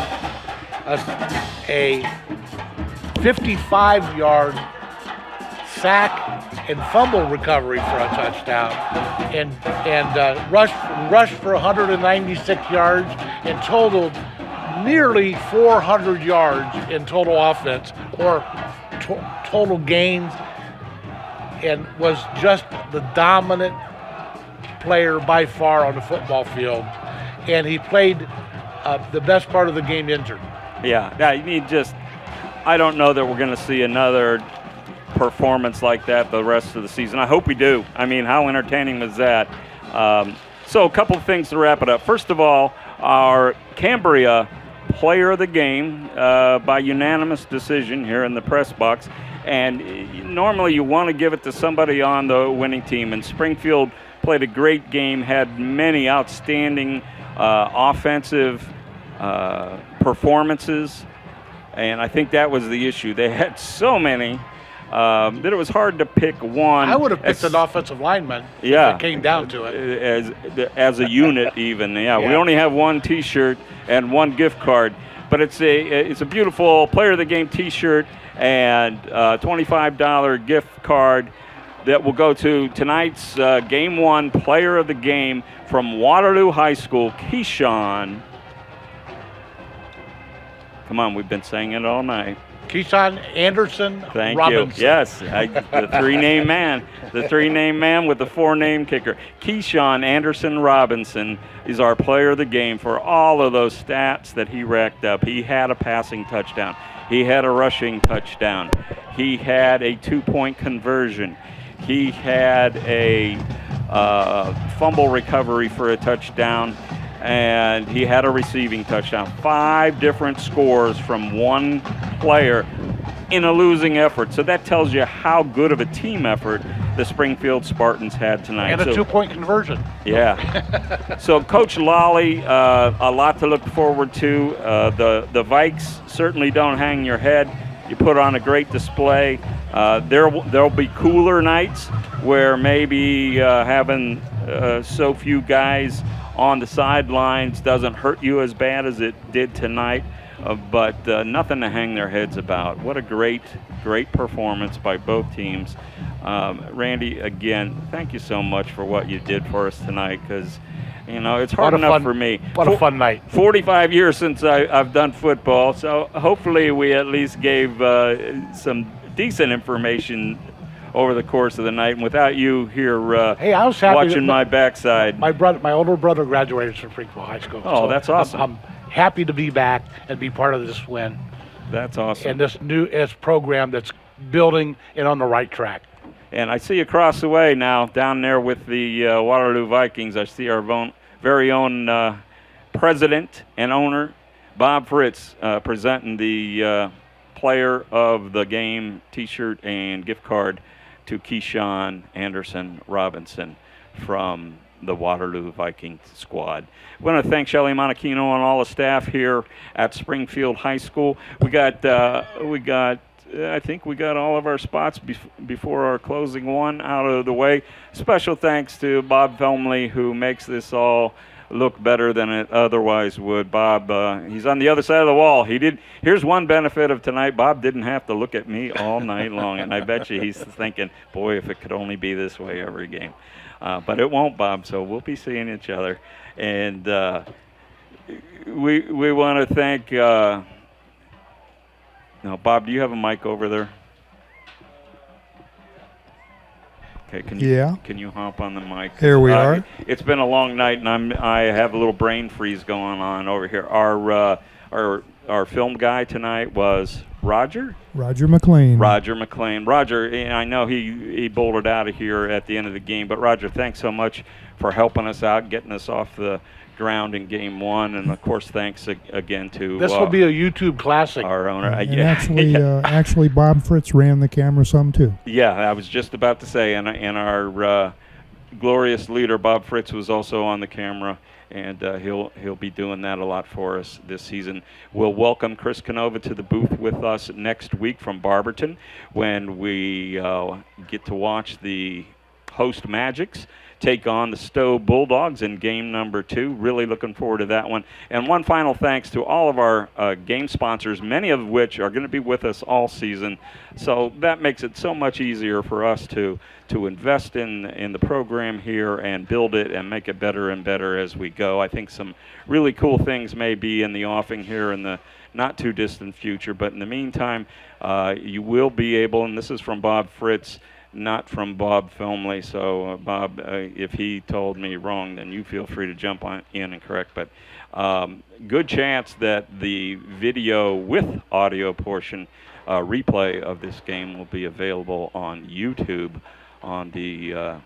a 55-yard sack and fumble recovery for a touchdown, and rushed for 196 yards and totaled nearly 400 yards in total offense or total gains, and was just the dominant player by far on the football field. And he played the best part of the game injured. Yeah, I don't know that we're going to see another performance like that the rest of the season. I hope we do. I mean, how entertaining was that? So a couple of things to wrap it up. First of all, our Cambria player of the game by unanimous decision here in the press box. And normally you want to give it to somebody on the winning team. And Springfield played a great game, had many outstanding offensive performances. And I think that was the issue. They had so many that it was hard to pick one. I would have picked an offensive lineman if it came down to it. As a unit even. Yeah, we only have one T-shirt and one gift card. But it's a beautiful player of the game T-shirt and $25 gift card that will go to tonight's Game 1 player of the game from Waterloo High School, Keyshawn. Come on, we've been saying it all night. Keyshawn Anderson Thank Robinson. you. Yes, the three-name man. The three-name man with the four-name kicker. Keyshawn Anderson Robinson is our player of the game for all of those stats that he racked up. He had a passing touchdown. He had a rushing touchdown. He had a 2-point conversion. He had a fumble recovery for a touchdown, and he had a receiving touchdown. 5 different scores from one player in a losing effort. So that tells you how good of a team effort the Springfield Spartans had tonight. And a 2-point conversion. Yeah. So Coach Lawley, a lot to look forward to. The Vikes certainly don't hang your head. You put on a great display. There'll be cooler nights where maybe having so few guys on the sidelines doesn't hurt you as bad as it did tonight. But nothing to hang their heads about. What a great performance by both teams. Randy, again, thank you so much for what you did for us tonight, because It's hard enough for me. What a fun night. 45 years since I've done football, so hopefully we at least gave some decent information over the course of the night. And without you here I was happy watching my backside. My older brother graduated from Springfield High School. Oh, so that's awesome. I'm happy to be back and be part of this win. That's awesome. And this program that's building and on the right track. And I see across the way now, down there with the Waterloo Vikings, I see our very own president and owner, Bob Fritz, presenting the player of the game T-shirt and gift card to Keyshawn Anderson Robinson from the Waterloo Vikings squad. I want to thank Shelly Monachino and all the staff here at Springfield High School. We got I think we got all of our spots before our closing one out of the way. Special thanks to Bob Felmley, who makes this all look better than it otherwise would. Bob, he's on the other side of the wall. Here's one benefit of tonight. Bob didn't have to look at me all night long, and I bet you he's thinking, boy, if it could only be this way every game. But it won't, Bob, so we'll be seeing each other. And we want to thank now, Bob, do you have a mic over there? Okay, can you hop on the mic? Here we are. It's been a long night, and I have a little brain freeze going on over here. Our film guy tonight was Roger McLean. Roger, I know he bolted out of here at the end of the game, but Roger, thanks so much for helping us out, getting us off the ground in game one, and of course thanks again to this will be a YouTube classic. Our owner. Actually Bob Fritz ran the camera some too. Yeah, I was just about to say, and our glorious leader Bob Fritz was also on the camera, and he'll be doing that a lot for us this season. We'll welcome Chris Canova to the booth with us next week from Barberton when we get to watch the host Magics take on the Stowe Bulldogs in game number 2. Really looking forward to that one. And one final thanks to all of our game sponsors, many of which are going to be with us all season. So that makes it so much easier for us to invest in the program here and build it and make it better and better as we go. I think some really cool things may be in the offing here in the not too distant future. But in the meantime, you will be able, and this is from Bob Fritz, not from Bob Felmley. So, Bob, if he told me wrong, then you feel free to jump in and correct. But good chance that the video with audio portion replay of this game will be available on YouTube on the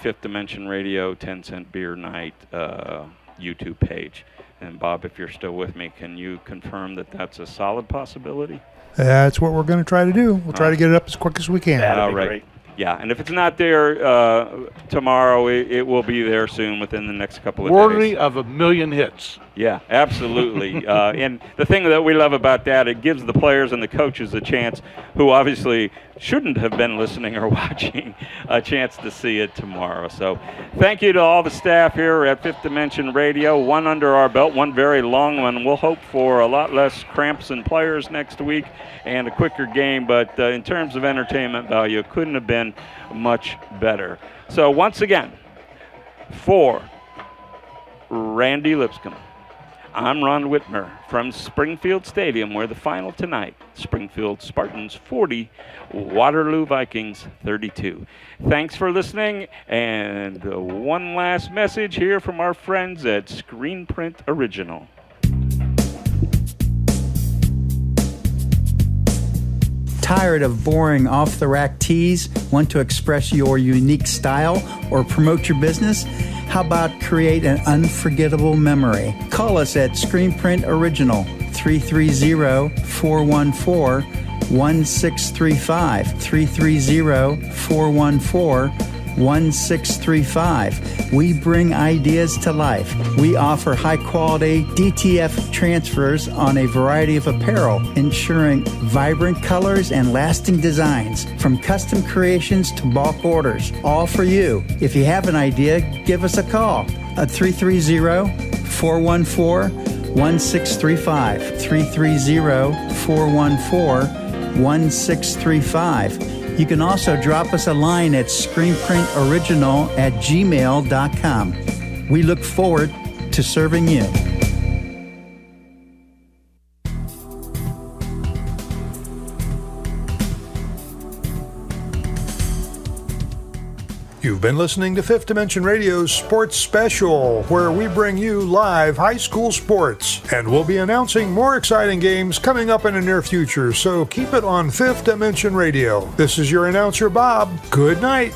Fifth Dimension Radio 10 Cent Beer Night YouTube page. And, Bob, if you're still with me, can you confirm that that's a solid possibility? That's what we're going to try to do. We'll try to get it up as quick as we can. That'll be great. Yeah, and if it's not there tomorrow, it will be there soon within the next couple of days. Worthy of a million hits. Yeah, absolutely. And the thing that we love about that, it gives the players and the coaches a chance, who obviously shouldn't have been listening or watching, a chance to see it tomorrow. So thank you to all the staff here at Fifth Dimension Radio. One under our belt, one very long one. We'll hope for a lot less cramps in players next week and a quicker game. But in terms of entertainment value, it couldn't have been much better. So once again, for Randy Lipscomb, I'm Ron Whitmer from Springfield Stadium, where the final tonight, Springfield Spartans 40, Waterloo Vikings 32. Thanks for listening, and one last message here from our friends at Screen Print Original. Tired of boring off-the-rack tees? Want to express your unique style or promote your business? How about create an unforgettable memory? Call us at Screen Print Original, 330-414-1635, 330-414-1635. We bring ideas to life. We offer high-quality DTF transfers on a variety of apparel, ensuring vibrant colors and lasting designs, from custom creations to bulk orders, all for you. If you have an idea, give us a call at 330-414-1635, 330-414-1635. You can also drop us a line at screenprintoriginal@gmail.com. We look forward to serving you. You've been listening to Fifth Dimension Radio's Sports Special, where we bring you live high school sports. And we'll be announcing more exciting games coming up in the near future, so keep it on Fifth Dimension Radio. This is your announcer, Bob. Good night.